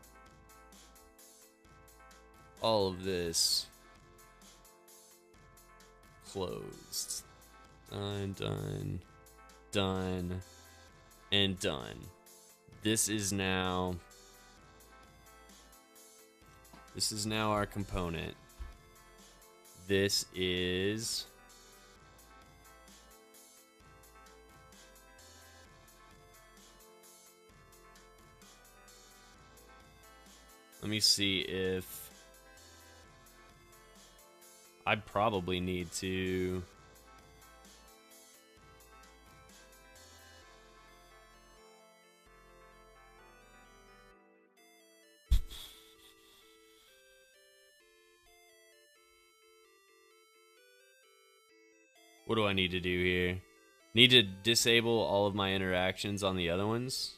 all of this closed. Done, done, done, and done. This is now our component. This is let me see if I probably need to what do I need to do here? Need to disable all of my interactions on the other ones?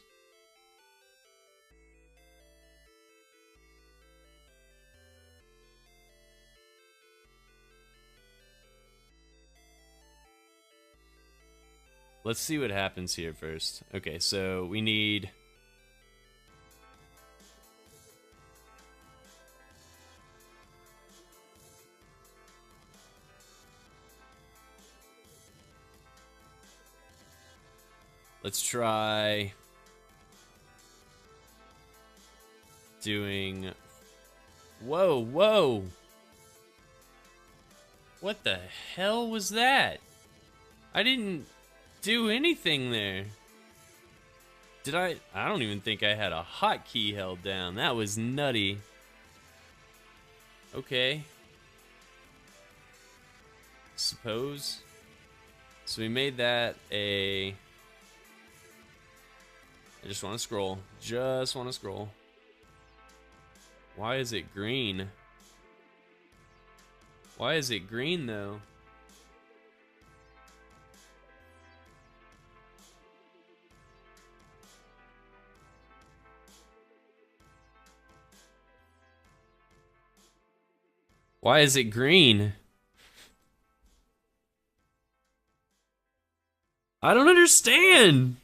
Let's see what happens here first. Okay, so we need... Let's try doing... Whoa, whoa! What the hell was that? I didn't do anything there. Did I? I don't even think I had a hotkey held down. That was nutty. Okay. Suppose. So we made that a... I just want to scroll. Just want to scroll. Why is it green? Why is it green though? Why is it green? I don't understand.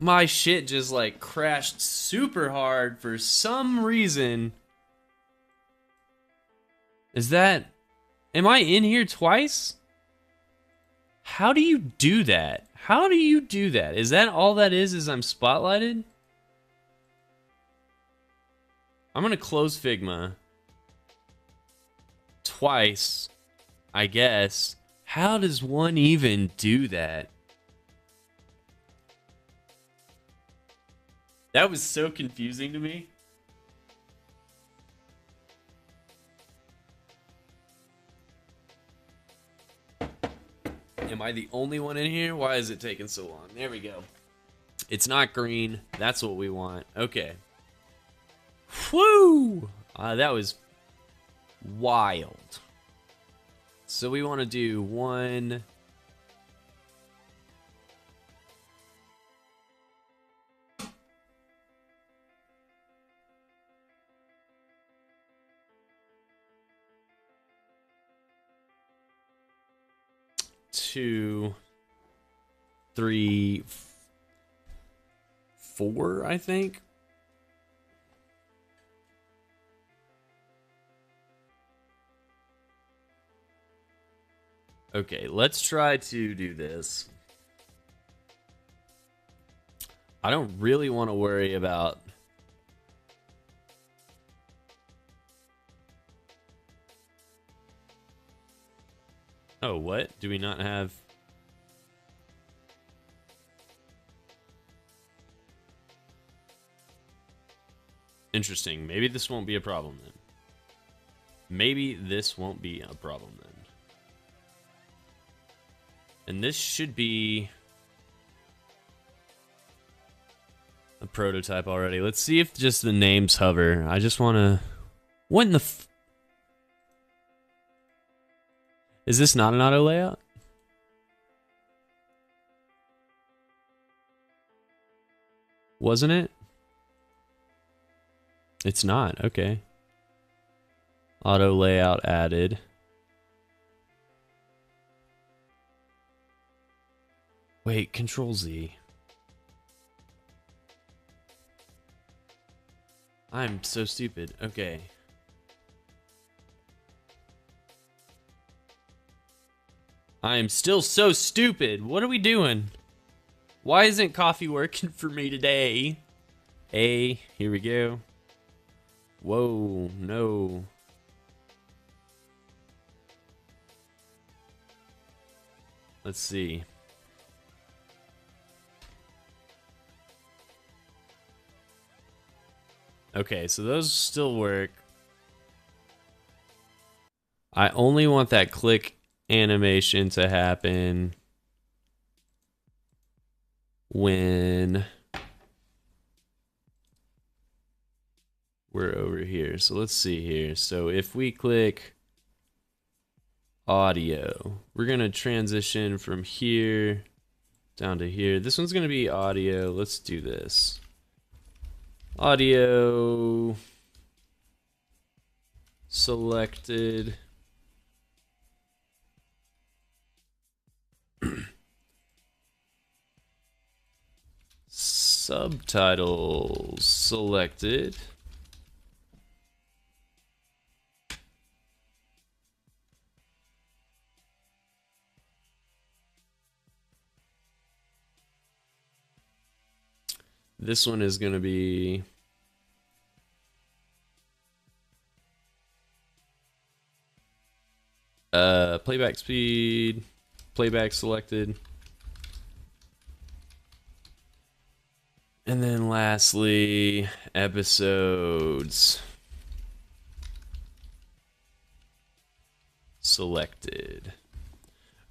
My shit just like crashed super hard for some reason. Is that... Am I in here twice? How do you do that? How do you do that? Is that all that is I'm spotlighted? I'm gonna close Figma. Twice, I guess. How does one even do that? That was so confusing to me. Am I the only one in here? Why is it taking so long? There we go. It's not green. That's what we want. Okay. Woo! That was wild. So we want to do one... 2, 3, 4, I think. Okay, let's try to do this. I don't really want to worry about... Oh, what? Do we not have... Interesting. Maybe this won't be a problem then. Maybe this won't be a problem then. And this should be a prototype already. Let's see if just the names hover. I just want to... What in the... Is this not an auto layout? Wasn't it? It's not. Okay. Auto layout added. Wait, Control Z. I'm so stupid. Okay. I am still so stupid. What are we doing? Why isn't coffee working for me today? Here we go. Whoa, no. Let's see. Okay, so those still work. I only want that click animation to happen when we're over here. So let's see here. So if we click audio, we're gonna transition from here down to here. This one's gonna be audio. Let's do this. Audio selected. Subtitles selected. This one is going to be playback speed, playback selected. And then lastly, episodes selected.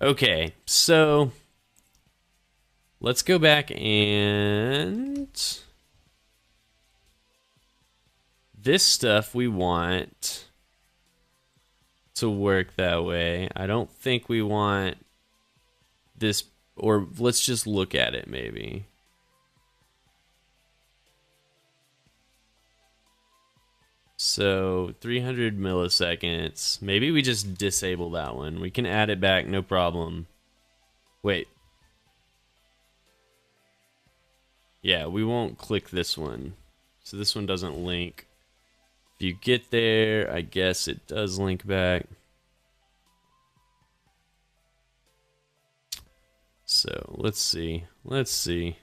Okay, so let's go back and this stuff we want to work that way. I don't think we want this, or let's just look at it maybe. So 300 milliseconds. Maybe we just disable that one. We can add it back, no problem. Wait. Yeah, we won't click this one. So this one doesn't link. If you get there, I guess it does link back. So let's see. Let's see.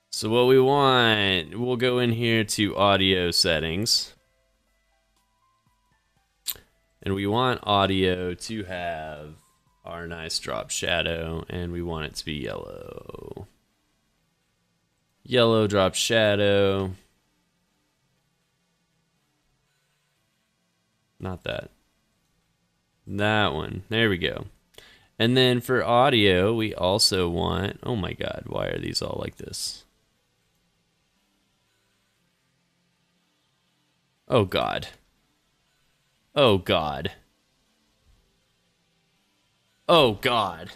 So what we want, we'll go in here to audio settings. And we want audio to have our nice drop shadow, and we want it to be yellow. Yellow drop shadow. Not that. That one. There we go. And then for audio, we also want... Oh my god, why are these all like this? Oh god. Oh god. Oh god.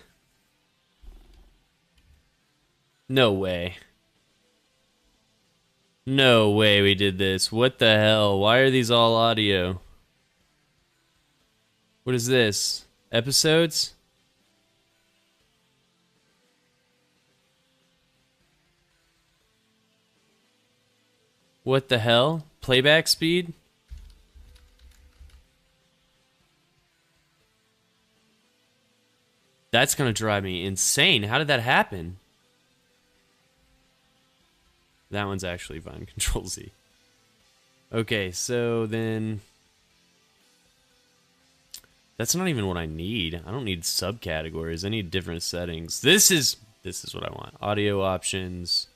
No way. No way we did this. What the hell? Why are these all audio? What is this? Episodes? What the hell? Playback speed? That's gonna drive me insane. How did that happen? That one's actually fine. Control Z. Okay, so then that's not even what I need. I don't need subcategories. I need different settings. This is what I want. Audio options.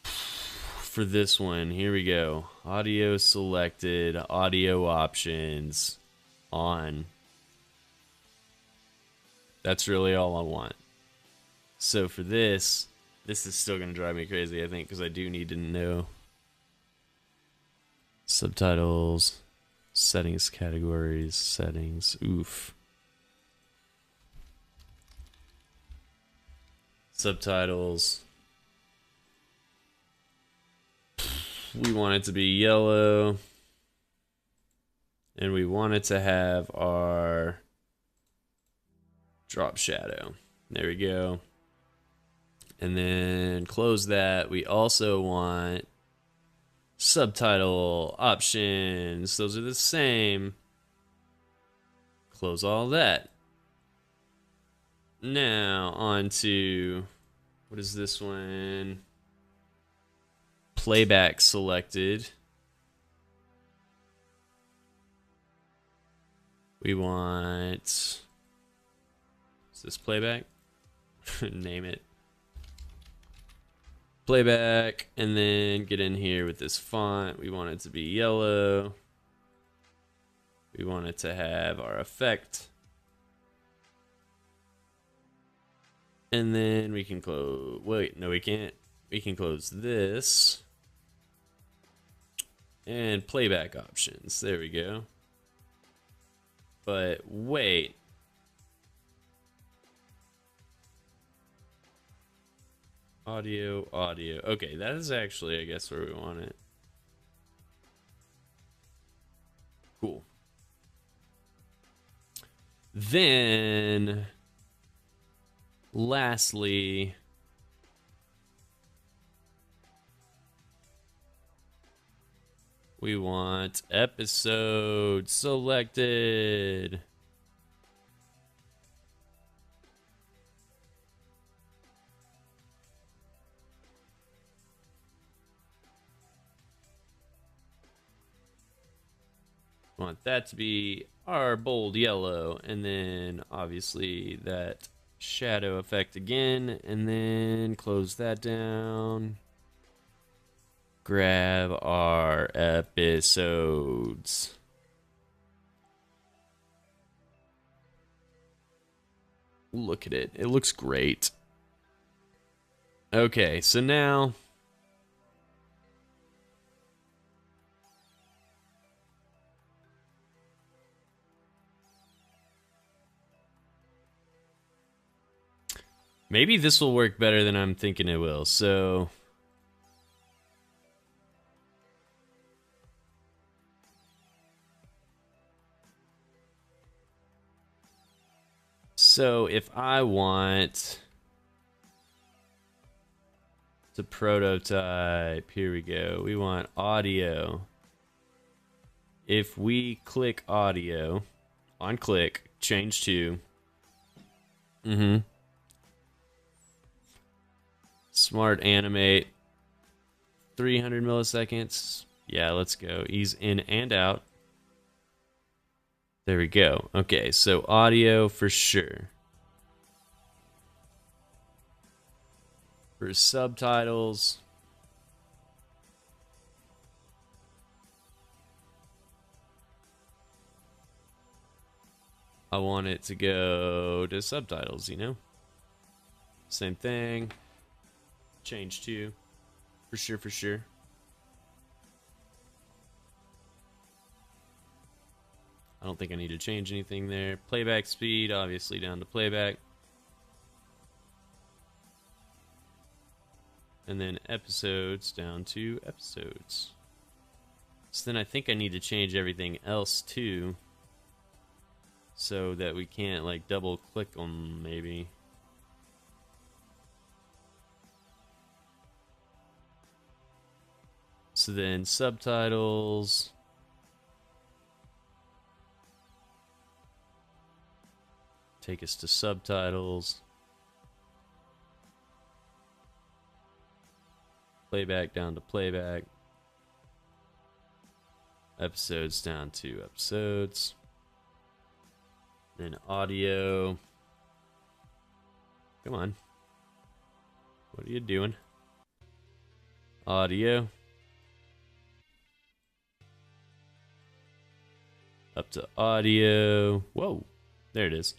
For this one, here we go. Audio selected, audio options on. That's really all I want. So for this is still going to drive me crazy, I think, because I do need to know subtitles, settings, categories, settings. Oof. Subtitles. We want it to be yellow. And we want it to have our drop shadow. There we go. And then close that. We also want subtitle options. Those are the same. Close all that. Now on to, what is this one? Playback selected. We want, is this playback? Name it. Playback, and then get in here with this font. We want it to be yellow. We want it to have our effect. And then we can close, wait, no we can't. We can close this. And playback options, there we go. But wait. Audio. Okay, that is actually, I guess, where we want it. Cool. Then, lastly, we want episode selected. Want that to be our bold yellow, and then obviously that shadow effect again, and then close that down. Grab our episodes. Look at it. It looks great. Okay, so now maybe this will work better than I'm thinking it will. So if I want to prototype, here we go. We want audio. If we click audio, on click, change to, smart animate, 300 milliseconds. Yeah, let's go. Ease in and out. There we go. Okay, so audio for sure. For subtitles, I want it to go to subtitles, you know? Same thing. Change to. For sure. I don't think I need to change anything there. Playback speed, obviously down to playback. and then episodes down to episodes. So then I think I need to change everything else too, so that we can't like double click them maybe. So then subtitles. Take us to subtitles. Playback down to playback. Episodes down to episodes. Then audio. Come on. What are you doing? Audio. Up to audio. Whoa. There it is.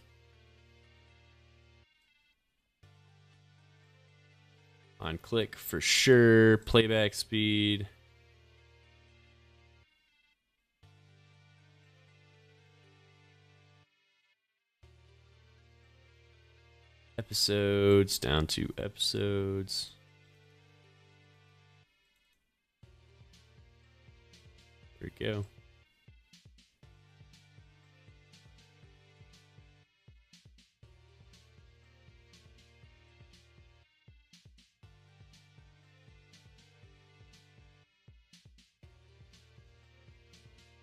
On click for sure. Playback speed. Episodes down to episodes. There we go.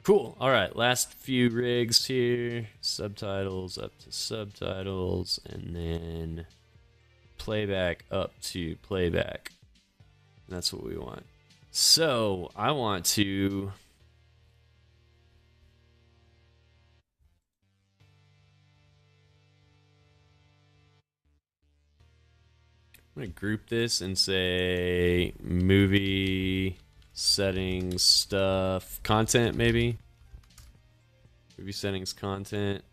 Cool. All right, last few rigs here. Subtitles up to subtitles, and then playback up to playback. That's what we want. So I want to I'm gonna group this and say movie settings stuff content, maybe movie settings content.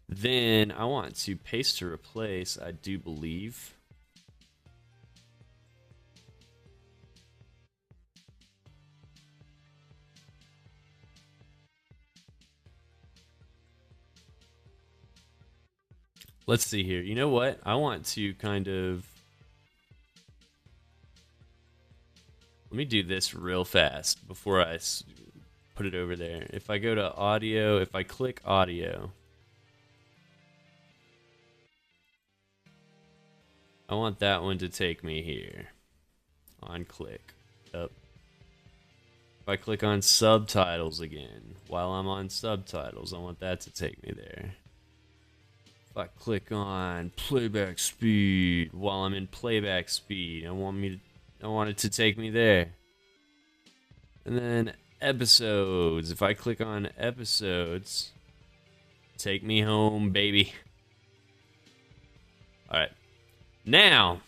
Then I want to paste to replace, I do believe. Let's see here. You know what? I want to kind of, let me do this real fast before I put it over there. If I go to audio, if I click audio, I want that one to take me here. On click. Up. If I click on subtitles again, while I'm on subtitles, I want that to take me there. If I click on playback speed while I'm in playback speed, I want it to take me there. And then episodes. If I click on episodes, take me home, baby. All right. Now,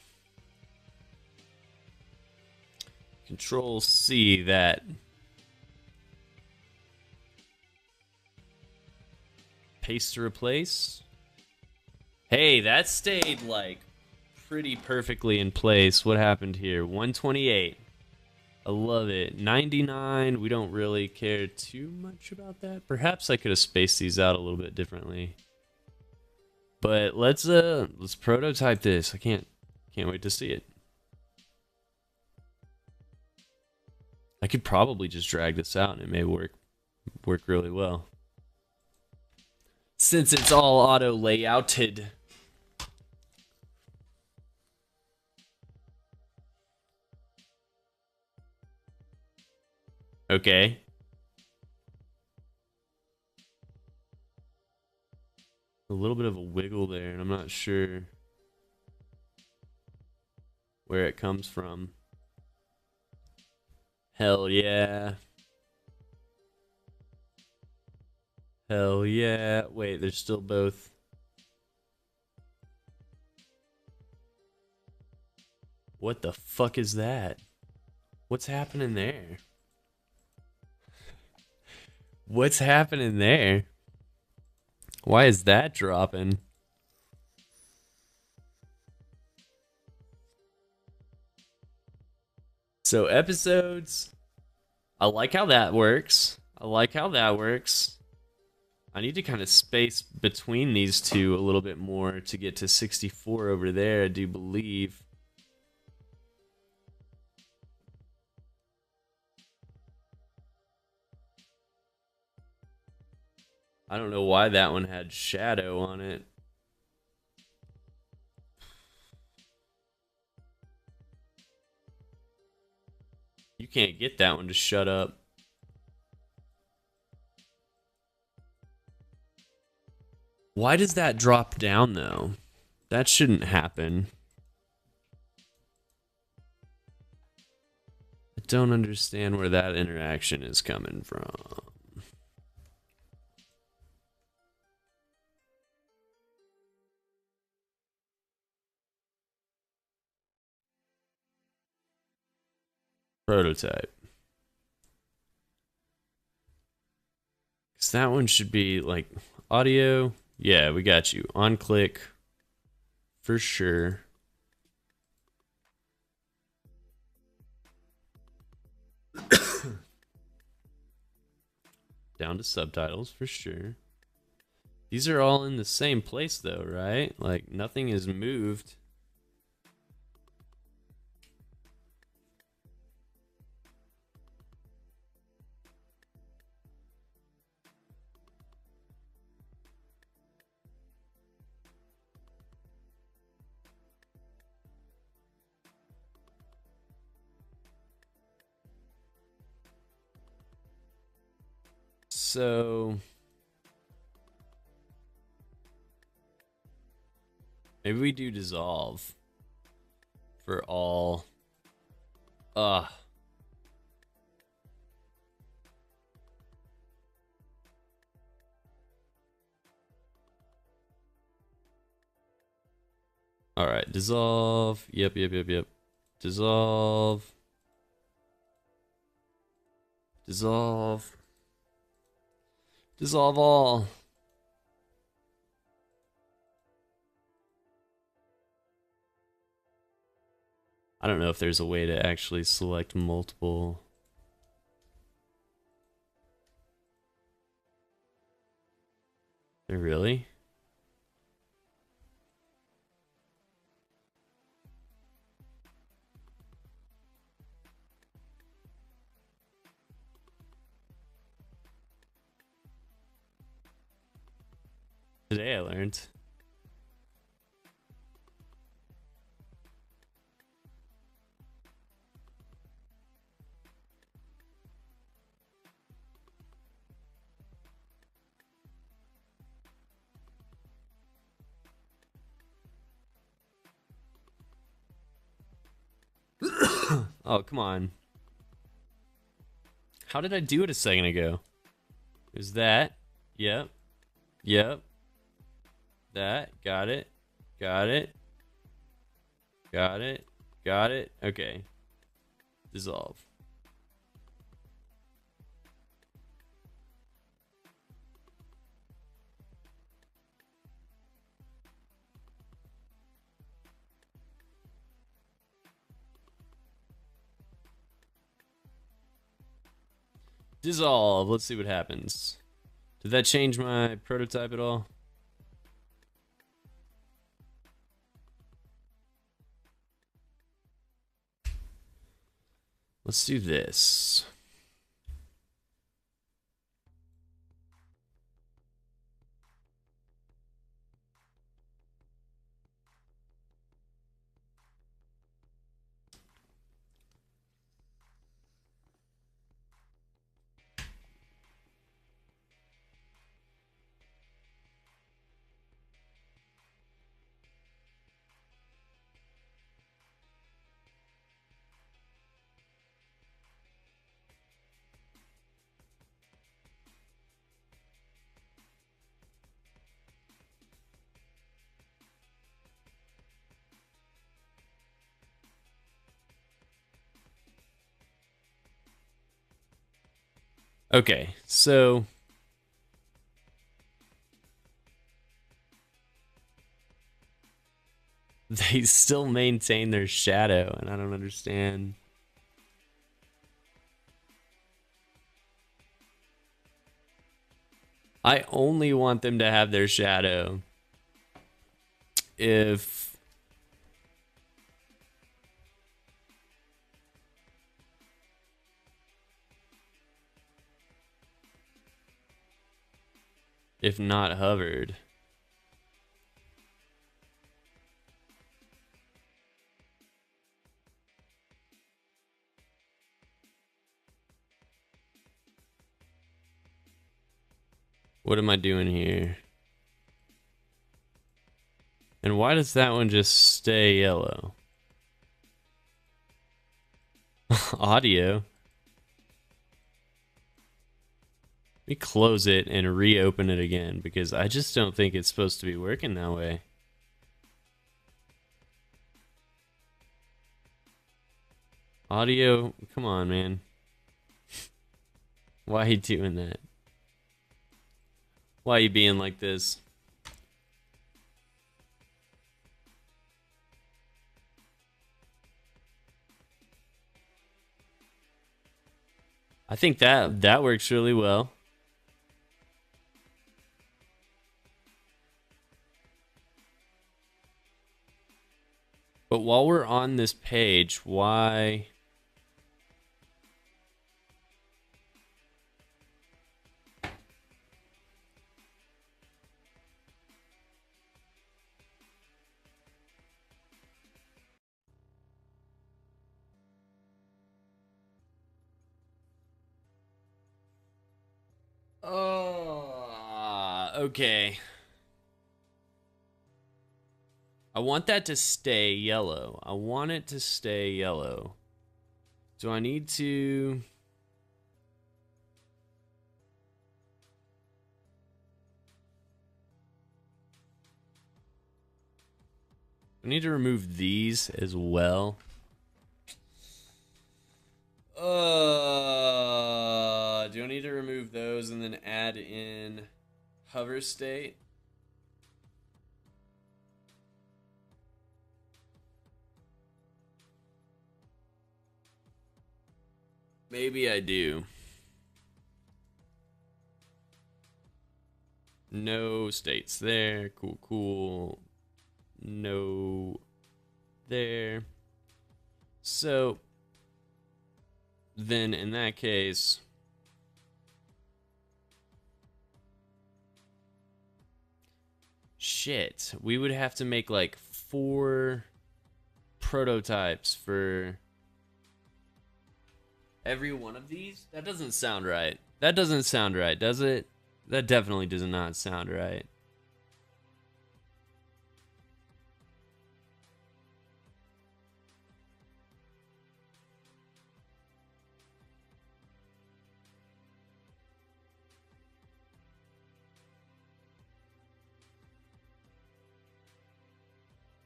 Control C that. Paste to replace. Hey, that stayed like pretty perfectly in place. What happened here? 128. I love it. 99. We don't really care too much about that. Perhaps I could have spaced these out a little bit differently. But let's prototype this. I can't wait to see it. I could probably just drag this out and it may work really well. Since it's all auto layouted. Okay. A little bit of a wiggle there, and I'm not sure where it comes from. Hell yeah. Hell yeah. Wait, they're still both. What the fuck is that? What's happening there? What's happening there? Why is that dropping? So episodes, I like how that works. I like how that works. I need to kind of space between these two a little bit more to get to 64 over there, I do believe. I don't know why that one had shadow on it. You can't get that one to shut up. Why does that drop down though? That shouldn't happen. I don't understand where that interaction is coming from. Prototype. Because that one should be like audio. Yeah, we got you. On click. For sure. Down to subtitles for sure. These are all in the same place though, right? Like nothing is moved. So maybe we do dissolve for all. All right, dissolve. Yep. Dissolve. Dissolve. Dissolve all. I don't know if there's a way to actually select multiple. Really? Today I learned. Oh, come on. How did I do it a second ago? Is that? Yep. That. Got it. Okay. Dissolve. Dissolve. Let's see what happens. Did that change my prototype at all? Let's do this. Okay, so they still maintain their shadow, and I don't understand. I only want them to have their shadow if if not hovered. What am I doing here? And why does that one just stay yellow? Audio. Let me close it and reopen it again because I just don't think it's supposed to be working that way. Audio, come on, man. Why are you doing that? Why are you being like this? I think that works really well. But while we're on this page, why... Oh, okay. I want that to stay yellow. I want it to stay yellow. Do I need to... I need to remove these as well. Do I need to remove those and then add in hover state? Maybe I do. No states there. Cool, cool. No there. So then in that case, shit, we would have to make like 4 prototypes for every one of these? That doesn't sound right. That doesn't sound right, does it? That definitely does not sound right.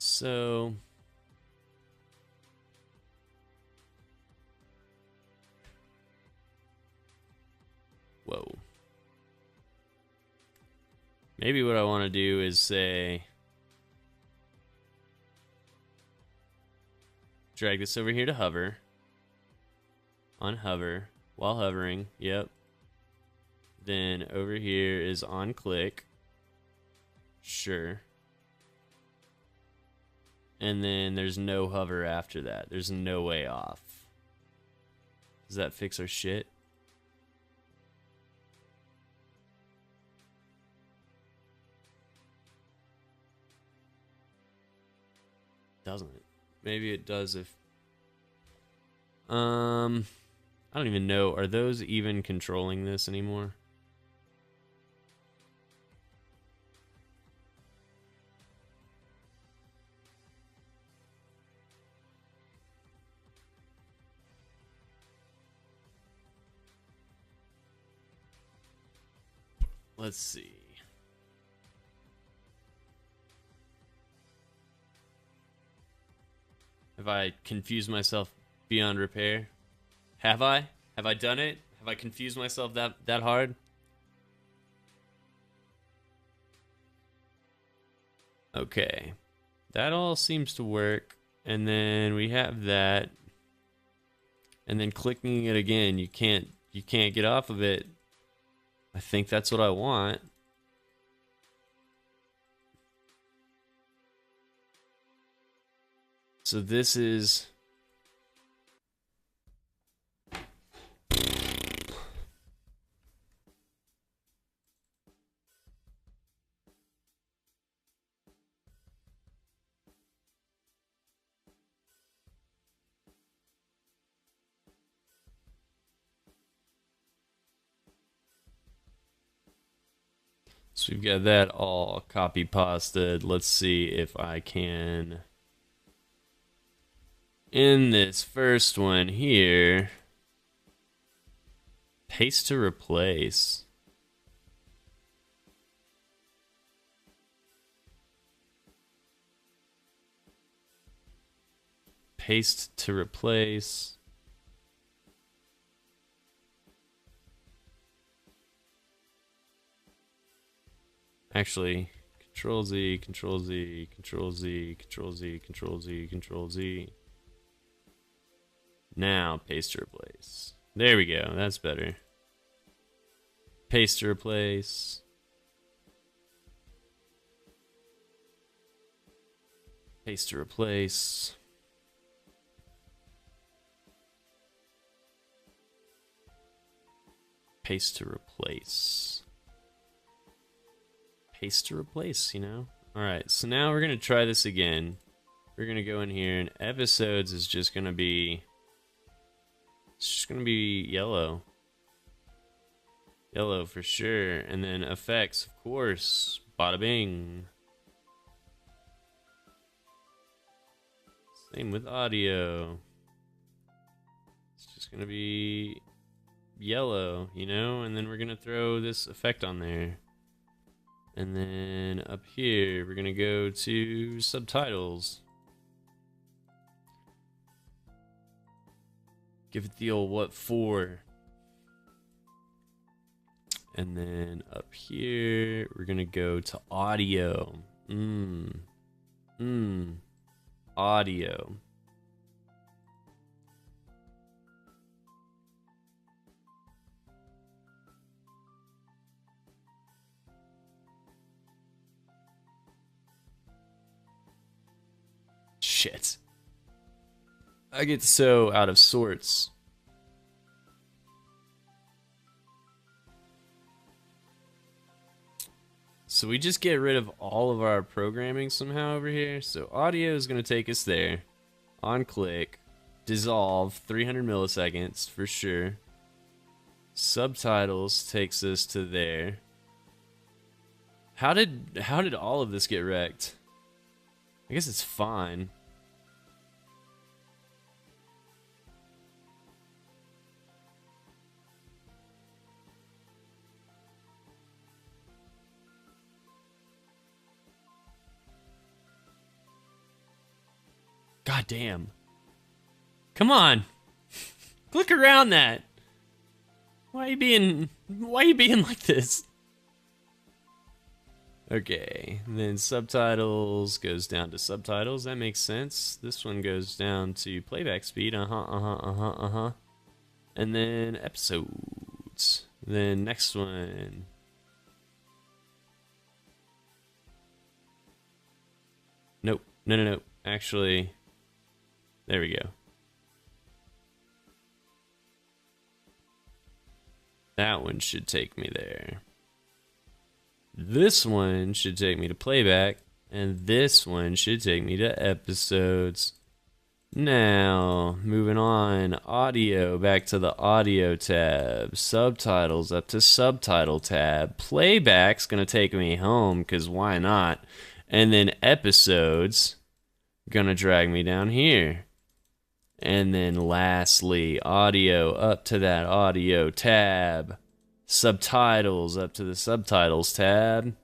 So whoa. Maybe what I want to do is say drag this over here to hover. On hover. While hovering. Yep. Then over here is on click. Sure. And then there's no hover after that. There's no way off. Does that fix our shit? Doesn't it? Maybe it does if... I don't even know. Are those even controlling this anymore? Let's see. Have I confused myself beyond repair? Have I? Have I done it? Have I confused myself that hard? Okay. That all seems to work. And then we have that. And then clicking it again, you can't get off of it. I think that's what I want. So this is... So we've got that all copy pasted. Let's see if I can, in this first one here, paste to replace. Paste to replace. Actually, Control Z, Control Z, Control Z, Control Z, Control Z, Control Z. Now paste to replace. There we go. That's better. Paste to replace. Paste to replace. Paste to replace. Paste to replace, you know? Alright, so now we're going to try this again. We're going to go in here, and episodes is just going to be... It's just going to be yellow. Yellow for sure. And then effects, of course. Bada bing. Same with audio. It's just going to be yellow, you know? And then we're going to throw this effect on there. And then up here, we're going to go to subtitles. Give it the old what for. And then up here, we're going to go to audio. Audio. Shit. I get so out of sorts. So we just get rid of all of our programming somehow over here. So audio is going to take us there. On click. Dissolve 300 milliseconds for sure. Subtitles takes us to there. How did all of this get wrecked? I guess it's fine. God damn. Come on. Click around that. Why are you being like this? Okay, and then subtitles goes down to subtitles. That makes sense. This one goes down to playback speed. And then episodes. Then next one. Nope. No. Actually, there we go. That one should take me there. This one should take me to playback, and this one should take me to episodes. Now, moving on, audio, back to the audio tab, subtitles up to subtitle tab, playback's gonna take me home, cause why not? And then episodes, gonna drag me down here. And then lastly, audio up to that audio tab. Subtitles up to the subtitles tab.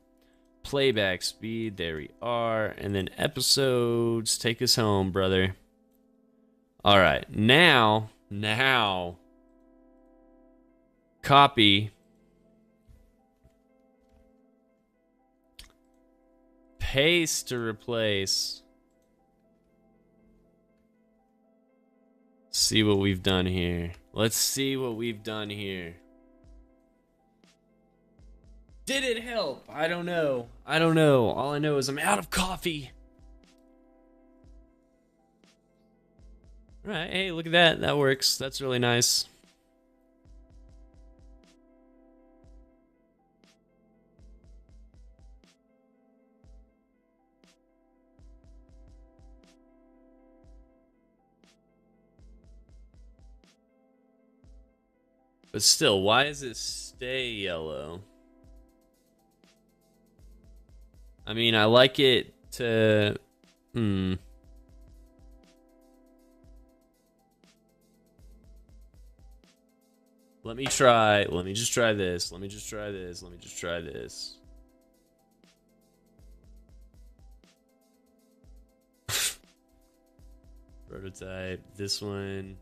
Playback speed, there we are. And then episodes, take us home, brother. Alright, now, copy. Paste to replace. See what we've done here. Let's see what we've done here. Did it help? I don't know. All I know is I'm out of coffee. Alright, hey, look at that. That works. That's really nice. But still, why does it stay yellow? I mean, I like it to... Let me just try this. Let me just try this. Prototype, this one.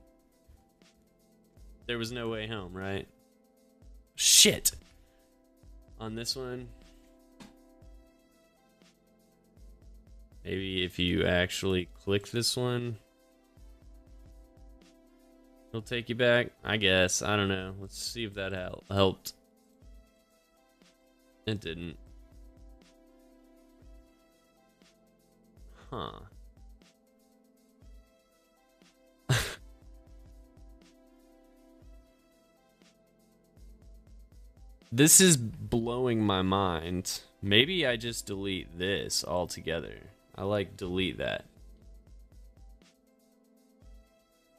There was no way home, right? Shit! On this one. Maybe if you actually click this one, it'll take you back. I guess. I don't know. Let's see if that helped. It didn't. Huh. This is blowing my mind. Maybe I just delete this altogether. I like delete that.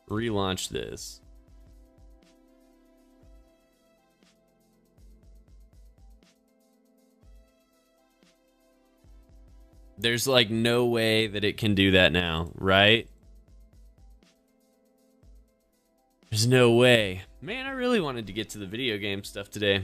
Relaunch this. There's like no way that it can do that now, right? There's no way. Man, I really wanted to get to the video game stuff today.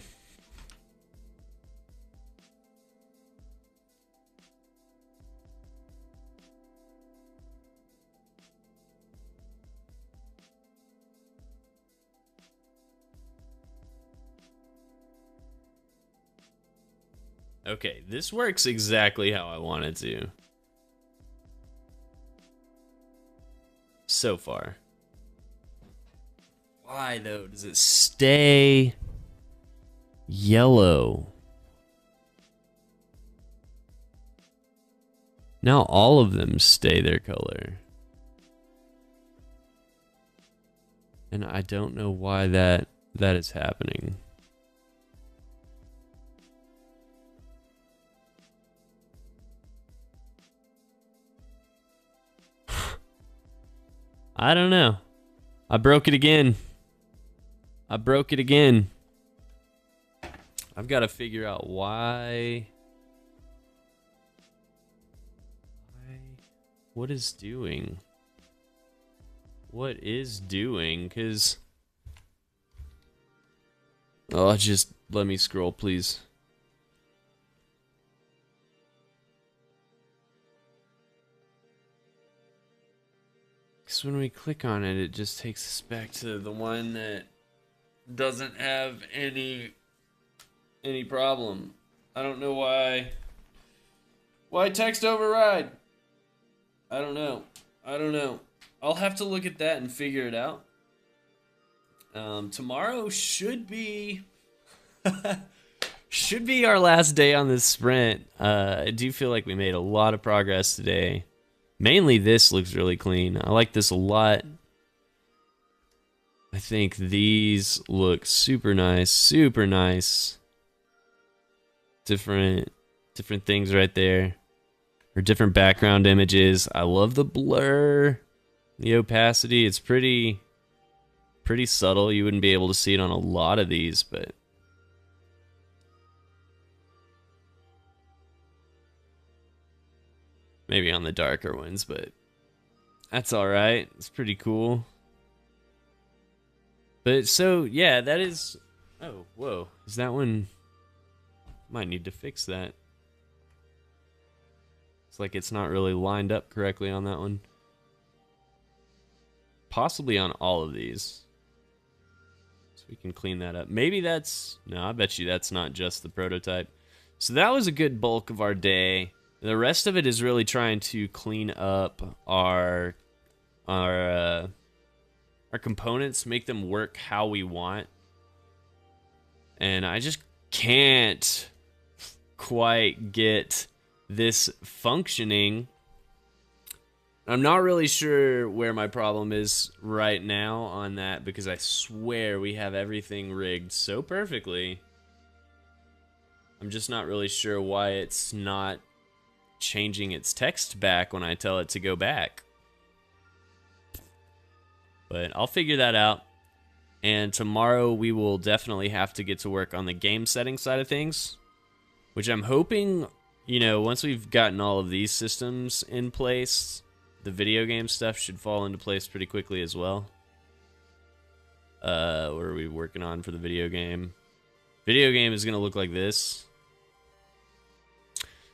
Okay, this works exactly how I want it to. So far. Why, though, does it stay yellow? Now all of them stay their color. And I don't know why that is happening. I don't know. I broke it again. I've got to figure out why. What is doing? Because... Oh, just let me scroll, please. Because when we click on it, it just takes us back to the one that doesn't have any problem. I don't know why. Why text override? I don't know. I'll have to look at that and figure it out. Tomorrow should be our last day on this sprint. I do feel like we made a lot of progress today. Mainly this looks really clean. I like this a lot. I think these look super nice. Different things right there. Or different background images. I love the blur. The opacity, it's pretty subtle. You wouldn't be able to see it on a lot of these, but maybe on the darker ones, but that's all right. It's pretty cool. But so, yeah, that is... Oh, whoa. Is that one... Might need to fix that. It's like it's not really lined up correctly on that one. Possibly on all of these. So we can clean that up. Maybe that's... No, I bet you that's not just the prototype. So that was a good bulk of our day. The rest of it is really trying to clean up our components, make them work how we want. And I just can't quite get this functioning. I'm not really sure where my problem is right now on that, because I swear we have everything rigged so perfectly. I'm just not really sure why it's not changing its text back when I tell it to go back. But I'll figure that out. And tomorrow we will definitely have to get to work on the game setting side of things, which I'm hoping, you know, once we've gotten all of these systems in place, the video game stuff should fall into place pretty quickly as well. What are we working on for the video game? Video game is going to look like this.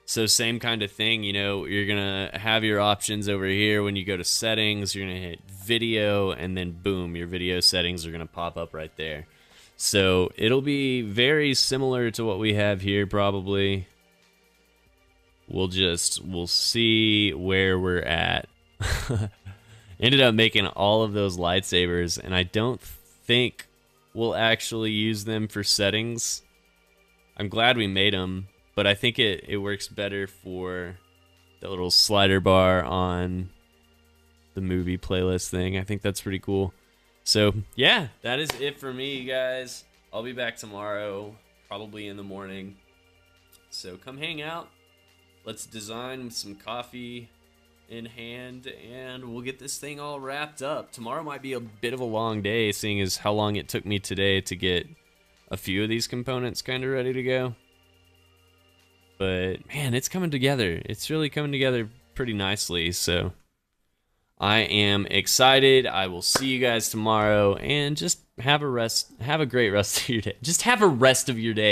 So same kind of thing, you know, you're going to have your options over here. When you go to settings, you're going to hit video, and then boom, your video settings are going to pop up right there. So it'll be very similar to what we have here probably. We'll see where we're at. Ended up making all of those lightsabers, and I don't think we'll actually use them for settings. I'm glad we made them. But I think it works better for the little slider bar on the movie playlist thing. I think that's pretty cool. So, yeah, that is it for me, guys. I'll be back tomorrow, probably in the morning. So come hang out. Let's design with some coffee in hand, and we'll get this thing all wrapped up. Tomorrow might be a bit of a long day, seeing as how long it took me today to get a few of these components kind of ready to go. But, man, it's coming together. It's really coming together pretty nicely, so I am excited. I will see you guys tomorrow, and just have a great rest of your day. Just have a rest of your day.